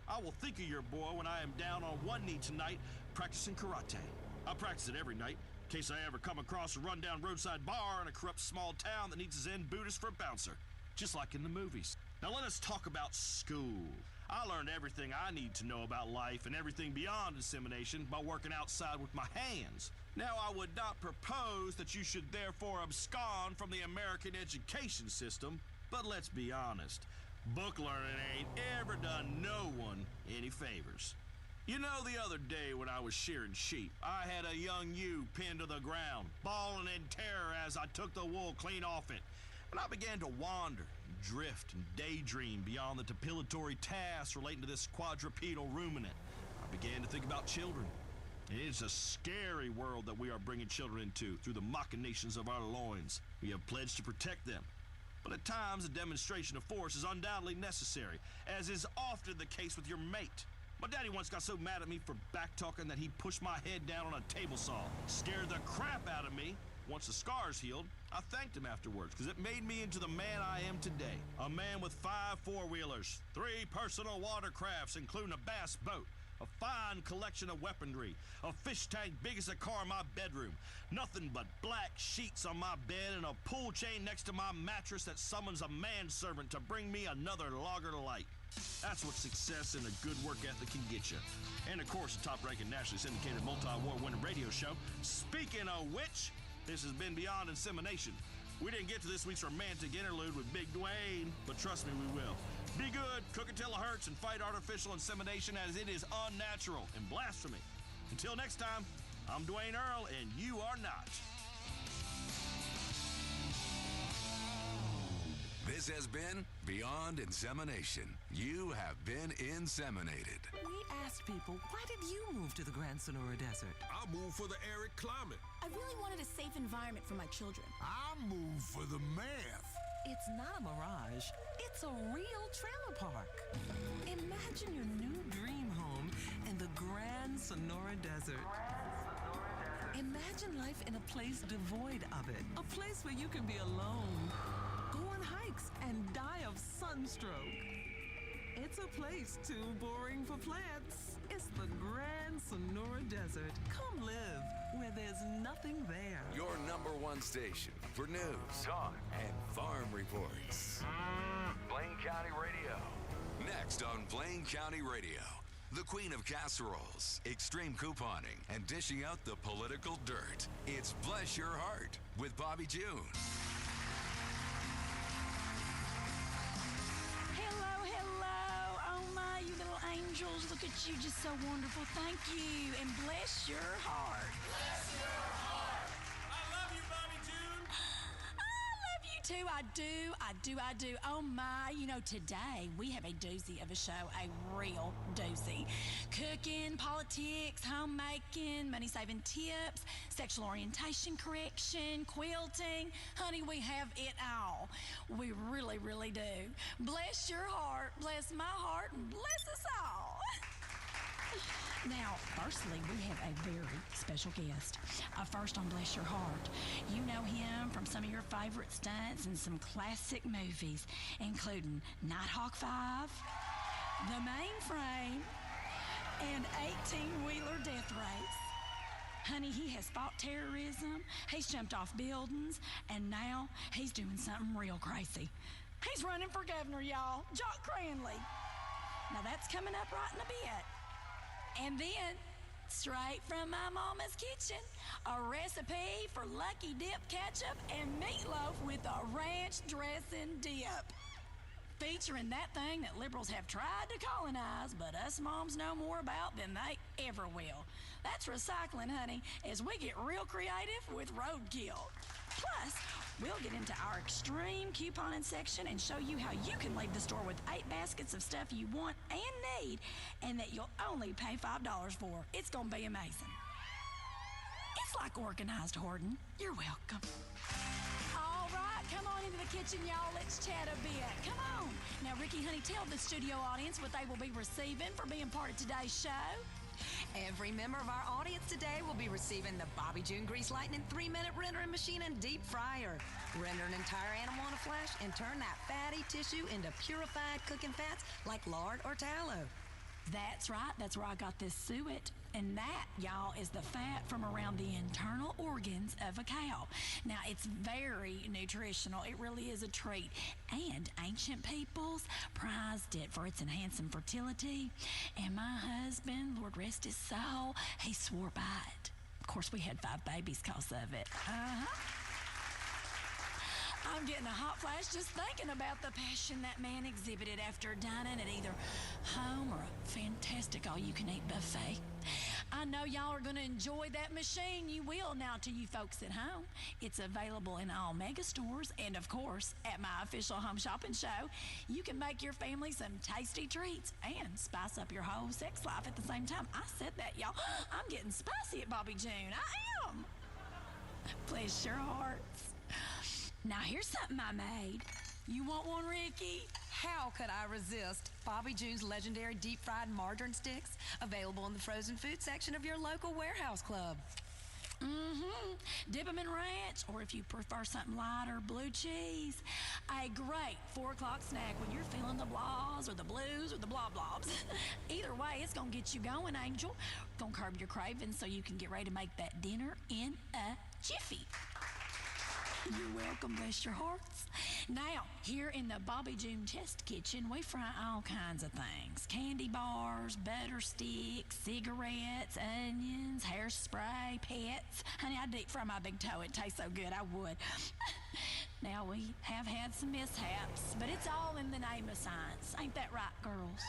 I will think of your boy when I am down on one knee tonight practicing karate. I practice it every night, in case I ever come across a rundown roadside bar in a corrupt small town that needs a Zen Buddhist for a bouncer. Just like in the movies. Now let us talk about school. I learned everything I need to know about life and everything beyond insemination by working outside with my hands. Now, I would not propose that you should therefore abscond from the American education system, but let's be honest, book learning ain't ever done no one any favors. You know, the other day when I was shearing sheep, I had a young ewe pinned to the ground, bawling in terror as I took the wool clean off it. And I began to wander, drift, and daydream beyond the depilatory tasks relating to this quadrupedal ruminant. I began to think about children. And it's a scary world that we are bringing children into through the machinations of our loins. We have pledged to protect them. But at times, a demonstration of force is undoubtedly necessary, as is often the case with your mate. My daddy once got so mad at me for back-talking that he pushed my head down on a table saw, scared the crap out of me. Once the scars healed, I thanked him afterwards, because it made me into the man I am today. A man with 5 four-wheelers, 3 personal watercrafts, including a bass boat, a fine collection of weaponry, a fish tank big as a car in my bedroom, nothing but black sheets on my bed, and a pull chain next to my mattress that summons a manservant to bring me another logger to light. That's what success and a good work ethic can get you. And of course, a top-ranking nationally syndicated multi-award winning radio show. Speaking of which, this has been Beyond Insemination. We didn't get to this week's romantic interlude with Big Dwayne, but trust me, we will. Be good, cook until it hurts, and fight artificial insemination as it is unnatural and blasphemy. Until next time, I'm Dwayne Earl, and you are not. This has been Beyond Insemination. You have been inseminated. We asked people, why did you move to the Grand Sonora Desert? I moved for the arid climate. I really wanted a safe environment for my children. I moved for the math. It's not a mirage. It's a real trailer park. Imagine your new dream home in the Grand Sonora Desert. Imagine life in a place devoid of it. A place where you can be alone, go on hikes, and die of sunstroke. It's a place too boring for plants. It's the Grand Sonora Desert. Come live where there's nothing there. Your #1 station for news, talk, and farm reports. Blaine County Radio. Next on Blaine County Radio, the queen of casseroles, extreme couponing, and dishing out the political dirt. It's Bless Your Heart with Bobby June. Hello, hello. Oh my, you little angels, look at gosh, you're just so wonderful. Thank you, and bless your heart. Bless your heart. I love you, Bobby June. I love you too. I do. Oh my, today we have a doozy of a show, a real doozy. Cooking, politics, homemaking, money-saving tips, sexual orientation correction, quilting. Honey, we have it all. We really, really do. Bless your heart, bless my heart, and bless us all. Now, firstly, we have a very special guest. First on Bless Your Heart. You know him from some of your favorite stunts and some classic movies, including Nighthawk 5, The Mainframe, and 18-Wheeler Death Race. Honey, he has fought terrorism, he's jumped off buildings, and now he's doing something real crazy. He's running for governor, y'all. Jock Cranley. Now, that's coming up right in a bit. And then, straight from my mama's kitchen, a recipe for Lucky Dip ketchup and meatloaf with a ranch dressing dip. Featuring that thing that liberals have tried to colonize, but us moms know more about than they ever will. That's recycling, honey, as we get real creative with roadkill. Plus, we'll get into our extreme couponing section and show you how you can leave the store with 8 baskets of stuff you want and need, and that you'll only pay $5 for. It's gonna be amazing. It's like organized hoarding. You're welcome. All right, come on into the kitchen, y'all. Let's chat a bit. Come on. Now, Ricky, honey, tell the studio audience what they will be receiving for being part of today's show. Every member of our audience today will be receiving the Bobby June Grease Lightning 3-minute rendering machine and deep fryer. Render an entire animal in a flash and turn that fatty tissue into purified cooking fats like lard or tallow. That's right. That's where I got this suet. And that, y'all, is the fat from around the internal organs of a cow. Now, it's very nutritional. It really is a treat. And ancient peoples prized it for its enhancing fertility. And my husband, Lord rest his soul, he swore by it. Of course, we had 5 babies because of it. I'm getting a hot flash just thinking about the passion that man exhibited after dining at either home or a fantastic all-you-can-eat buffet. I know y'all are going to enjoy that machine. You will now to you folks at home. It's available in all mega stores and, of course, at my official home shopping show. You can make your family some tasty treats and spice up your whole sex life at the same time. I said that, y'all. I'm getting spicy at Bobby June. I am. Bless your hearts. Now, here's something I made. You want one, Ricky? How could I resist? Bobby June's legendary deep-fried margarine sticks, available in the frozen food section of your local warehouse club. Dip them in ranch, or if you prefer something lighter, blue cheese. A great 4 o'clock snack when you're feeling the blahs or the blues or the blah-blobs. Either way, it's gonna get you going, Angel. Gonna curb your cravings so you can get ready to make that dinner in a jiffy. You're welcome, bless your hearts. Now, here in the Bobby June Test Kitchen, we fry all kinds of things. Candy bars, butter sticks, cigarettes, onions, hairspray, pets. Honey, I deep fry my big toe. It tastes so good, I would. Now, we have had some mishaps, but it's all in the name of science. Ain't that right, girls?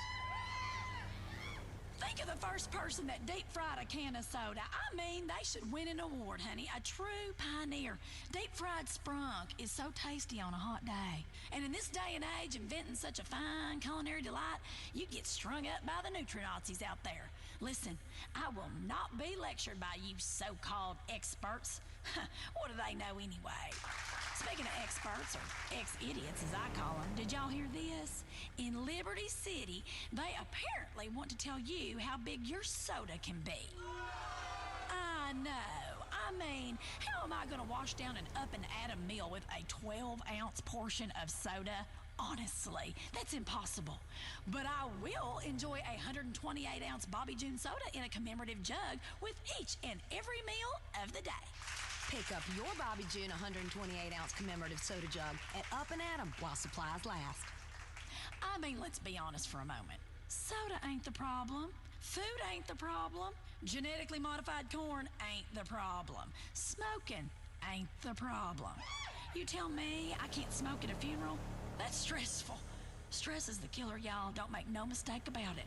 Think of the first person that deep-fried a can of soda. I mean, they should win an award, honey. A true pioneer. Deep-fried sprunk is so tasty on a hot day. And in this day and age, inventing such a fine culinary delight, you get strung up by the nutri-Nazis out there. Listen, I will not be lectured by you so-called experts. What do they know anyway? Speaking of experts, or ex-idiots as I call them, did y'all hear this? In Liberty City, they apparently want to tell you how big your soda can be. I know. I mean, how am I going to wash down an up-and-atom meal with a 12-ounce portion of soda? Honestly, that's impossible. But I will enjoy a 128-ounce Bobby June soda in a commemorative jug with each and every meal of the day. Pick up your Bobby June 128-ounce commemorative soda jug at Up and Atom while supplies last. I mean, let's be honest for a moment. Soda ain't the problem. Food ain't the problem. Genetically modified corn ain't the problem. Smoking ain't the problem. You tell me I can't smoke at a funeral? That's stressful. Stress is the killer, y'all. Don't make no mistake about it.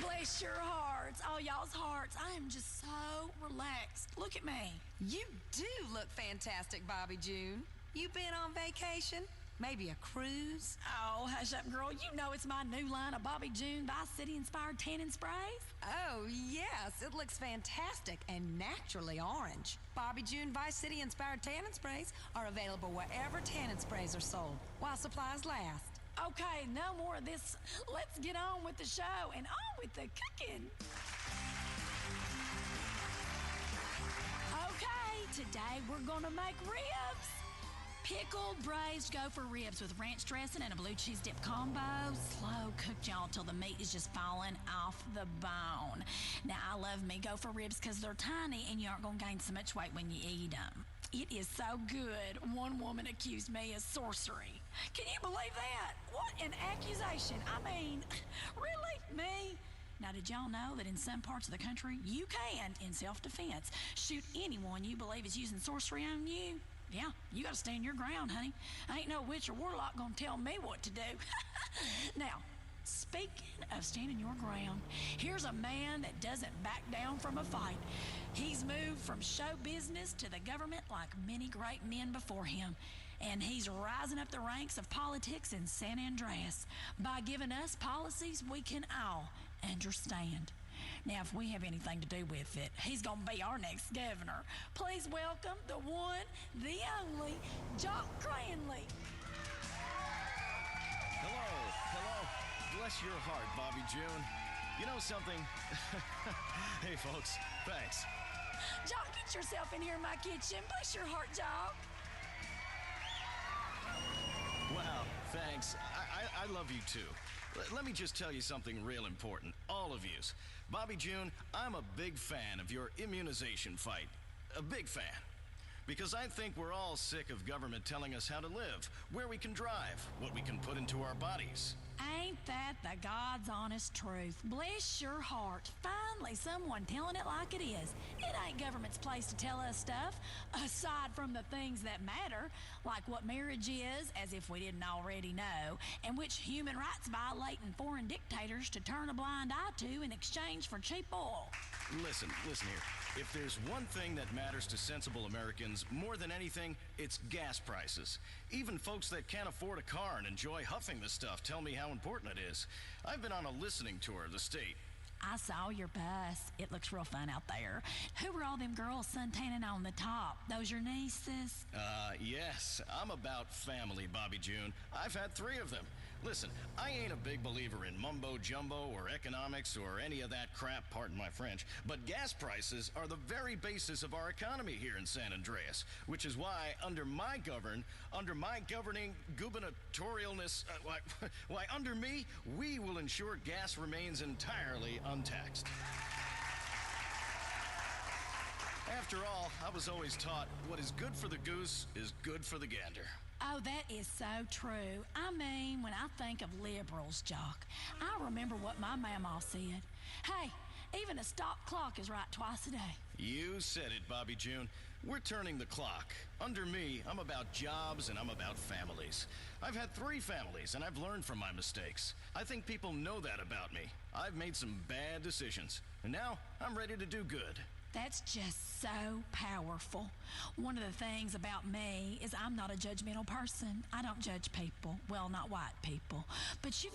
Bless your hearts, all y'all's hearts. I am just so relaxed. Look at me. You do look fantastic, Bobby June. You been on vacation? Maybe a cruise? Oh, hush up, girl. You know it's my new line of Bobby June Vice City-inspired tanning sprays. Oh, yes. It looks fantastic and naturally orange. Bobby June Vice City-inspired tanning sprays are available wherever tanning sprays are sold, while supplies last. Okay, no more of this. Let's get on with the show and on with the cooking. Okay, today we're gonna make ribs. Pickled braised gopher ribs with ranch dressing and a blue cheese dip combo. Slow cooked, y'all, till the meat is just falling off the bone. Now, I love me gopher ribs because they're tiny and you aren't gonna gain so much weight when you eat them. It is so good. One woman accused me of sorcery. Can you believe that? What an accusation. I mean, really? Me? Now, did y'all know that in some parts of the country, you can, in self-defense, shoot anyone you believe is using sorcery on you? Yeah, you gotta stand your ground, honey. Ain't no witch or warlock gonna tell me what to do. Now, speaking of standing your ground, here's a man that doesn't back down from a fight. He's moved from show business to the government like many great men before him. And he's rising up the ranks of politics in San Andreas by giving us policies we can all understand. Now, if we have anything to do with it, he's gonna be our next governor. Please welcome the one, the only, Jock Cranley. Hello. Bless your heart, Bobby June. You know something? Hey, folks, thanks. Jock, get yourself in here in my kitchen. Bless your heart, Jock. Wow, thanks. I love you too. Let me just tell you something real important, all of yous. Bobby June, I'm a big fan of your immunization fight. A big fan. Because I think we're all sick of government telling us how to live, where we can drive, what we can put into our bodies. Ain't that the God's honest truth? Bless your heart. Finally, someone telling it like it is. It ain't government's place to tell us stuff, aside from the things that matter, like what marriage is, as if we didn't already know, and which human rights violating foreign dictators to turn a blind eye to in exchange for cheap oil. Listen here. If there's one thing that matters to sensible Americans more than anything, it's gas prices. Even folks that can't afford a car and enjoy huffing the stuff tell me how important it is. I've been on a listening tour of the state. I saw your bus. It looks real fun out there. Who were all them girls suntanning on the top? Those your nieces? Yes. I'm about family, Bobby June. I've had 3 of them. Listen, I ain't a big believer in mumbo-jumbo or economics or any of that crap, pardon my French, but gas prices are the very basis of our economy here in San Andreas, which is why under my governing gubernatorialness, why under me, we will ensure gas remains entirely untaxed. After all, I was always taught what is good for the goose is good for the gander. Oh, that is so true. I mean, when I think of liberals, Jock, I remember what my mama said. Hey, even a stop clock is right twice a day. You said it, Bobby June. We're turning the clock. Under me, I'm about jobs and I'm about families. I've had 3 families and I've learned from my mistakes. I think people know that about me. I've made some bad decisions, and now I'm ready to do good. That's just so powerful. One of the things about me is I'm not a judgmental person. I don't judge people. Well, not white people. But you've...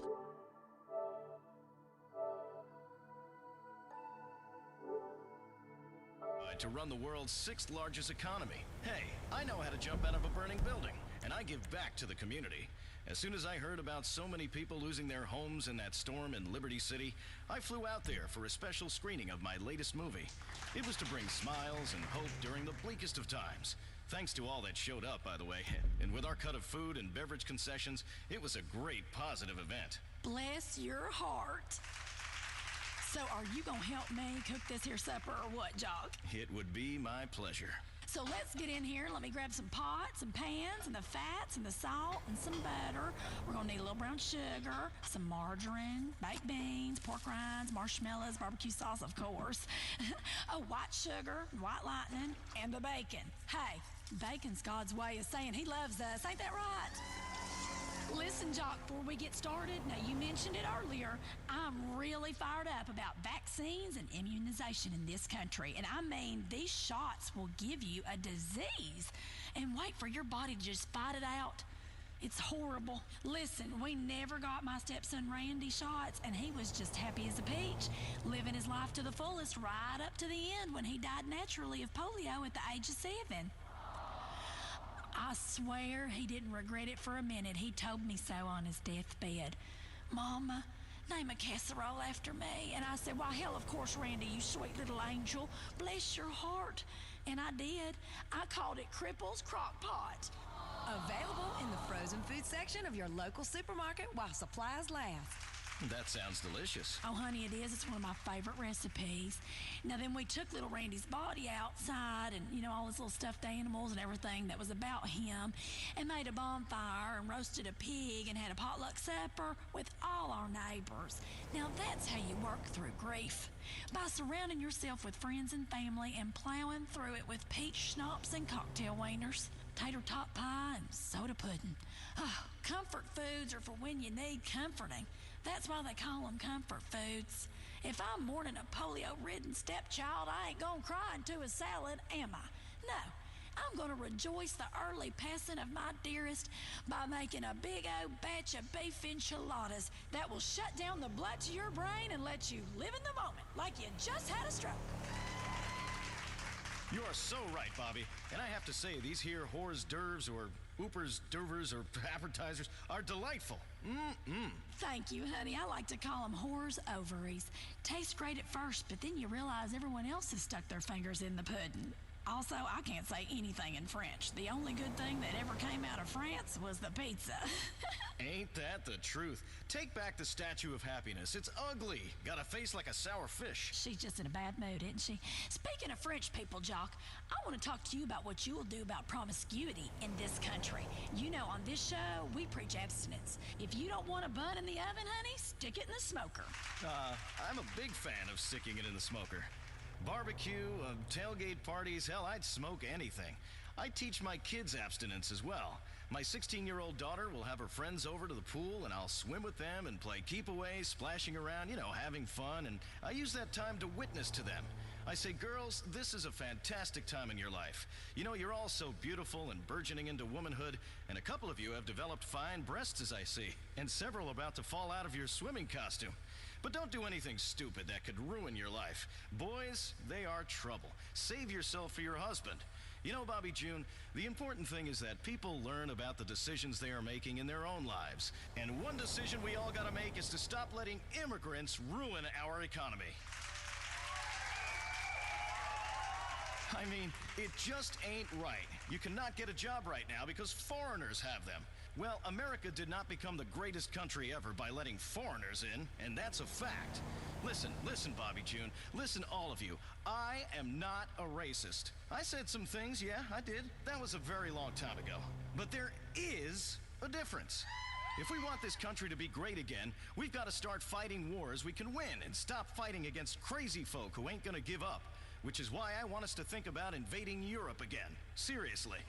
To run the world's 6th largest economy. Hey, I know how to jump out of a burning building, and I give back to the community. As soon as I heard about so many people losing their homes in that storm in Liberty City, I flew out there for a special screening of my latest movie. It was to bring smiles and hope during the bleakest of times. Thanks to all that showed up, by the way. And with our cut of food and beverage concessions, it was a great positive event. Bless your heart. So are you gonna help me cook this here supper or what, Jock? It would be my pleasure. So let's get in here. Let me grab some pots and pans and the fats and the salt and some butter. We're gonna need a little brown sugar, some margarine, baked beans, pork rinds, marshmallows, barbecue sauce, of course. White sugar, white lightning, and the bacon. Hey, bacon's God's way of saying he loves us. Ain't that right? Listen, Jock, before we get started, now you mentioned it earlier, I'm really fired up about vaccines and immunization in this country. And I mean, these shots will give you a disease and wait for your body to just fight it out. It's horrible. Listen, we never got my stepson Randy shots, and he was just happy as a peach, living his life to the fullest right up to the end when he died naturally of polio at the age of 7. I swear he didn't regret it for a minute. He told me so on his deathbed. Mama, name a casserole after me. And I said, why, hell, of course, Randy, you sweet little angel. Bless your heart. And I did. I called it Cripple's Crock Pot. Available in the frozen food section of your local supermarket while supplies last. That sounds delicious. Oh, honey, it is. It's one of my favorite recipes. Now, then we took little Randy's body outside and, all his little stuffed animals and everything that was about him and made a bonfire and roasted a pig and had a potluck supper with all our neighbors. Now, that's how you work through grief. By surrounding yourself with friends and family and plowing through it with peach schnapps and cocktail wieners, tater tot pie and soda pudding. Oh, comfort foods are for when you need comforting. That's why they call them comfort foods. If I'm mourning a polio-ridden stepchild, I ain't gonna cry into a salad, am I? No, I'm gonna rejoice the early passing of my dearest by making a big old batch of beef enchiladas that will shut down the blood to your brain and let you live in the moment like you just had a stroke. You are so right, Bobby. And I have to say, these here whores d'oeuvres or oopers d'oeuvres or appetizers are delightful. Thank you, honey. I like to call them whores' ovaries. Tastes great at first, but then you realize everyone else has stuck their fingers in the pudding. Also, I can't say anything in French. The only good thing that ever came out of France was the pizza. Ain't that the truth? Take back the Statue of Happiness. It's ugly. Got a face like a sour fish. She's just in a bad mood, isn't she? Speaking of French people, Jock, I want to talk to you about what you will do about promiscuity in this country. On this show, we preach abstinence. If you don't want a bun in the oven, honey, stick it in the smoker. I'm a big fan of sticking it in the smoker. Barbecue, tailgate parties, hell, I'd smoke anything. I teach my kids abstinence as well. My 16-year-old daughter will have her friends over to the pool, and I'll swim with them and play keep away, splashing around, having fun, and I use that time to witness to them. I say, girls, this is a fantastic time in your life. You're all so beautiful and burgeoning into womanhood, and a couple of you have developed fine breasts, as I see, and several about to fall out of your swimming costume. But don't do anything stupid that could ruin your life. Boys, they are trouble. Save yourself for your husband. Bobby June, the important thing is that people learn about the decisions they are making in their own lives. And one decision we all gotta make is to stop letting immigrants ruin our economy. I mean, it just ain't right. You cannot get a job right now because foreigners have them. Well, America did not become the greatest country ever by letting foreigners in, and that's a fact. Listen, Bobby June. Listen, all of you. I am not a racist. I said some things, yeah, I did. That was a very long time ago. But there is a difference. If we want this country to be great again, we've got to start fighting wars we can win and stop fighting against crazy folk who ain't gonna give up. Which is why I want us to think about invading Europe again. Seriously.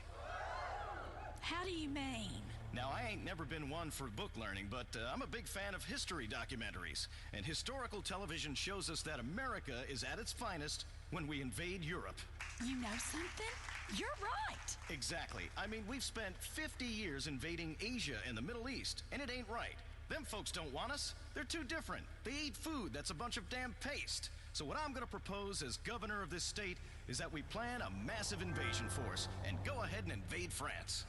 How do you mean? Now, I ain't never been one for book learning, but I'm a big fan of history documentaries. And historical television shows us that America is at its finest when we invade Europe. You know something? You're right. Exactly. I mean, we've spent 50 years invading Asia and the Middle East, and it ain't right. Them folks don't want us. They're too different. They eat food that's a bunch of damn paste. So what I'm going to propose as governor of this state is that we plan a massive invasion force and go ahead and invade France.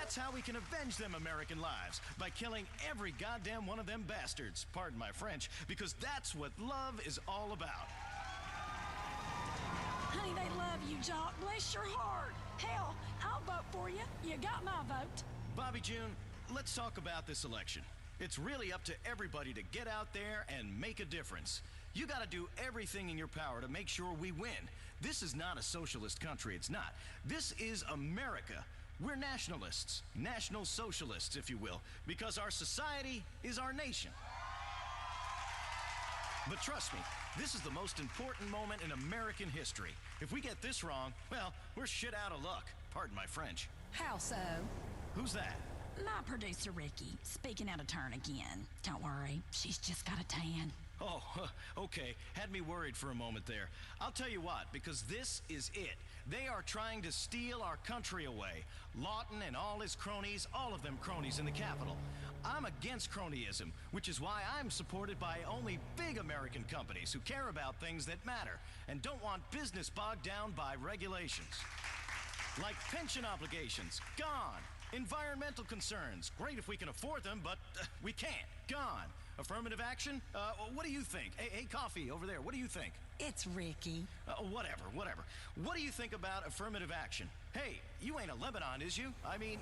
That's how we can avenge them American lives, by killing every goddamn one of them bastards, pardon my French, because that's what love is all about. Honey, they love you, Jock. Bless your heart. Hell, I'll vote for you. You got my vote. Bobby June, let's talk about this election. It's really up to everybody to get out there and make a difference. You gotta do everything in your power to make sure we win. This is not a socialist country, it's not. This is America. We're nationalists, national socialists, if you will, because our society is our nation. But trust me, this is the most important moment in American history. If we get this wrong, well, we're shit out of luck. Pardon my French. How so? Who's that? My producer, Ricky, speaking out of turn again. Don't worry, she's just got a tan. Oh, okay. Had me worried for a moment there. I'll tell you what, because this is it. They are trying to steal our country away. Lawton and all his cronies, all of them cronies in the Capitol. I'm against cronyism, which is why I'm supported by only big American companies who care about things that matter and don't want business bogged down by regulations. Like pension obligations, gone. Environmental concerns, great if we can afford them, but we can't. Gone. Affirmative action? What do you think? Hey, coffee over there, what do you think? It's Ricky. Whatever. What do you think about affirmative action? Hey, you ain't a Lebanon, is you? I mean,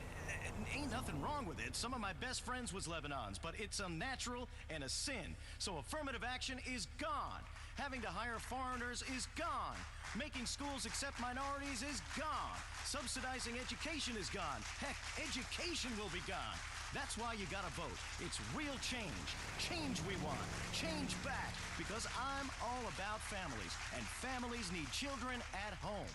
ain't nothing wrong with it. Some of my best friends was Lebanons, but it's unnatural and a sin. So affirmative action is gone. Having to hire foreigners is gone. Making schools accept minorities is gone. Subsidizing education is gone. Heck, education will be gone. That's why you gotta vote. It's real change. Change we want. Change back. Because I'm all about families, and families need children at home.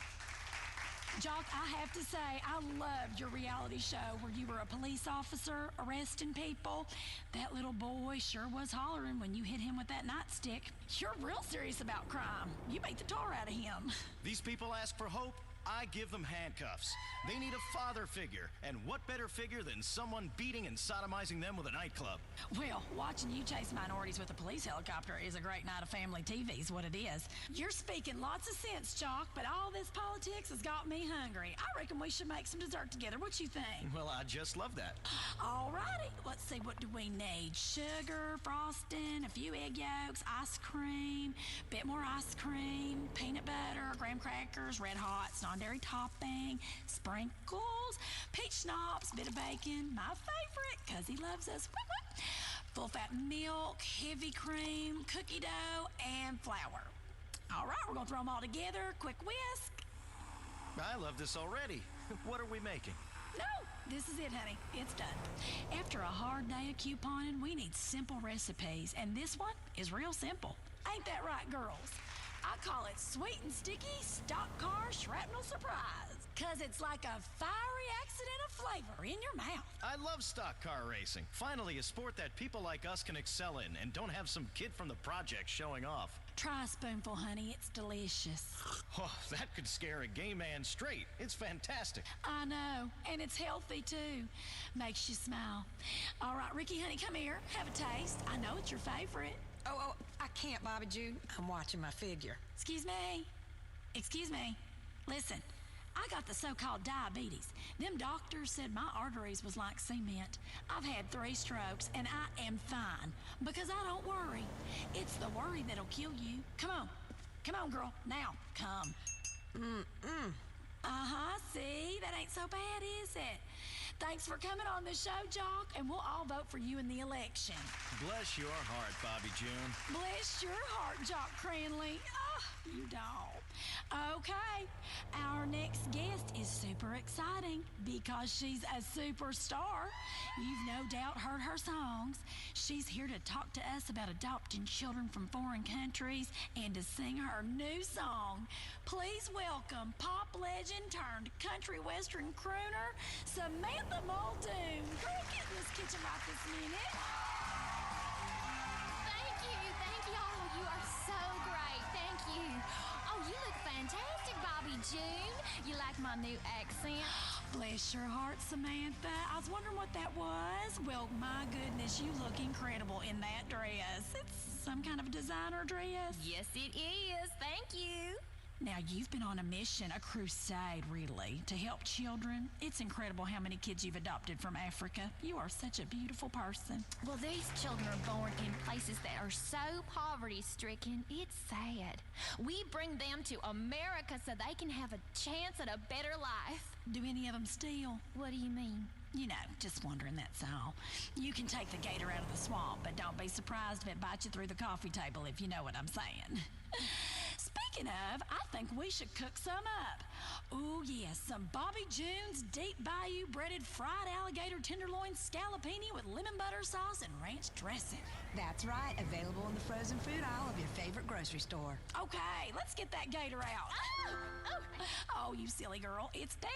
Jock, I have to say, I loved your reality show where you were a police officer arresting people. That little boy sure was hollering when you hit him with that nightstick. You're real serious about crime. You beat the tar out of him. These people ask for hope. I give them handcuffs. They need a father figure, and what better figure than someone beating and sodomizing them with a nightclub? Well, watching you chase minorities with a police helicopter is a great night of family TV, is what it is. You're speaking lots of sense, Jock, but all this politics has got me hungry. I reckon we should make some dessert together. What you think? Well, I just love that. Alrighty, let's see, what do we need? Sugar, frosting, a few egg yolks, ice cream, bit more ice cream, peanut butter, graham crackers, red hot, non-dairy topping, sprinkles, peach schnapps, bit of bacon, my favorite, because he loves us. Full-fat milk, heavy cream, cookie dough, and flour. All right, we're going to throw them all together. Quick whisk. I love this already. What are we making? No, this is it, honey. It's done. After a hard day of couponing, we need simple recipes, and this one is real simple. Ain't that right, girls? I call it sweet and sticky stock car shrapnel surprise, because it's like a fiery accident of flavor in your mouth. I love stock car racing. Finally, a sport that people like us can excel in and don't have some kid from the project showing off. Try a spoonful, honey. It's delicious. Oh, that could scare a gay man straight. It's fantastic. I know, and it's healthy, too. Makes you smile. All right, Ricky, honey, come here. Have a taste. I know it's your favorite. Oh, I can't, Bobby June. I'm watching my figure. Excuse me. Listen, I got the so-called diabetes. Them doctors said my arteries was like cement. I've had 3 strokes, and I am fine because I don't worry. It's the worry that'll kill you. Come on, girl. Now, come. See? That ain't so bad, is it? Thanks for coming on the show, Jock, and we'll all vote for you in the election. Bless your heart, Bobby June. Bless your heart, Jock Cranley. Oh, you dog. Okay, our next guest is super exciting because she's a superstar. You've no doubt heard her songs. She's here to talk to us about adopting children from foreign countries and to sing her new song. Please welcome pop legend turned country western crooner, Samantha Muldoon. Girl, get in this kitchen right this minute. Thank you. Oh, you are so great. Thank you. Oh, you look fantastic, Bobby June. You like my new accent? Bless your heart, Samantha. I was wondering what that was. Well, my goodness, you look incredible in that dress. It's some kind of designer dress. Yes, it is. Thank you. Now, you've been on a mission, a crusade, really, to help children. It's incredible how many kids you've adopted from Africa. You are such a beautiful person. Well, these children are born in places that are so poverty-stricken, it's sad. We bring them to America so they can have a chance at a better life. Do any of them steal? What do you mean? You know, just wondering, that's all. You can take the gator out of the swamp, but don't be surprised if it bites you through the coffee table, if you know what I'm saying. Speaking of, I think we should cook some up. Ooh, yes, some Bobby June's Deep Bayou breaded fried alligator tenderloin scallopini with lemon butter sauce and ranch dressing. That's right, available in the frozen food aisle of your favorite grocery store. Okay, let's get that gator out. Oh, you silly girl, it's dead.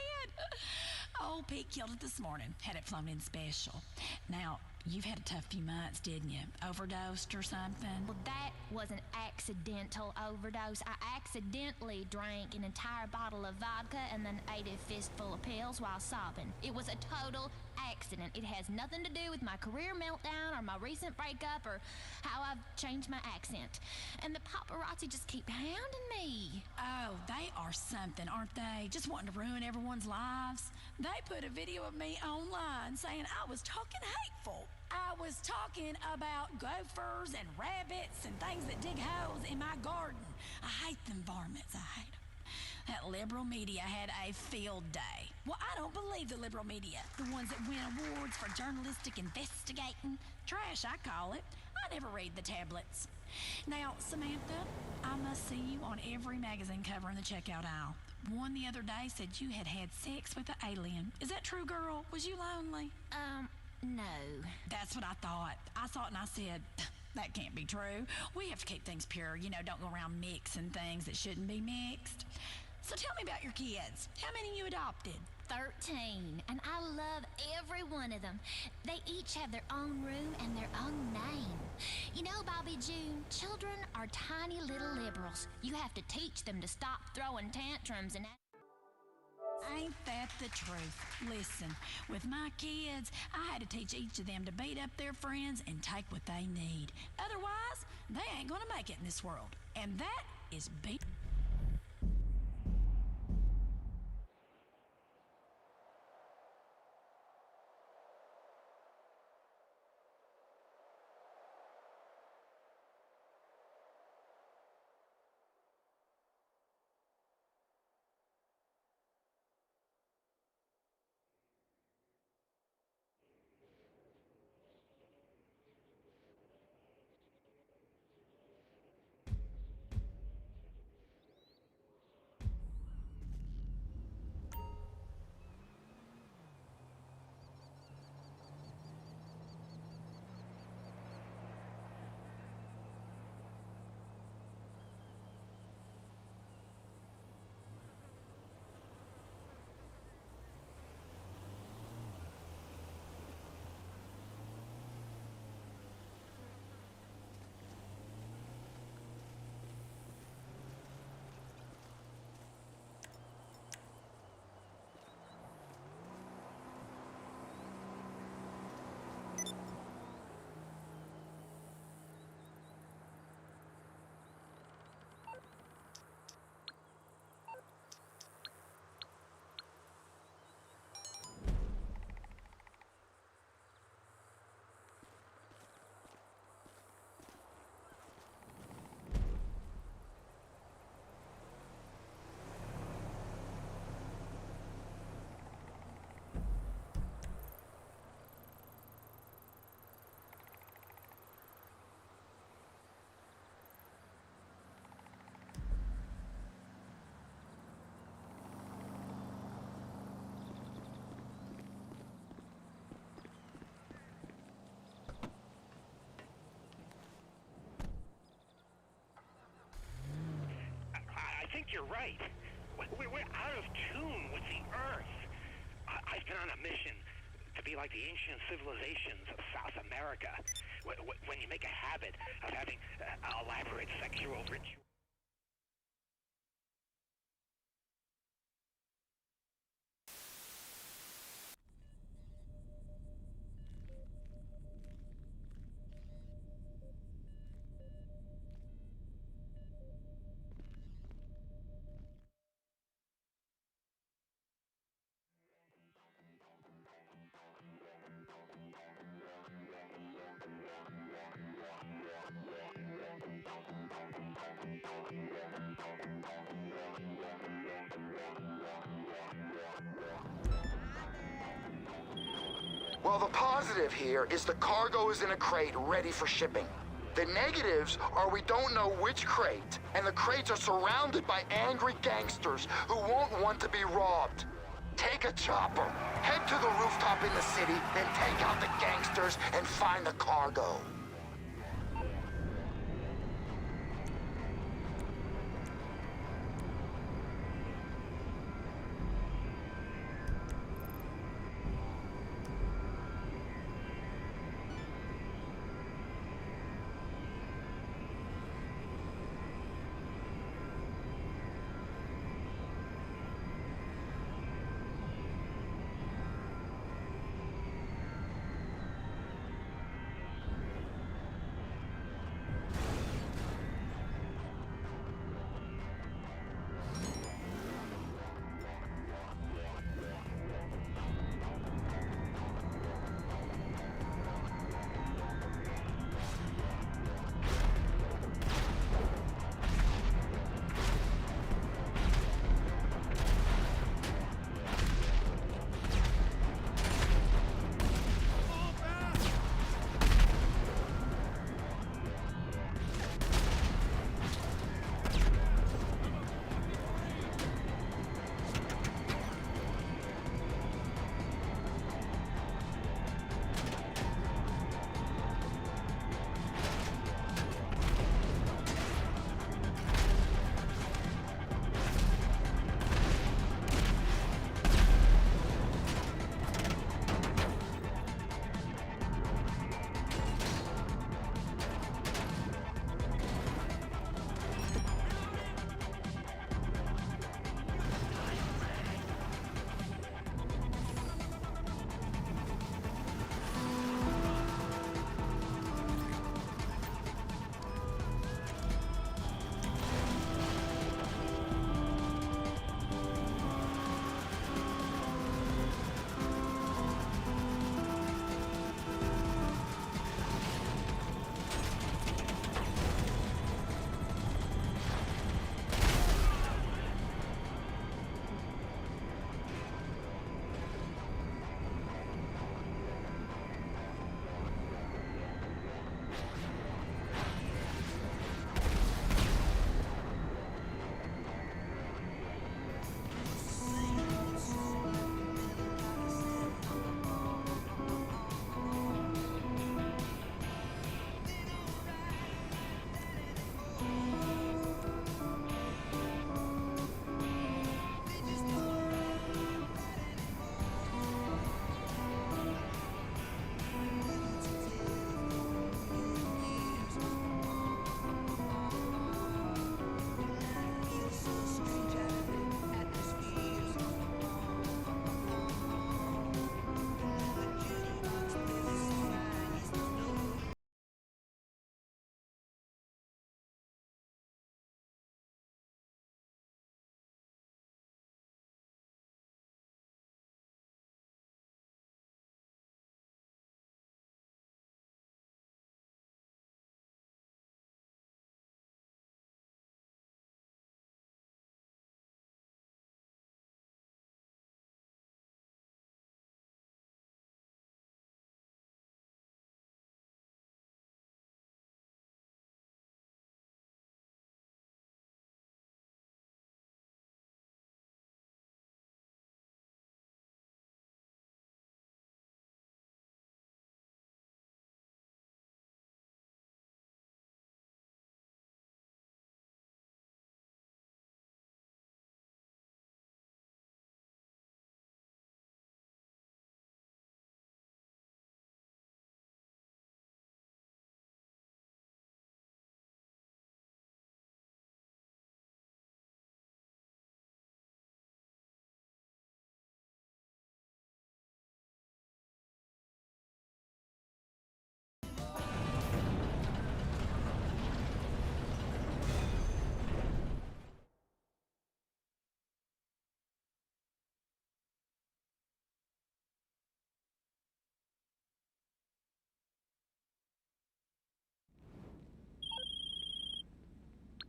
Oh, Pete killed it this morning. Had it flown in special. Now, you've had a tough few months, didn't you? Overdosed or something? Well, that was an accidental overdose. I accidentally drank an entire bottle of vodka and then ate a fistful of pills while sobbing. It was a total accident. It has nothing to do with my career meltdown or my recent breakup or how I've changed my accent. And the paparazzi just keep hounding me. Oh, they are something, aren't they? Just wanting to ruin everyone's lives. They put a video of me online saying I was talking hateful. I was talking about gophers and rabbits and things that dig holes in my garden. I hate them varmints. I hate them. That liberal media had a field day. Well, I don't believe the liberal media. The ones that win awards for journalistic investigating. Trash, I call it. I never read the tablets. Now, Samantha, I must see you on every magazine cover in the checkout aisle. One the other day said you had had sex with an alien. Is that true, girl? Was you lonely? No. That's what I thought. I saw it and I said, that can't be true. We have to keep things pure. You know, don't go around mixing things that shouldn't be mixed. So tell me about your kids. How many you adopted? 13, and I love every one of them. They each have their own room and their own name. You know, Bobby June, children are tiny little liberals. You have to teach them to stop throwing tantrums and... Ain't that the truth? Listen, with my kids, I had to teach each of them to beat up their friends and take what they need. Otherwise, they ain't gonna make it in this world. And that is beat. I think you're right. We're out of tune with the Earth. I've been on a mission to be like the ancient civilizations of South America, when you make a habit of having elaborate sexual rituals. Well, the positive here is the cargo is in a crate ready for shipping. The negatives are we don't know which crate, and the crates are surrounded by angry gangsters who won't want to be robbed. Take a chopper, head to the rooftop in the city, then take out the gangsters and find the cargo.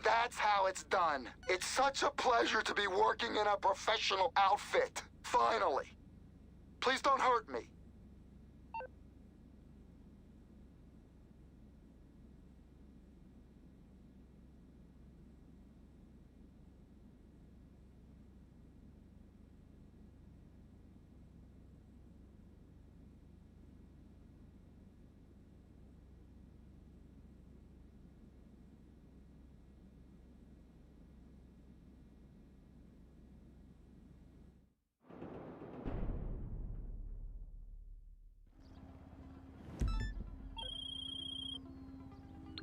That's how it's done. It's such a pleasure to be working in a professional outfit. Finally. Please don't hurt me.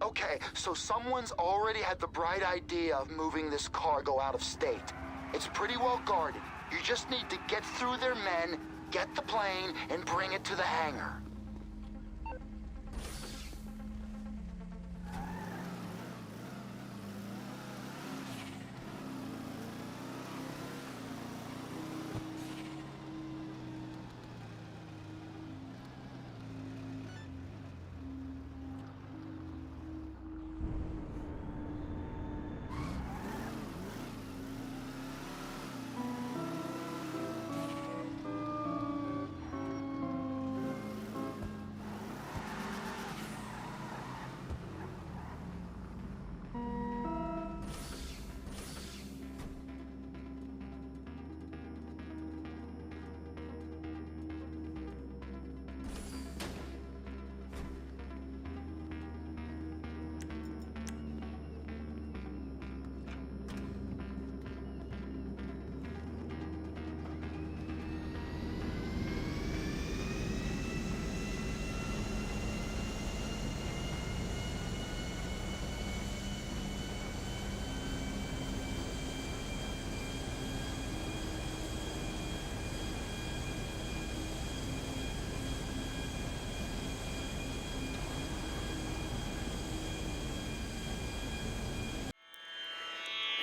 Okay, so someone's already had the bright idea of moving this cargo out of state. It's pretty well guarded. You just need to get through their men, get the plane, and bring it to the hangar.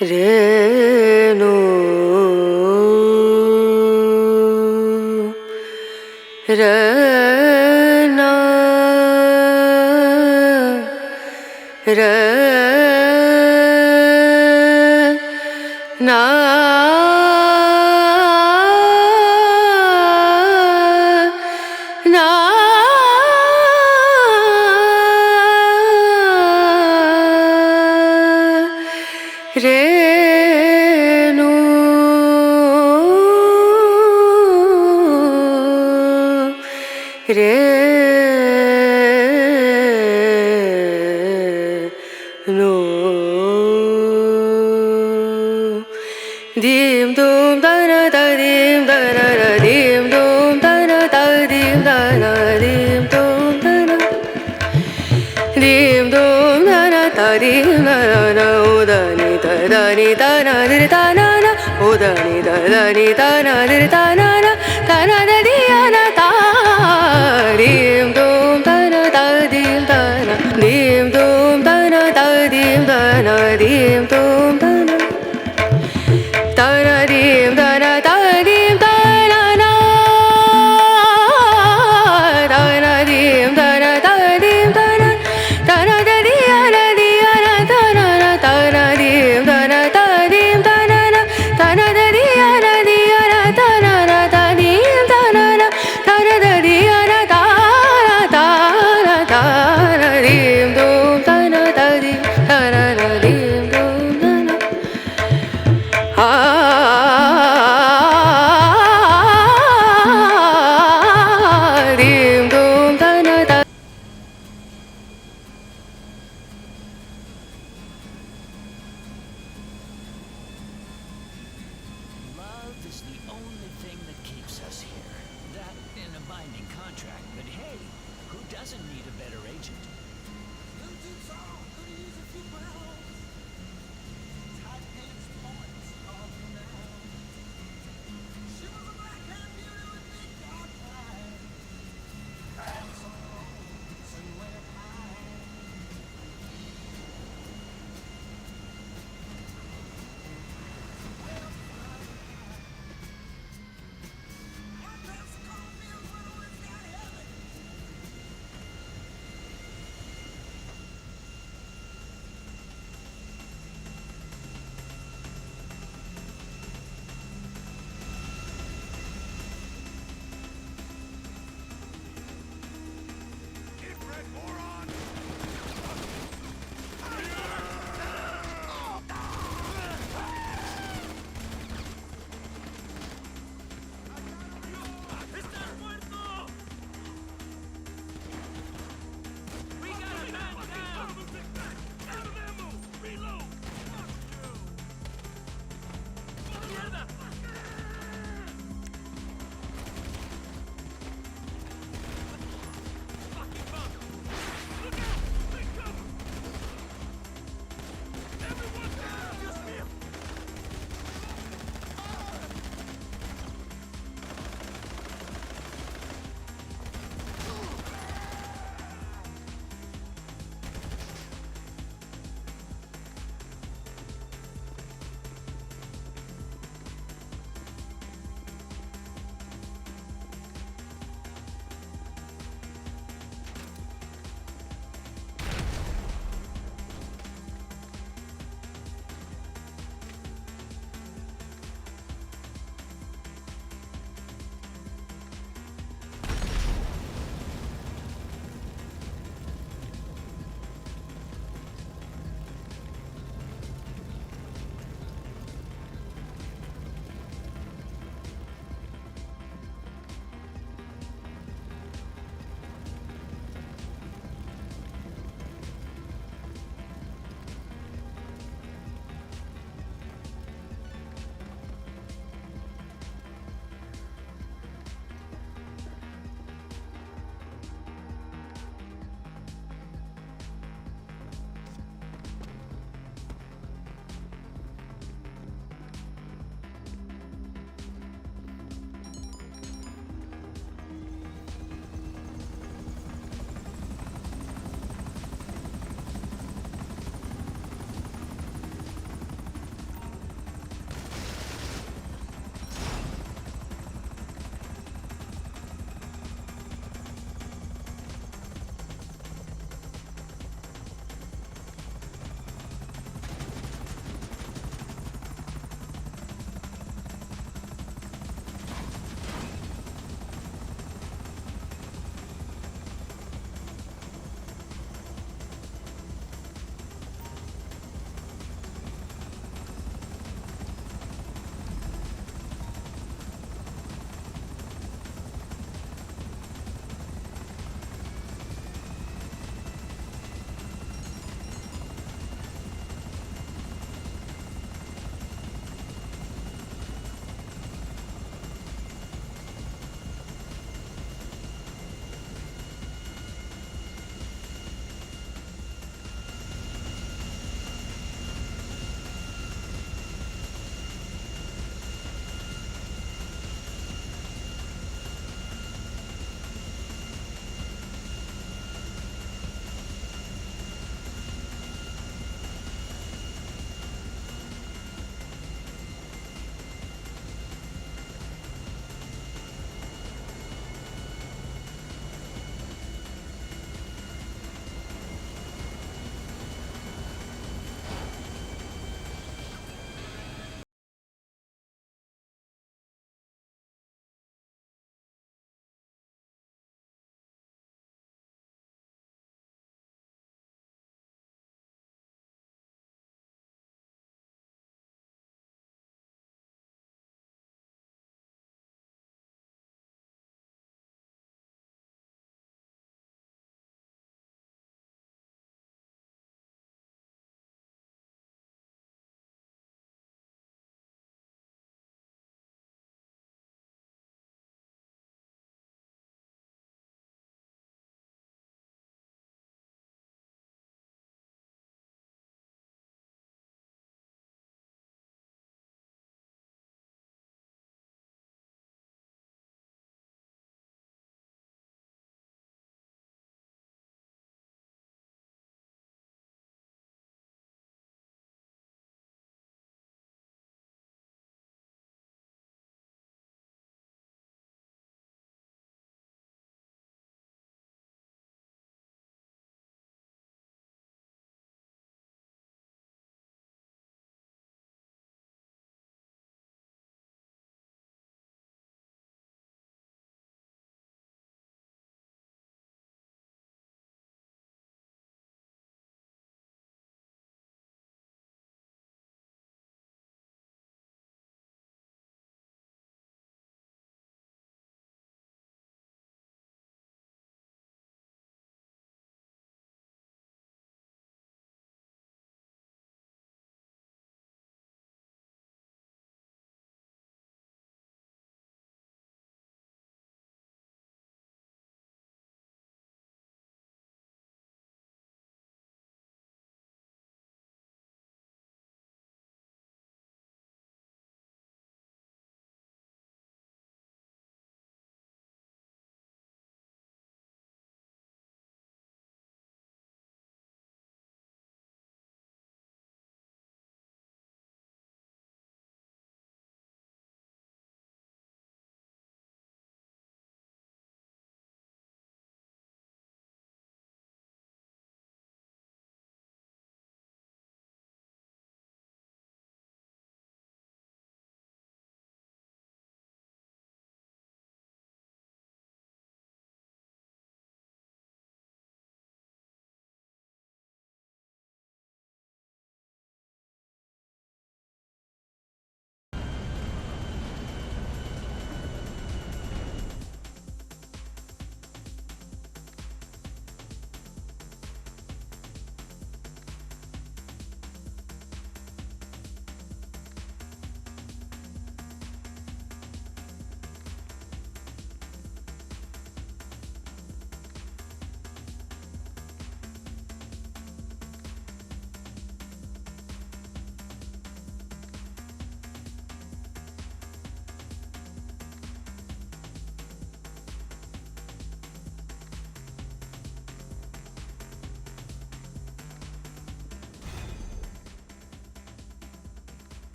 Renu Rena Rena Renu Renu Dim dum da na da dim da na na dim dum da na da dim da na dim dum da na dim dum da na da dim da na o da ni da na di da na na o da ni da na di da na da di ya na da dim dum da na da dim da na dim dum da na da dim da na dim dum da na da na dim da na da dim da na na da na dim da na da dim da na da na da di ya na da na da na dim da na da dim da na na da na da di ya na da na da dim da na na da na da di ya na da na dim dum da na da dim da na dim dum da na dim dum da na da Love is the only thing that keeps us here. That in a binding contract, but hey, who doesn't need a better agent?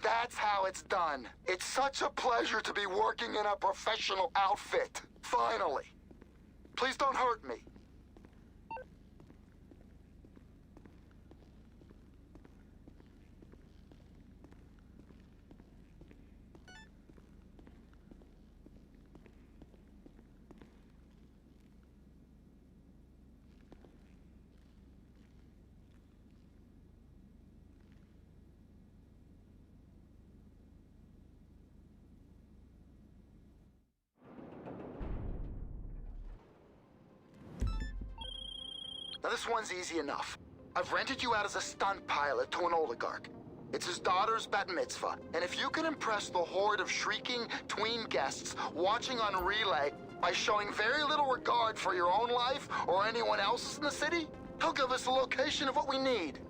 That's how it's done. It's such a pleasure to be working in a professional outfit. Finally. Please don't hurt me. Now this one's easy enough. I've rented you out as a stunt pilot to an oligarch. It's his daughter's bat mitzvah, and if you can impress the horde of shrieking tween guests watching on relay by showing very little regard for your own life or anyone else's in the city, he'll give us the location of what we need.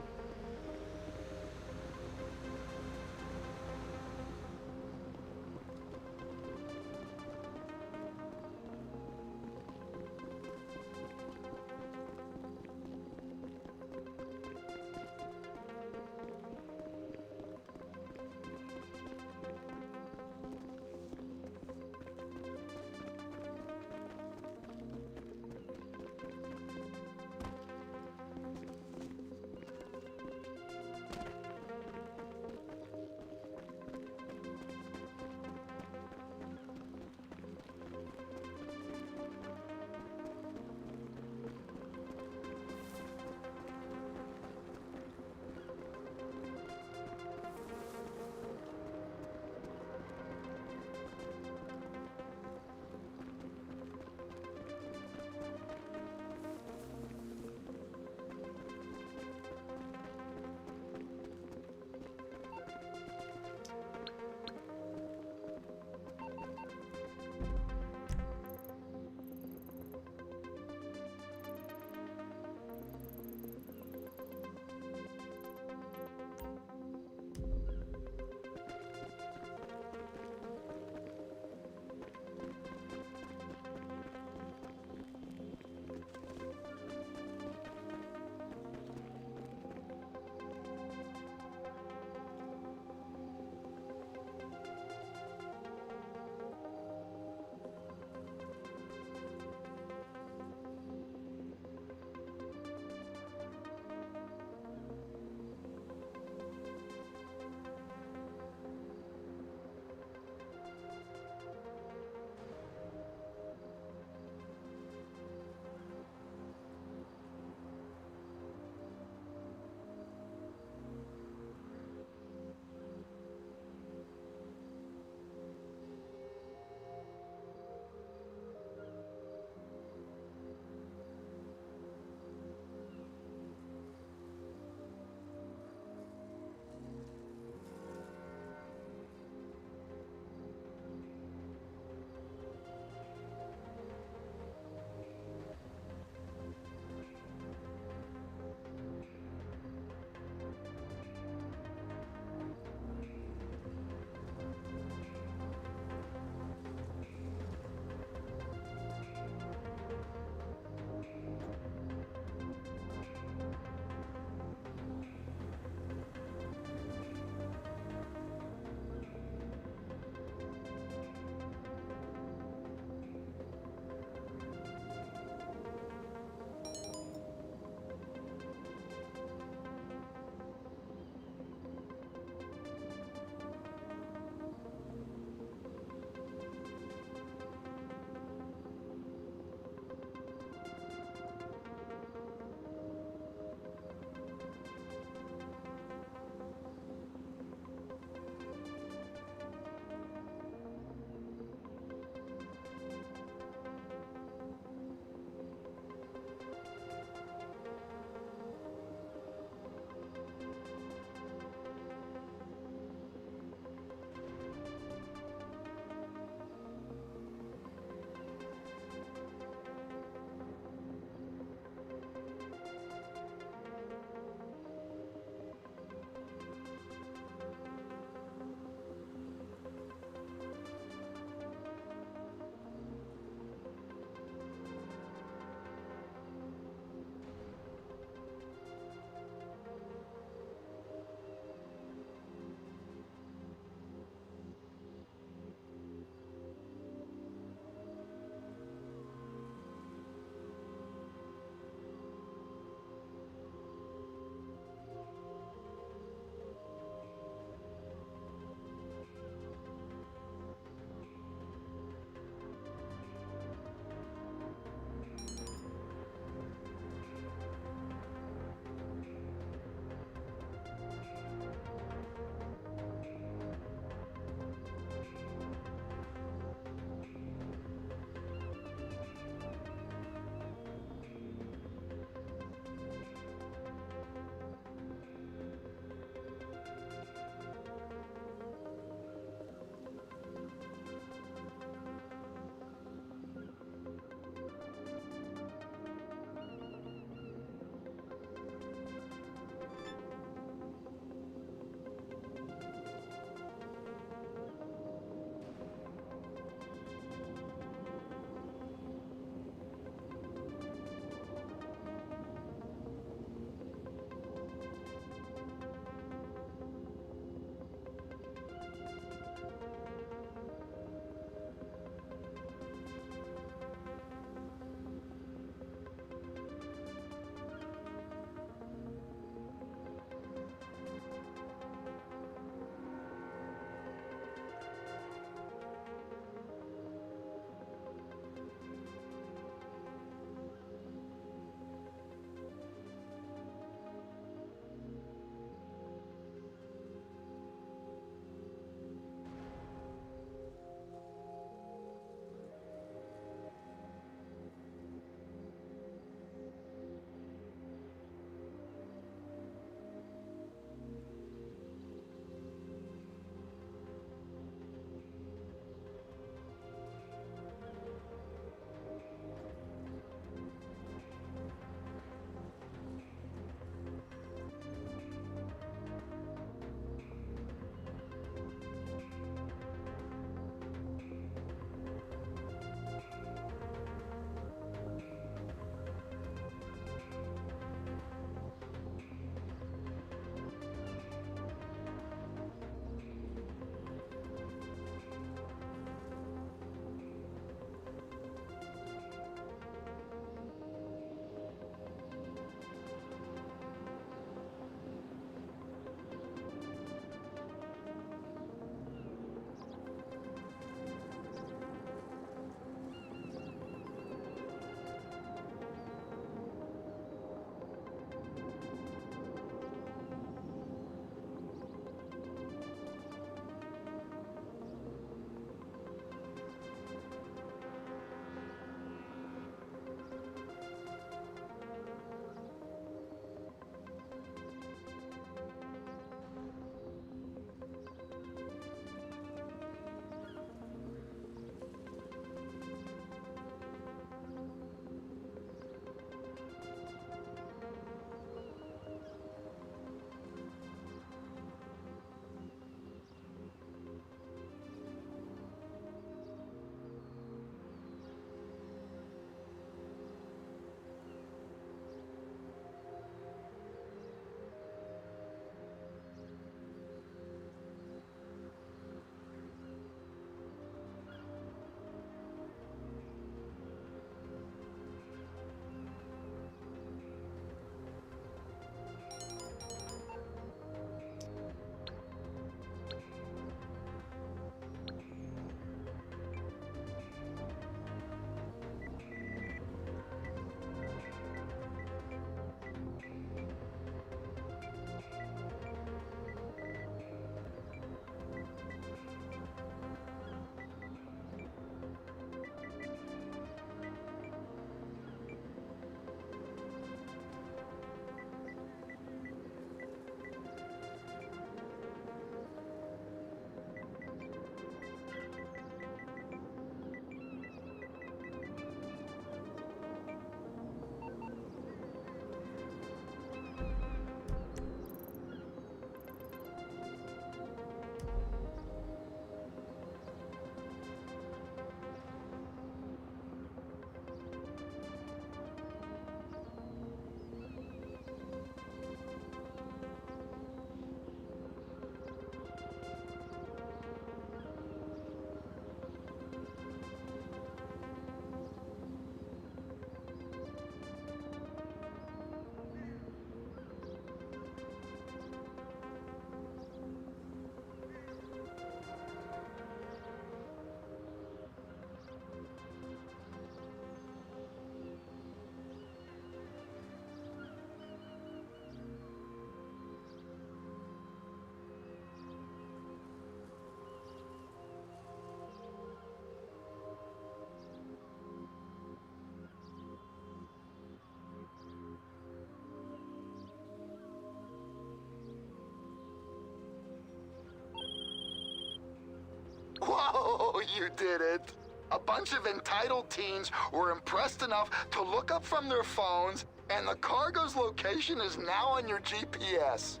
know you did it. A bunch of entitled teens were impressed enough to look up from their phones, and the cargo's location is now on your GPS.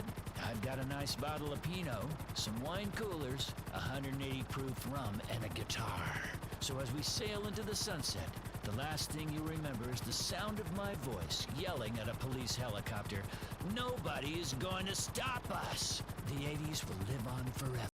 bed, I've got a nice bottle of Pinot, some wine coolers, 180 proof rum, and a guitar. So as we sail into the sunset, the last thing you remember is the sound of my voice yelling at a police helicopter, "Nobody is going to stop us!" The 80s will live on forever.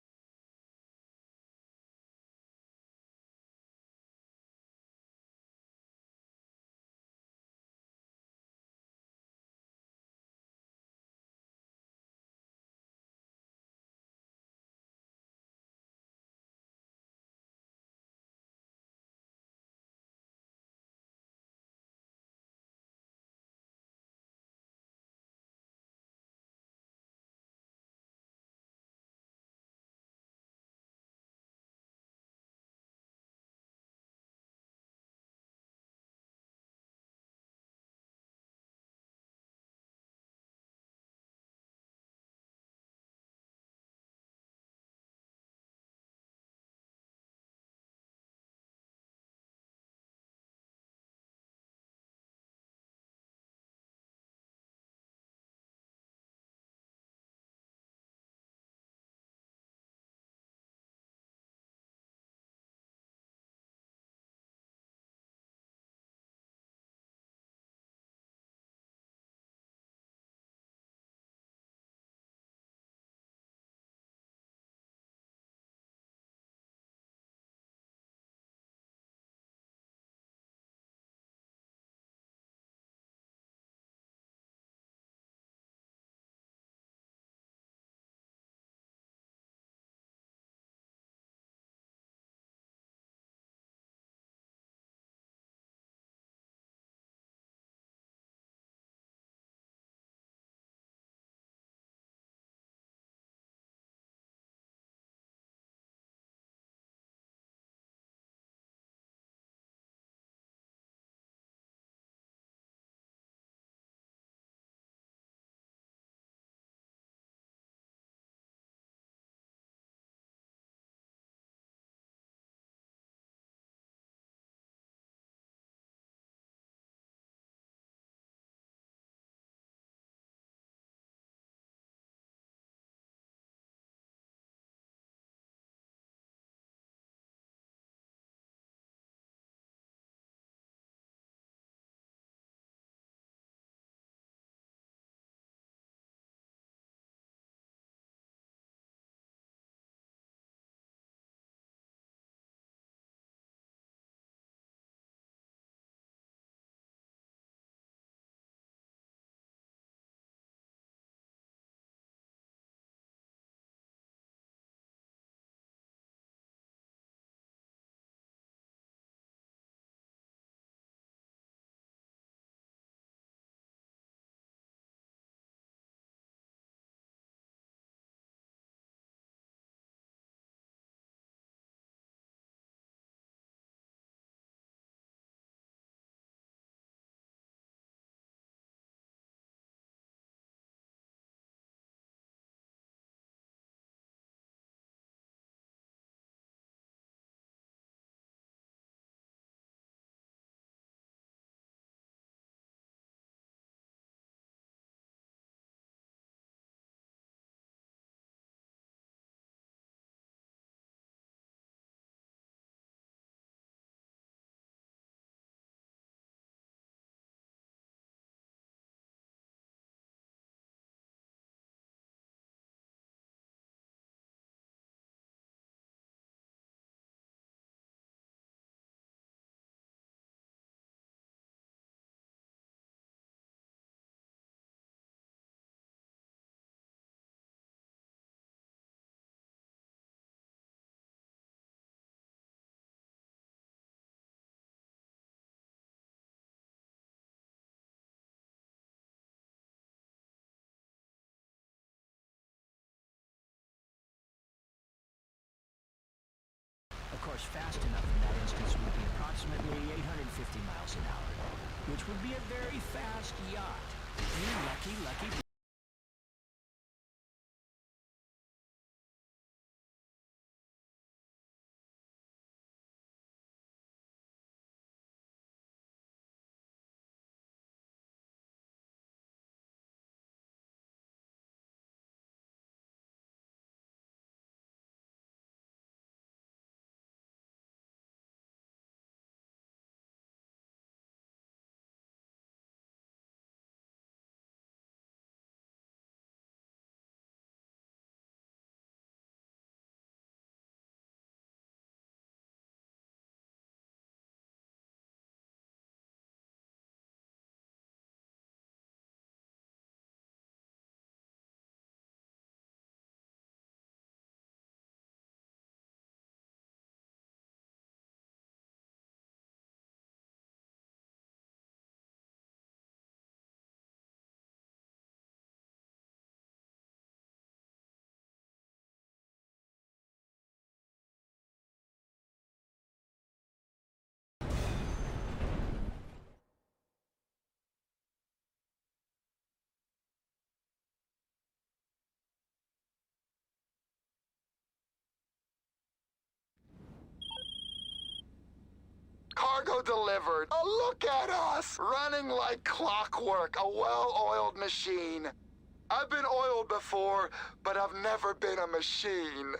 Of course, fast enough in that instance would be approximately 850 miles an hour, which would be a very fast yacht. You lucky, lucky cargo delivered. Oh, look at us, running like clockwork, a well-oiled machine. I've been oiled before, but I've never been a machine.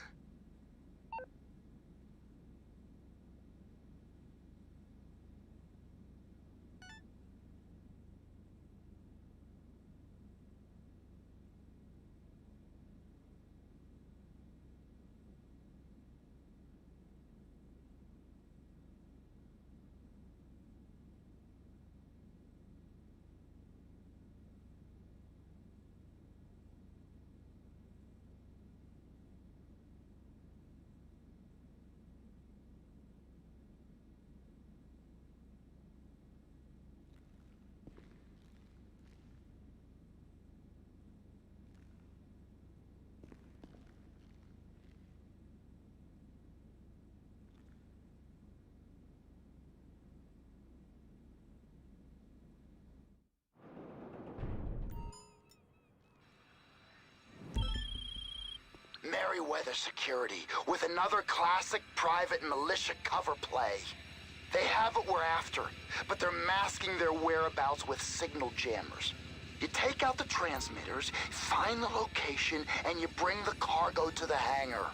Merryweather Security with another classic private militia cover play. They have what we're after, but they're masking their whereabouts with signal jammers. You take out the transmitters, find the location, and you bring the cargo to the hangar.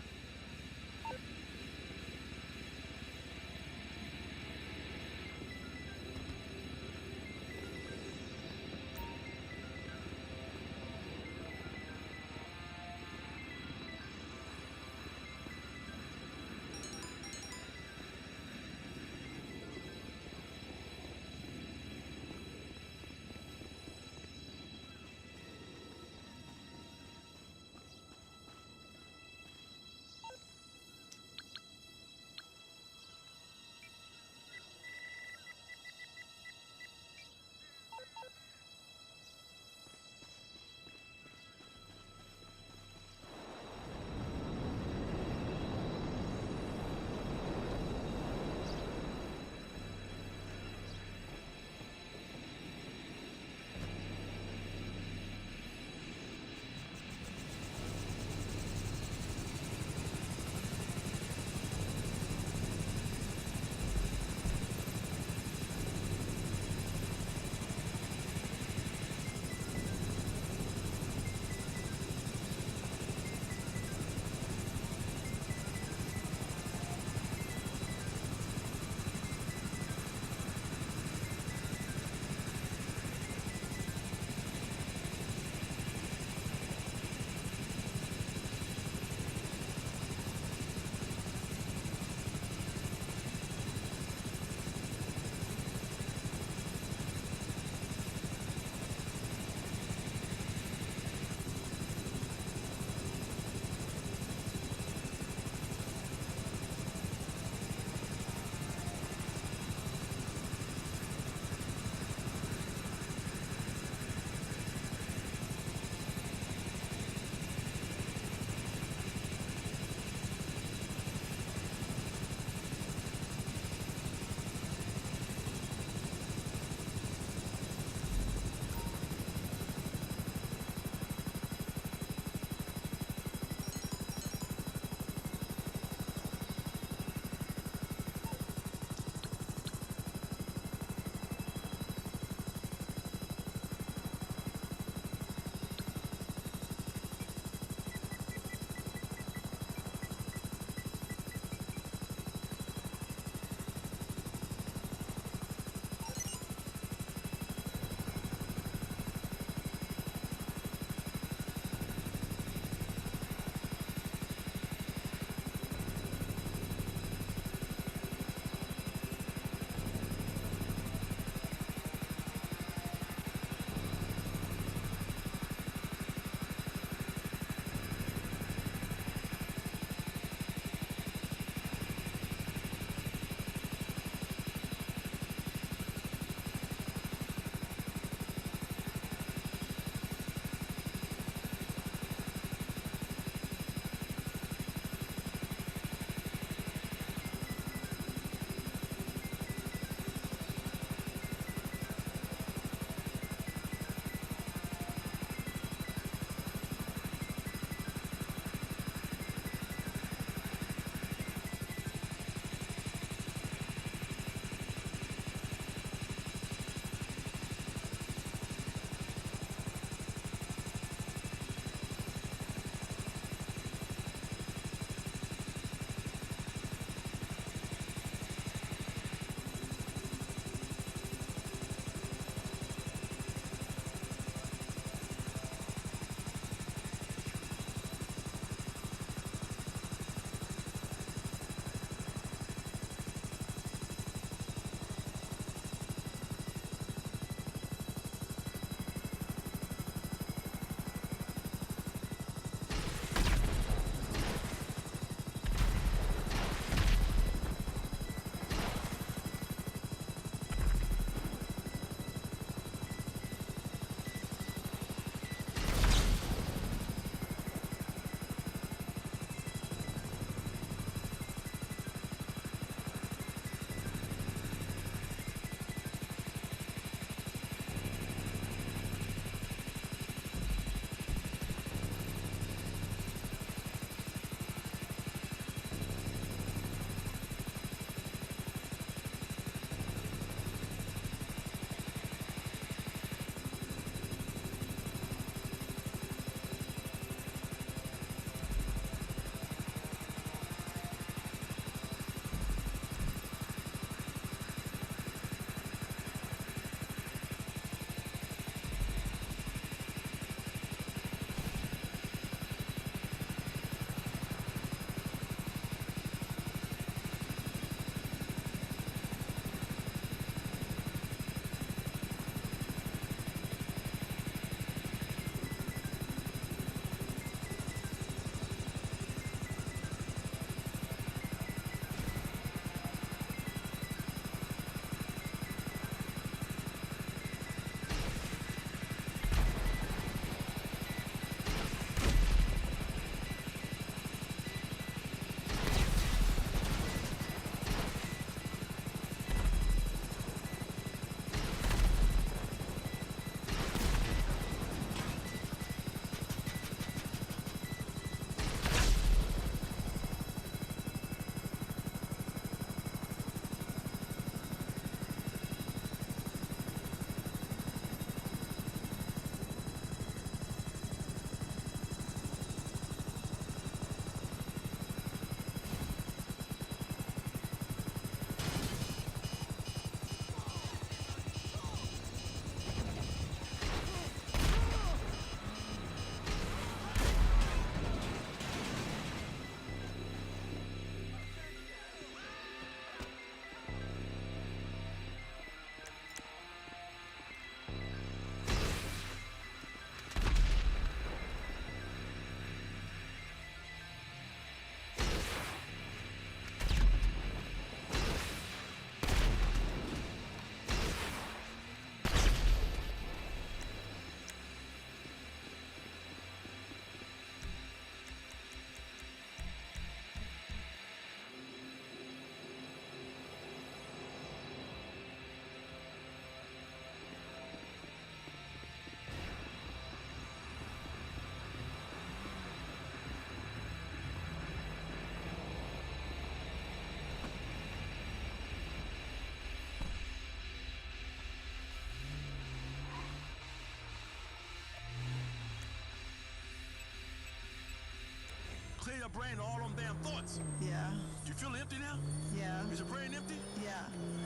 your brain to all them damn thoughts. Yeah. Do you feel empty now? Yeah. Is your brain empty? Yeah.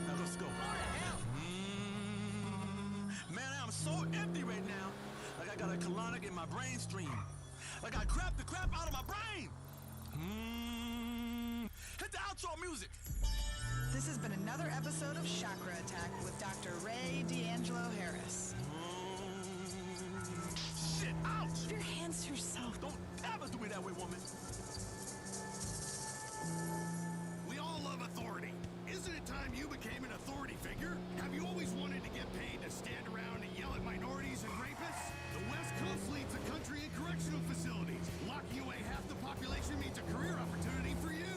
Now let's go. Man, I'm so empty right now. Like I got a colonic in my brain stream. Like I crapped the crap out of my brain. Hit the outro music. This has been another episode of Chakra Attack with Dr. Ray D'Angelo Harris. Shit, ouch! Put your hands to yourself. Don't ever do me that way, woman. We all love authority. Isn't it time you became an authority figure? Have you always wanted to get paid to stand around and yell at minorities and rapists? The West Coast leads the country in correctional facilities. Locking away half the population means a career opportunity for you.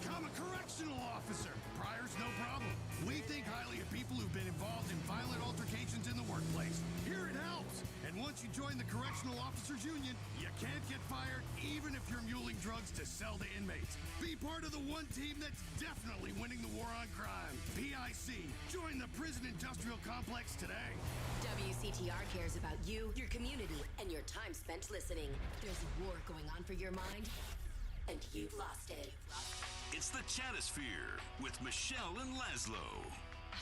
Become a correctional officer. Priors, no problem. We think highly of people who've been involved in violent altercations in the workplace. Here it helps. And once you join the Correctional Officers Union, you can't get fired even if you're muling drugs to sell to inmates. Be part of the one team that's definitely winning the war on crime. PIC. Join the prison industrial complex today. WCTR cares about you, your community, and your time spent listening. There's a war going on for your mind, and you've lost it. It's the Chatosphere with Michelle and Laszlo.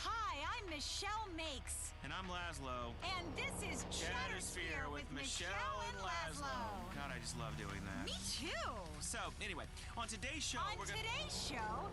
Hi, I'm Michelle Makes. And I'm Laszlo. And this is Chatosphere with Michelle and Laszlo. God, I just love doing that. Me too. So, anyway, on today's show, today's show,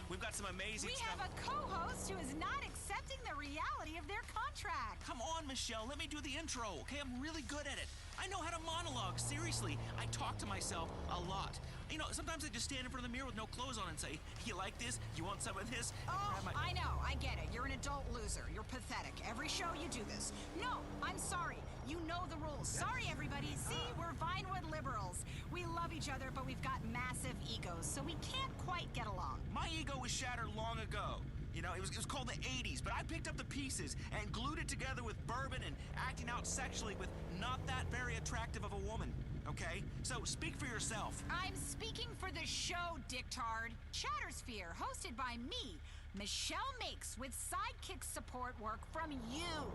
we've got some amazing we stuff. have a co-host who is not accepting the reality of their contract. Come on, Michelle, let me do the intro, okay? I'm really good at it. I know how to monologue, seriously. I talk to myself a lot. You know, sometimes I just stand in front of the mirror with no clothes on and say, you like this? You want some of this? Oh, I know. I get it. You're an adult loser. You're pathetic. Every show you do this. No, I'm sorry. You know the rules. Sorry, everybody. See, we're Vinewood liberals. We love each other, but we've got massive egos, so we can't quite get along. My ego was shattered long ago. You know, it was called the 80s, but I picked up the pieces and glued it together with bourbon and acting out sexually with not that very attractive of a woman, okay? So speak for yourself. I'm speaking for the show, Dictard. Chattersphere, hosted by me, Michelle Makes, with sidekick support work from you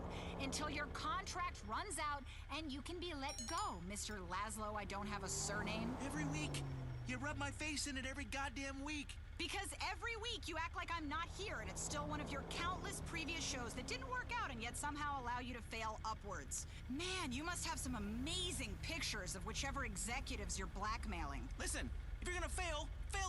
until your contract runs out and you can be let go, Mr. Laszlo. I don't have a surname. Every week. You rub my face in it every goddamn week. Because every week you act like I'm not here and it's still one of your countless previous shows that didn't work out and yet somehow allow you to fail upwards. Man, you must have some amazing pictures of whichever executives you're blackmailing. Listen, if you're gonna fail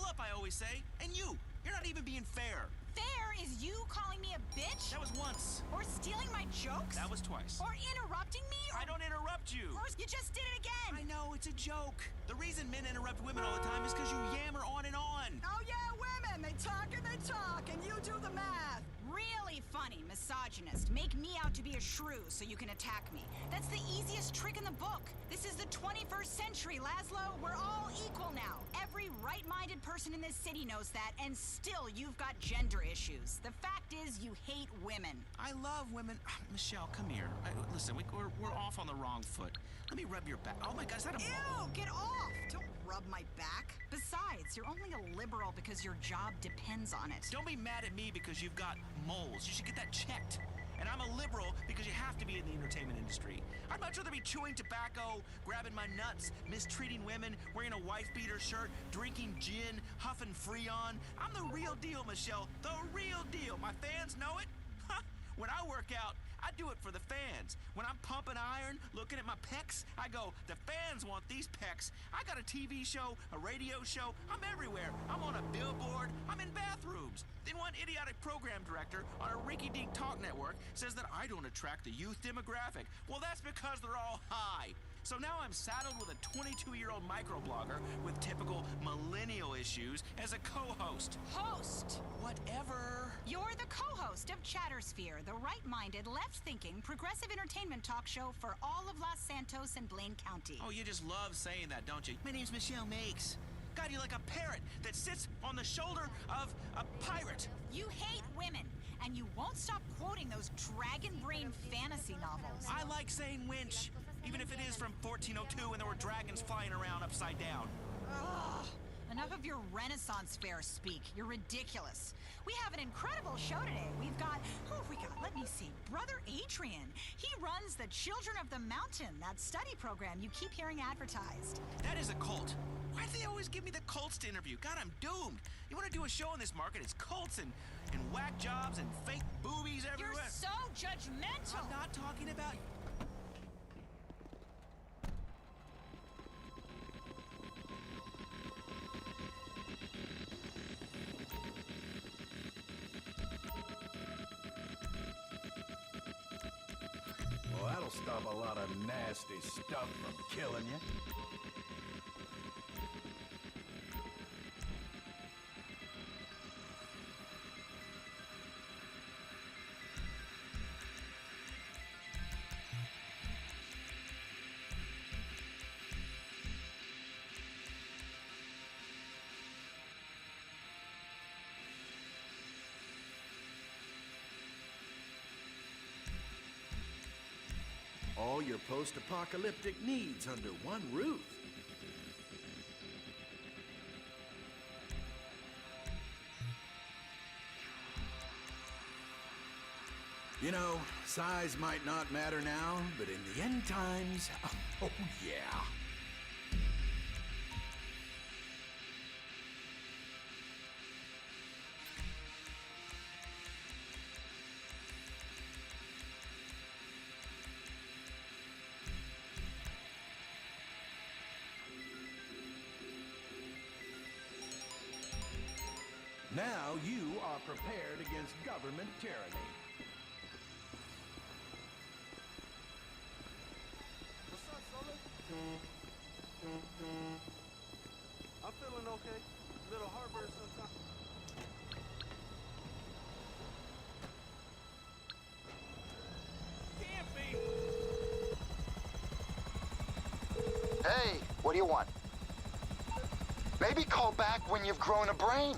up, I always say. And you're not even being fair. Fair is you calling me a bitch? That was once. Or stealing my jokes? That was twice. Or interrupting me? I don't interrupt you. Or you just did it again. I know, it's a joke. The reason men interrupt women all the time is because you yammer on and on. Oh yeah, women. They talk, and you do the math. Really funny, misogynist. Make me out to be a shrew so you can attack me. That's the easiest trick in the book. This is the 21st century, Laszlo. We're all equal now. Every right-minded person in this city knows that, and still you've got gender issues. The fact is, you hate women. I love women. Michelle, come here. Listen, we're off on the wrong foot. Let me rub your back. Oh my God, is that a... Ew, get off! Don't rub my back. Besides, you're only a liberal because your job depends on it. Don't be mad at me because you've got moles. You should get that checked. And I'm a liberal because you have to be in the entertainment industry. I'd much rather be chewing tobacco, grabbing my nuts, mistreating women, wearing a wife-beater shirt, drinking gin, huffing Freon. I'm the real deal, Michelle. The real deal. My fans know it. When I work out, I do it for the fans. When I'm pumping iron, looking at my pecs, I go, the fans want these pecs. I got a TV show, a radio show, I'm everywhere. I'm on a billboard, I'm in bathrooms. Then one idiotic program director on a rinky-dink talk network says that I don't attract the youth demographic. Well, that's because they're all high. So now I'm saddled with a 22-year-old microblogger with typical millennial issues as a co-host. Host! Whatever. You're the co-host of Chattersphere, the right-minded, left-thinking, progressive entertainment talk show for all of Los Santos and Blaine County. Oh, you just love saying that, don't you? My name's Michelle Makes. God, you're like a parrot that sits on the shoulder of a pirate. You hate women, and you won't stop quoting those dragon brain fantasy novels. I like saying winch, even if it is from 1402 and there were dragons flying around upside down. Ugh. Enough of your Renaissance fair speak. You're ridiculous. We have an incredible show today. We've got, who have we got? Let me see. Brother Adrian. He runs the Children of the Mountain, that study program you keep hearing advertised. That is a cult. Why do they always give me the Colts to interview? God, I'm doomed. You want to do a show in this market, it's Colts and whack jobs and fake boobies everywhere. You're so judgmental. I'm not talking about... Well, that'll stop a lot of nasty stuff from killing you. All your post-apocalyptic needs under one roof. You know, size might not matter now, but in the end times, oh yeah. Now you are prepared against government tyranny. What's up, Solar? I'm feeling okay. Little heartburn sometimes. Can't be. Hey, what do you want? Maybe call back when you've grown a brain.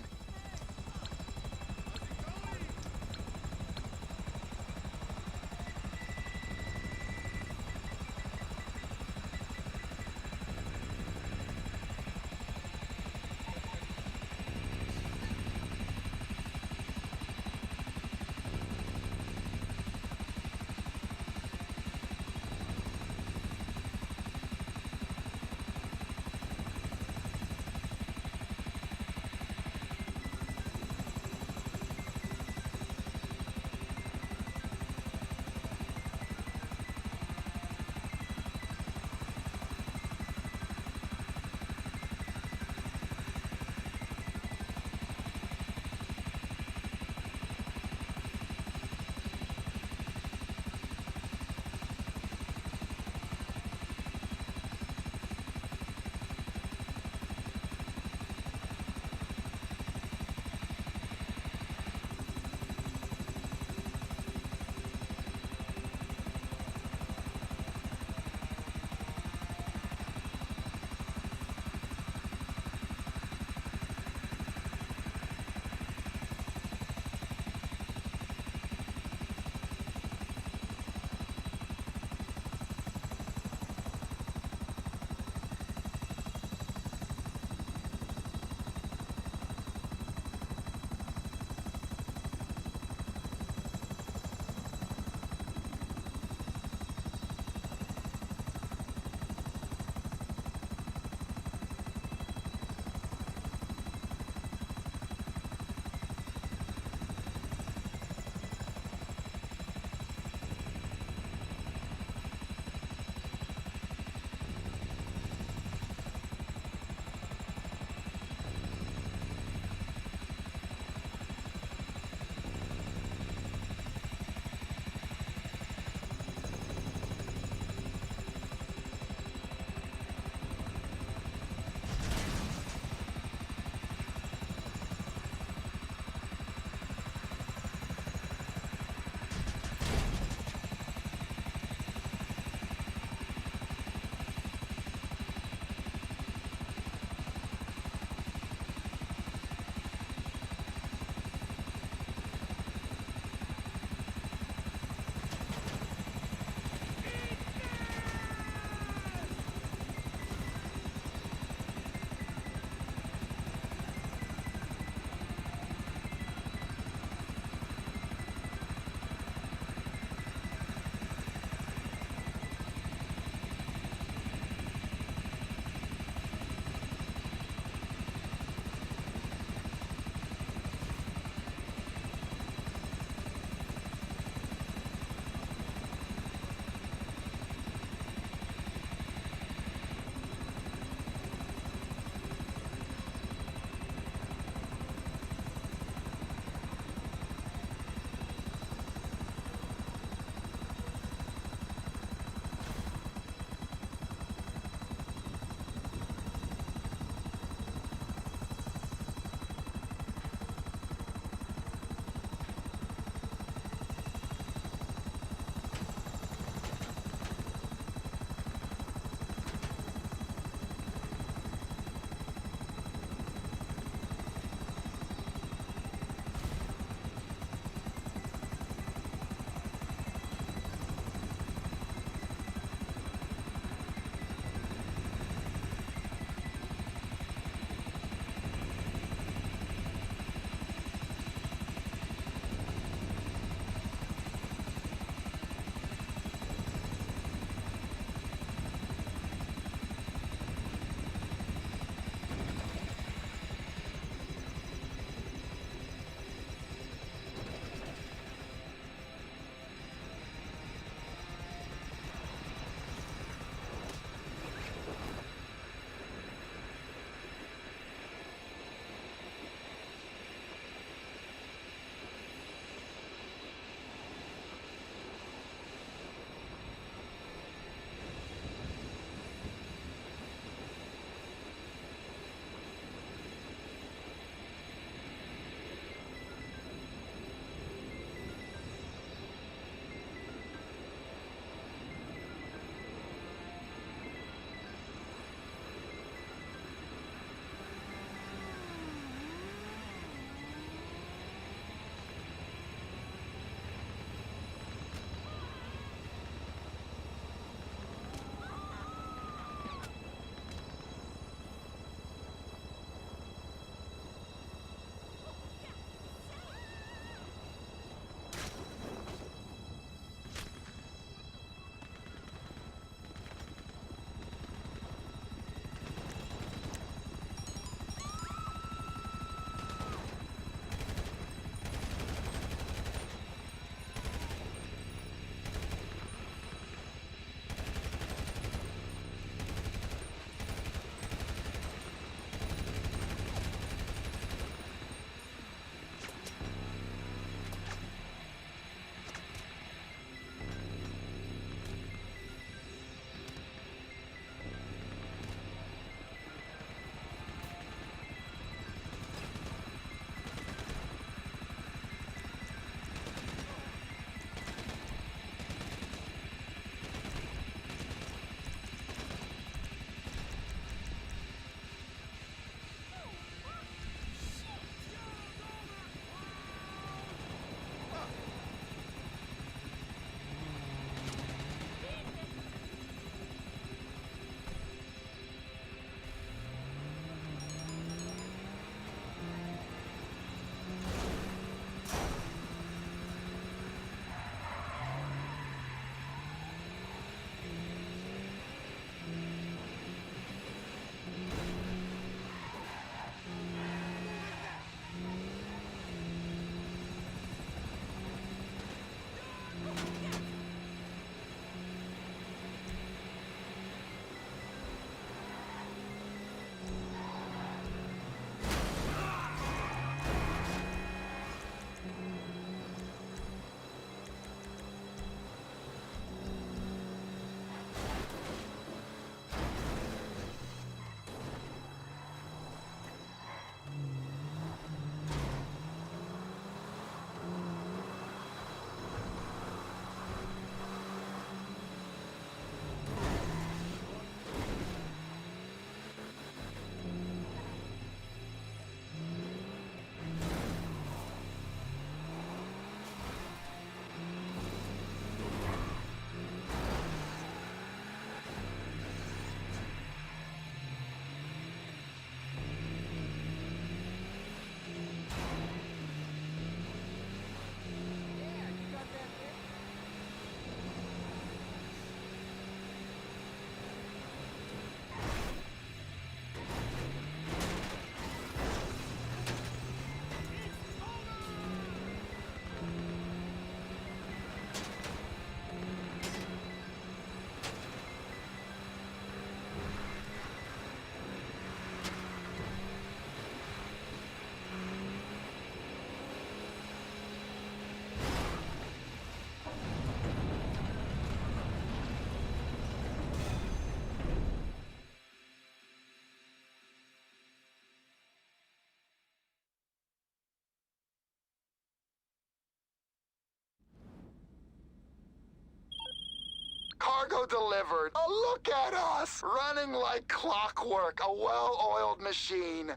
cargo delivered. Oh, look at us! Running like clockwork, a well-oiled machine.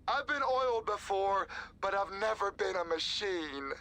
I've been oiled before, but I've never been a machine.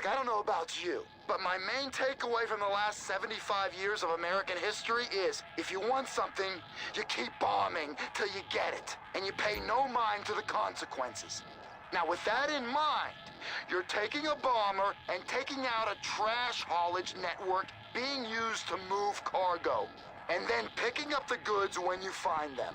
Look, I don't know about you, but my main takeaway from the last 75 years of American history is if you want something, you keep bombing till you get it, and you pay no mind to the consequences. Now, with that in mind, you're taking a bomber and taking out a trash haulage network being used to move cargo, and then picking up the goods when you find them.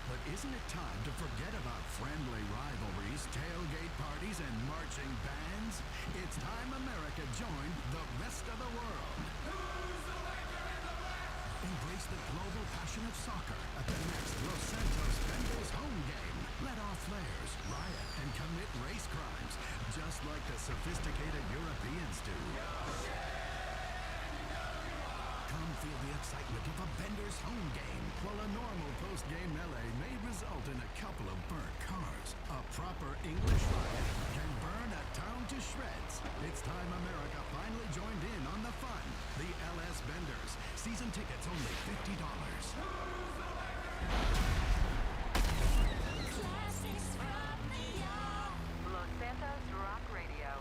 But isn't it time to forget about friendly rivalries, tailgate parties, and marching bands? It's time America joined the rest of the world. Embrace the global passion of soccer at the next Los Santos Bengals home game. Let off flares, riot, and commit race crimes, just like the sophisticated Europeans do. Come feel the excitement of a Benders home game, while a normal post-game melee may result in a couple of burnt cars. A proper English riot can burn a town to shreds. It's time America finally joined in on the fun. The LS Benders. Season tickets only $50. Classics from the Los Santos Rock Radio.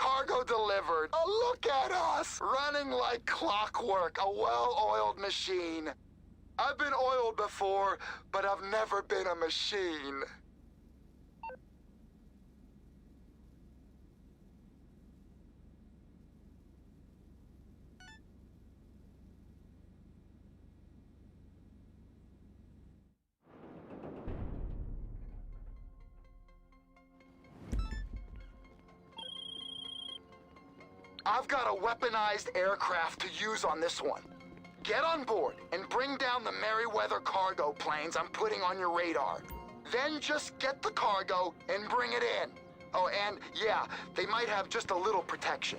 Cargo delivered. Oh, look at us! Running like clockwork, a well-oiled machine. I've been oiled before, but I've never been a machine. I've got a weaponized aircraft to use on this one. Get on board and bring down the Merryweather cargo planes I'm putting on your radar. Then just get the cargo and bring it in. Oh, and yeah, they might have just a little protection.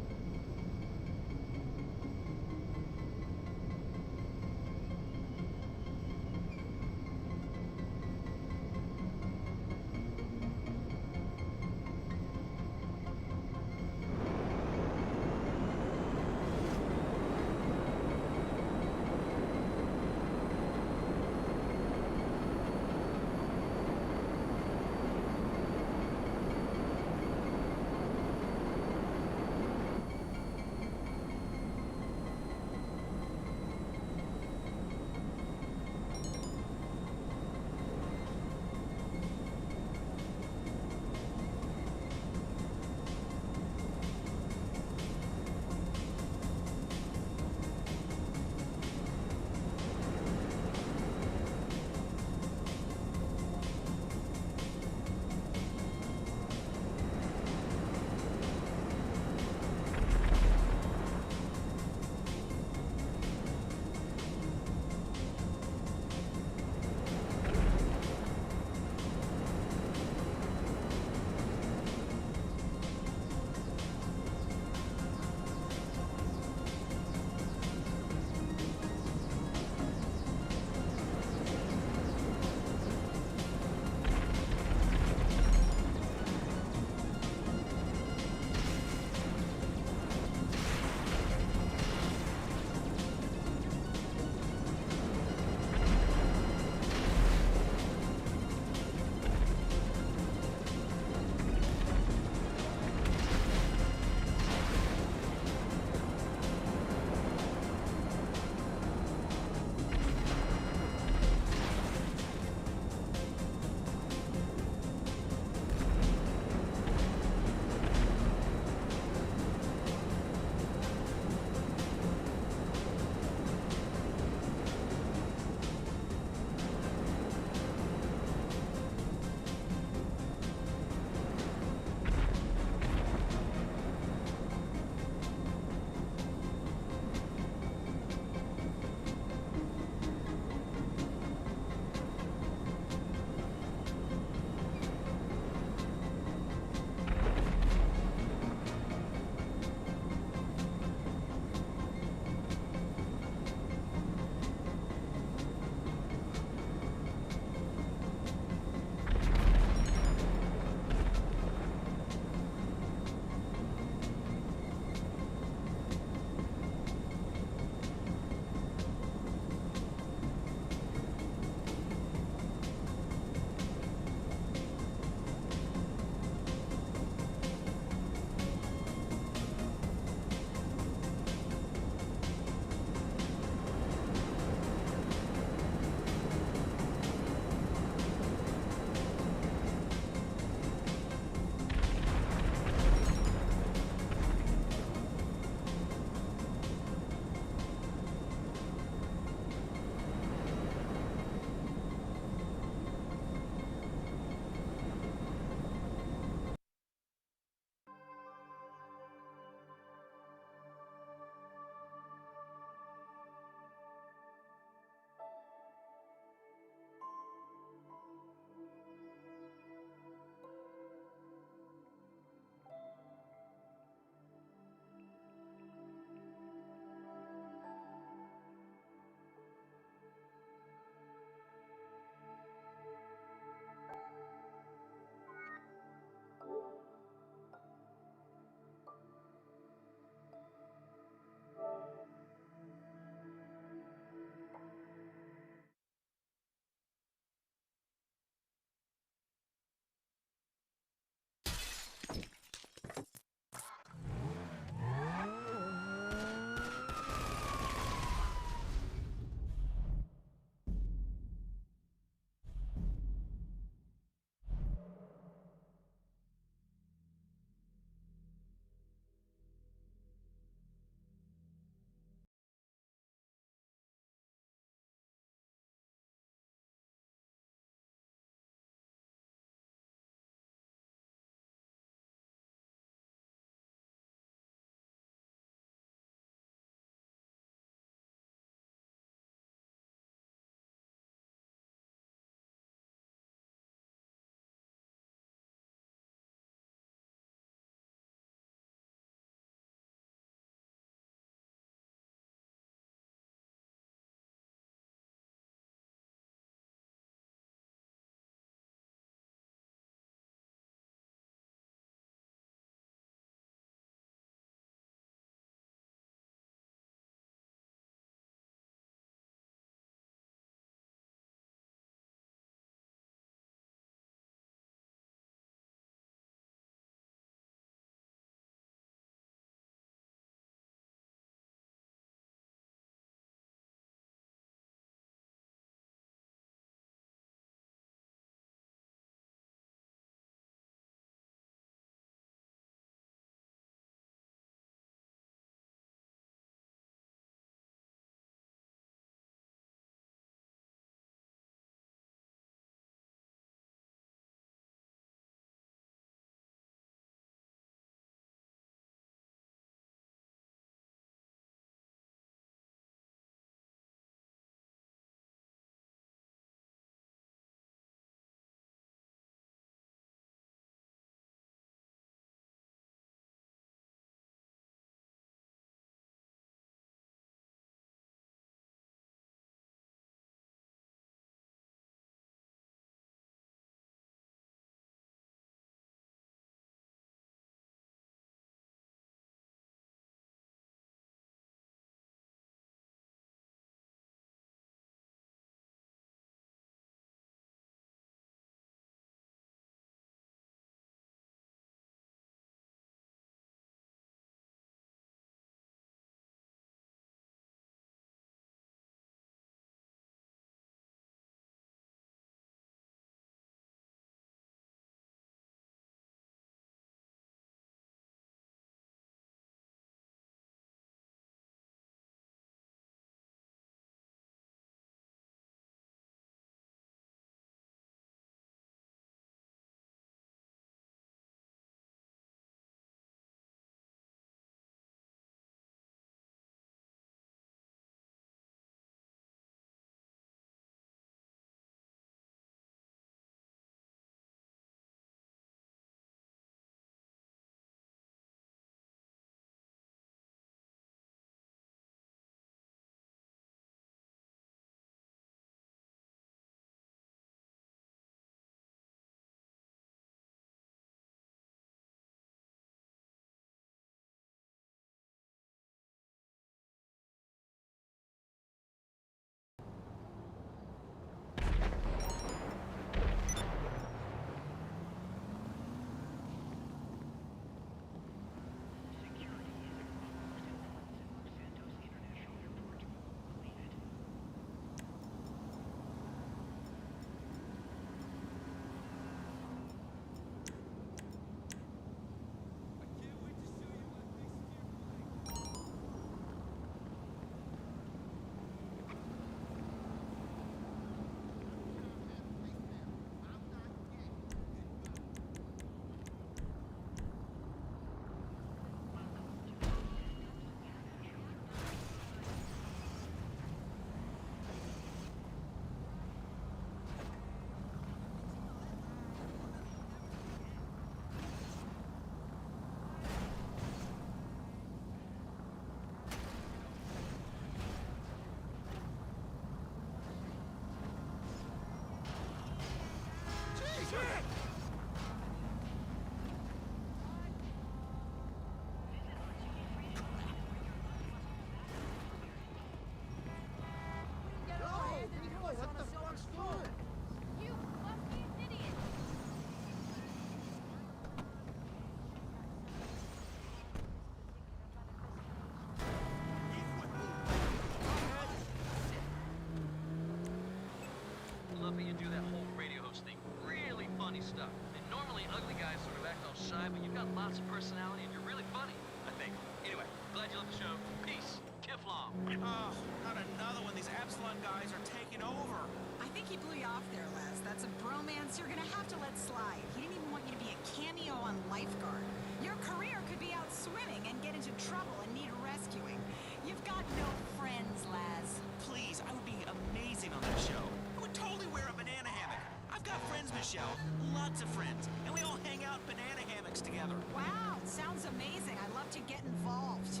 me and do that whole radio host thing. Really funny stuff. And normally ugly guys sort of act all shy, but you've got lots of personality and you're really funny, I think. Anyway, glad you love the show. Peace. Kiflom. Oh, not another one. These Epsilon guys are taking over. I think he blew you off there, Les. That's a bromance you're gonna have to let slide. He didn't even want you to be a cameo on Lifeguard. Your career could be out swimming and get into trouble and need rescuing. You've got no friends, Laz. Please, I would be amazing on that show. I would totally wear a banana hammock. I've got friends, Michelle. Lots of friends. And we all hang out in banana hammocks together. Wow, sounds amazing. I'd love to get involved.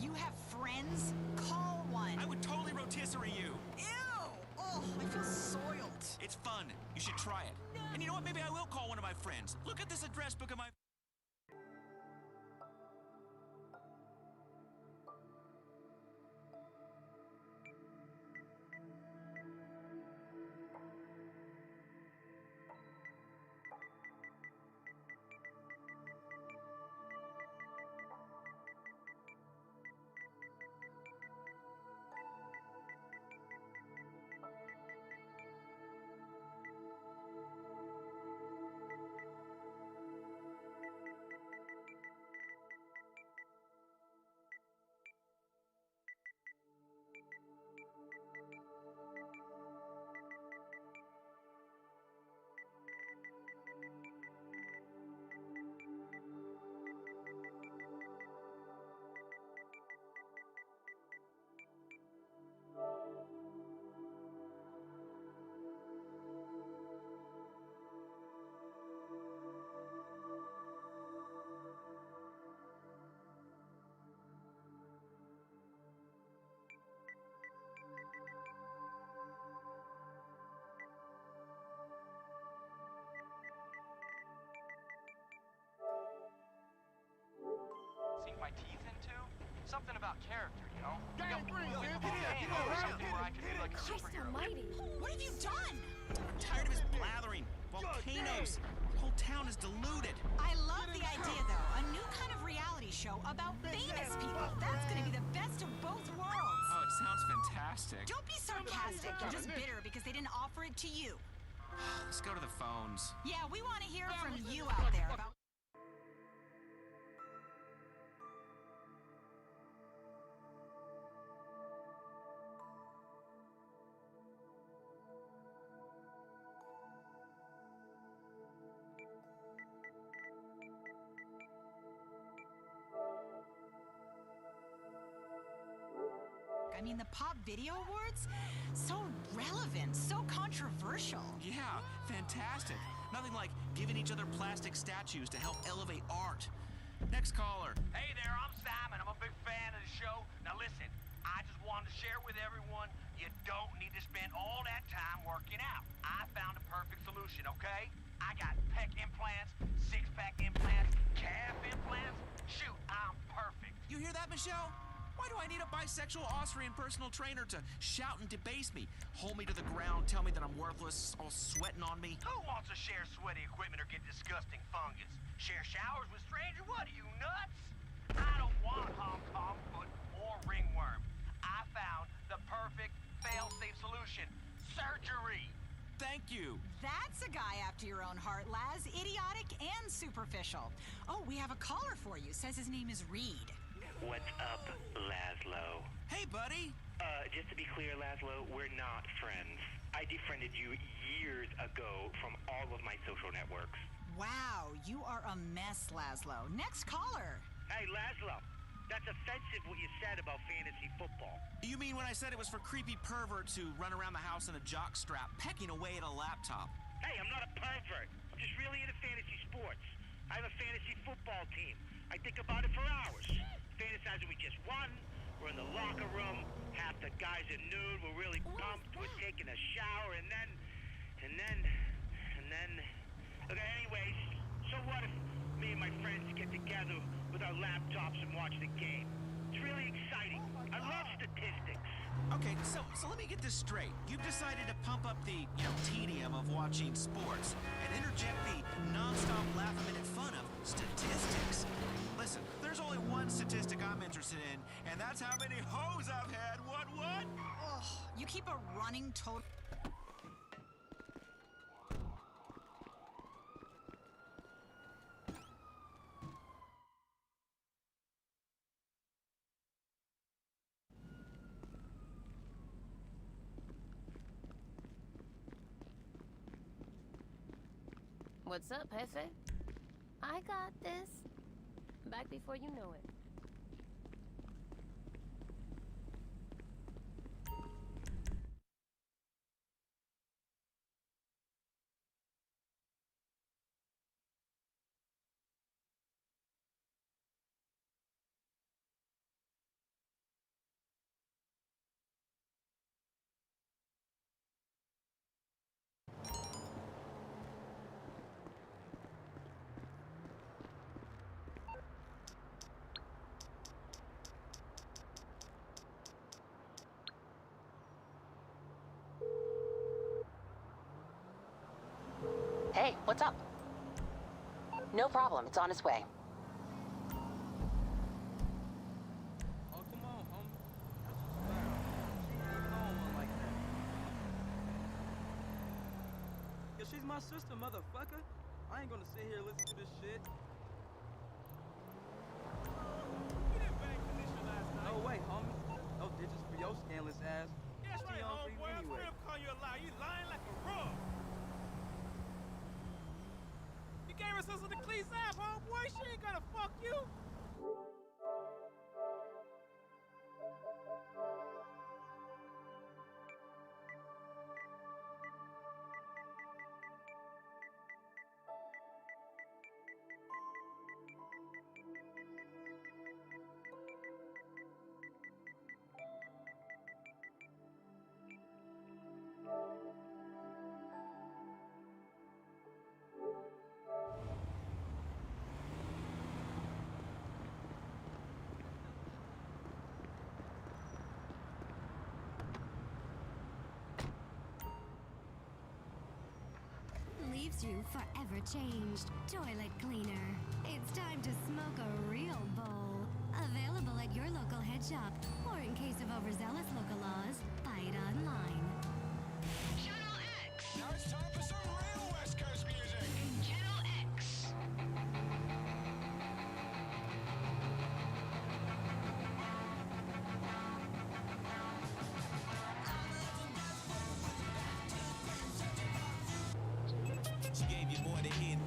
You have friends? Call one. I would totally rotisserie you. Ew! Oh, I feel soiled. It's fun. You should try it. And you know what? Maybe I will call one of my friends. Look at this address book of my... Sink my teeth into? Something about character, you know? Gang green, Yo, man. something where I can be like a superhero. What have you done? I'm tired of his blathering. Volcanoes. The whole town is deluded. I love the idea, though. A new kind of reality show about famous people. That's gonna be the best of both worlds. Oh, it sounds fantastic. Don't be sarcastic. You're just bitter because they didn't offer it to you. Let's go to the phones. Yeah, we want to hear from you out there about... I mean, the Pop Video Awards? So relevant, so controversial. Yeah, fantastic. Nothing like giving each other plastic statues to help elevate art. Next caller. Hey there, I'm Simon. I'm a big fan of the show. Now listen, I just wanted to share with everyone, you don't need to spend all that time working out. I found a perfect solution, okay? I got pec implants, six-pack implants, calf implants. Shoot, I'm perfect. You hear that, Michelle? Why do I need a bisexual Austrian personal trainer to shout and debase me, hold me to the ground, tell me that I'm worthless, all sweating on me? Who wants to share sweaty equipment or get disgusting fungus? Share showers with strangers? What, are you nuts? I don't want Hong Kong foot or ringworm. I found the perfect fail-safe solution. Surgery. Thank you. That's a guy after your own heart, Laz. Idiotic and superficial. Oh, we have a caller for you. Says his name is Reed. What's up, Laszlo? Hey, buddy. Just to be clear, Laszlo, we're not friends. I defriended you years ago from all of my social networks. Wow, you are a mess, Laszlo. Next caller. Hey, Laszlo, that's offensive what you said about fantasy football. You mean when I said it was for creepy perverts who run around the house in a jockstrap, pecking away at a laptop? Hey, I'm not a pervert. I'm just really into fantasy sports. I have a fantasy football team. I think about it for hours. Fantasizing we just won. We're in the locker room. Half the guys are nude. We're really pumped. We're taking a shower, and then. Okay, anyways, so what if me and my friends get together with our laptops and watch the game? It's really exciting. I love statistics. Okay, so let me get this straight. You've decided to pump up the, tedium of watching sports and interject the non-stop laugh-a-minute fun of statistics. Listen, there's only one statistic I'm interested in, and that's how many hoes I've had. What? Ugh, you keep a running total... What's up, Jefe? I got this. Back before you know it. Hey, what's up? No problem, it's on its way. Oh, come on, homie. She ain't even on one like that. Yeah, she's my sister, motherfucker. I ain't gonna sit here and listen to this shit. You didn't bang Felicia last night. No way, homie. No digits for your scandalous ass. That's She right, on for homeboy. you I'm for anyway. real calling you a lie. You lying like a rug. You gave her sister the cleats app, homeboy. She ain't gonna fuck you. Leaves you forever changed. Toilet cleaner. It's time to smoke a real bowl. Available at your local head shop, or in case of overzealous local laws, buy it online. Channel X. Now it's time for some real West Coast music. Channel X. She gave your boy the hit.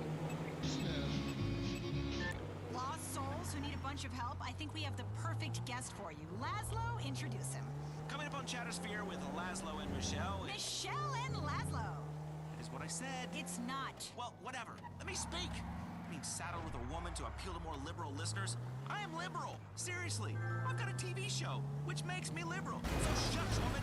Lost souls who need a bunch of help? I think we have the perfect guest for you. Laszlo, introduce him. Coming up on Chattersphere with Laszlo and Michelle. Michelle and Laszlo. That is what I said. It's not. Well, whatever. Let me speak. Being saddled with a woman to appeal to more liberal listeners. I am liberal. Seriously. I've got a TV show, which makes me liberal. So shush, woman.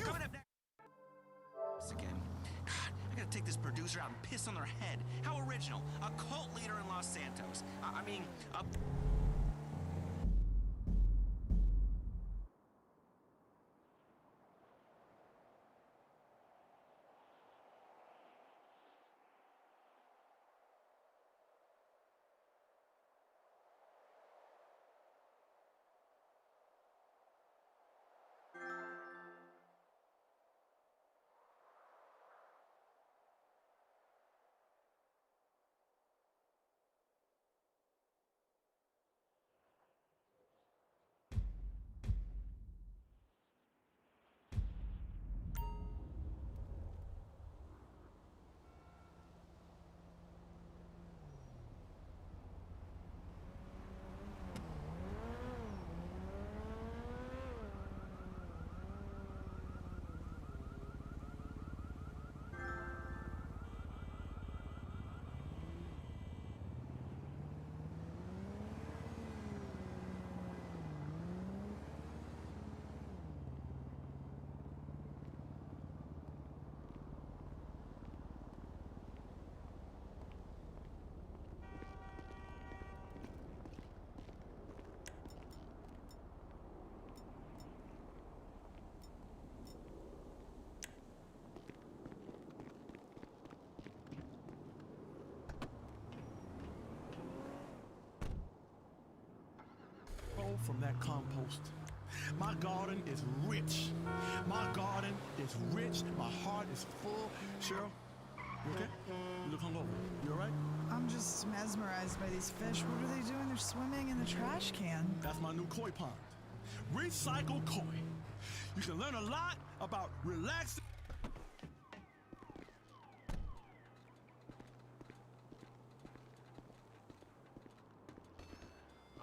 Coming up next. Again. God, I gotta take this producer out and piss on their head. How original. A cult leader in Los Santos. I mean, a... From that compost. My garden is rich. My garden is rich. My heart is full. Cheryl, you okay? You look hungover. You all right? I'm just mesmerized by these fish. What are they doing? They're swimming in the trash can. That's my new koi pond. Recycle koi. You can learn a lot about relaxing.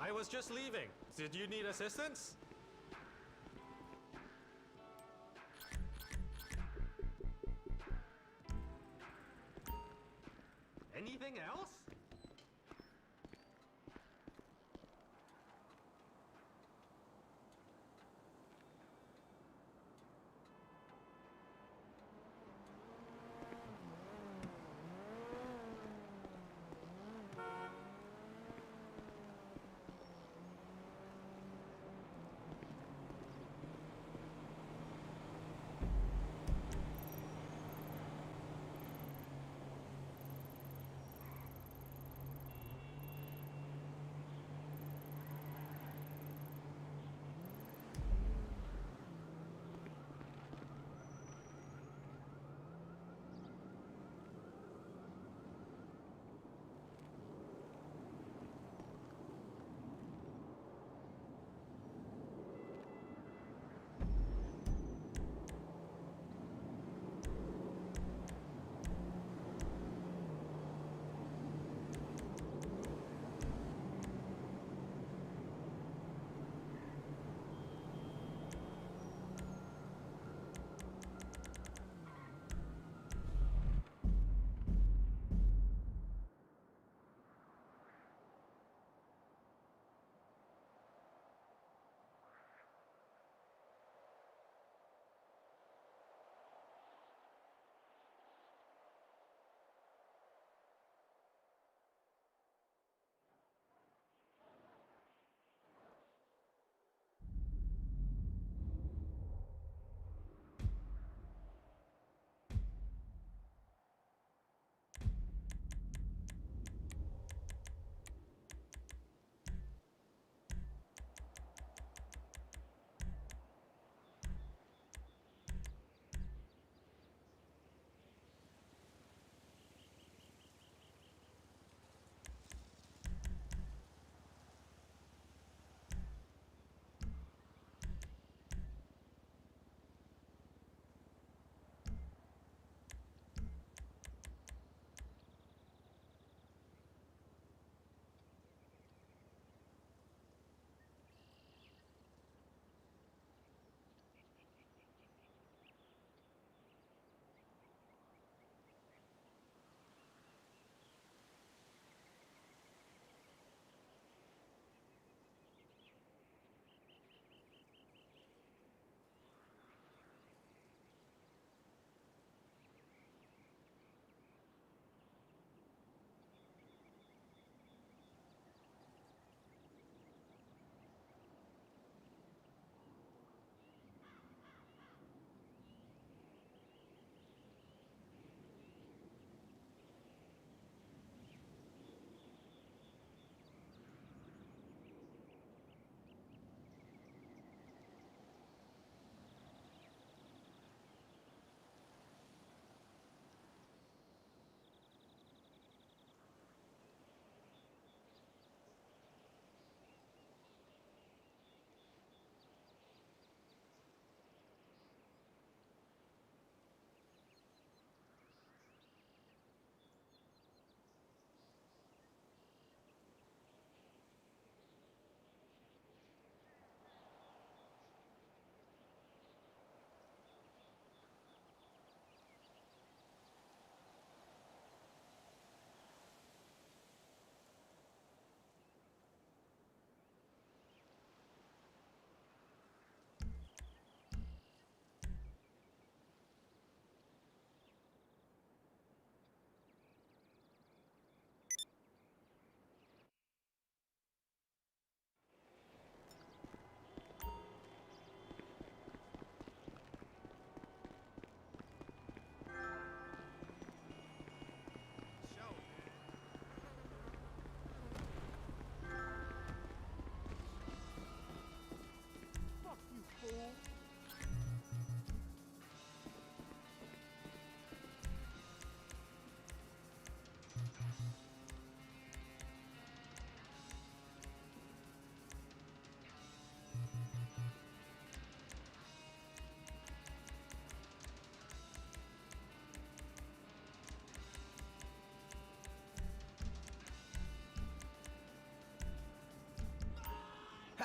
I was just leaving. Did you need assistance? Anything else?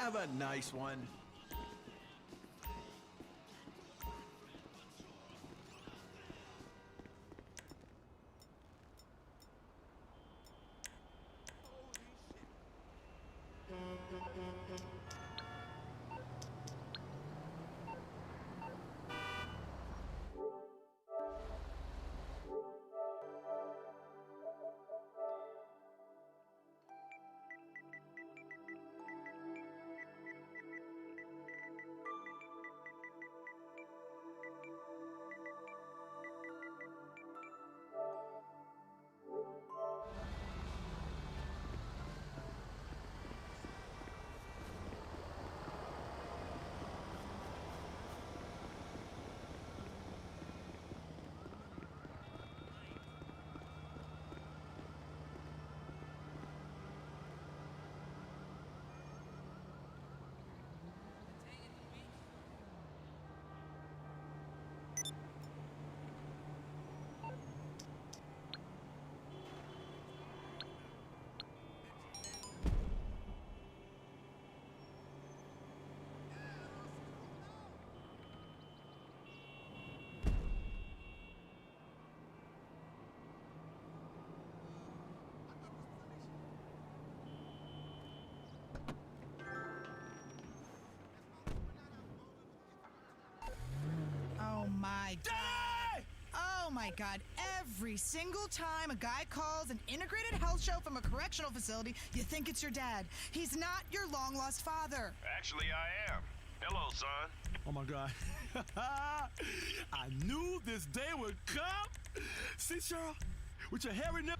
Have a nice one. Oh my God. Oh my God. Every single time a guy calls an integrated health show from a correctional facility, you think it's your dad. He's not your long lost father. Actually, I am. Hello, son. Oh my God. I knew this day would come. See, Cheryl, with your hairy nip.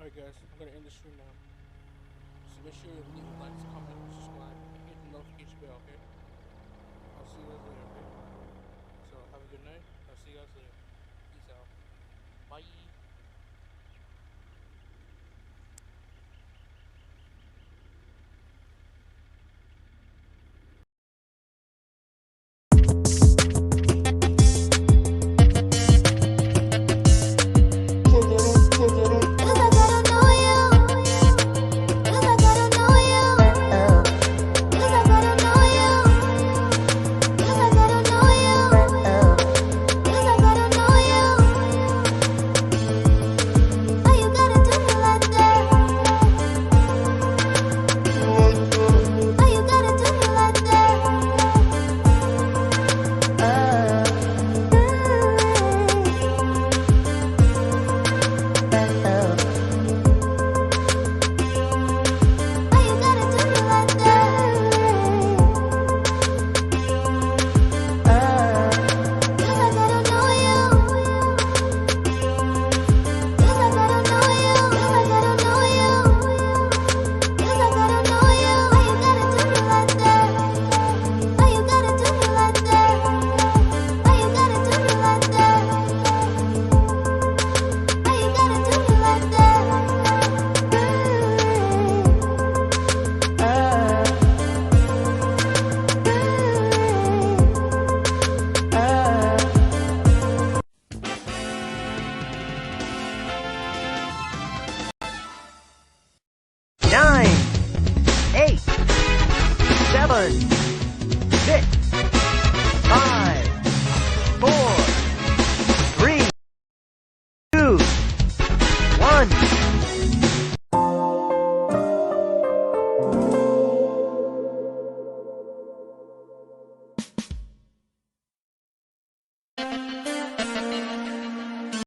Alright guys, I'm gonna end the stream now. So make sure you leave likes, comment, subscribe, and hit the notification bell, okay? I'll see you guys later, okay? So have a good night. I'll see you guys later. Peace out. Bye.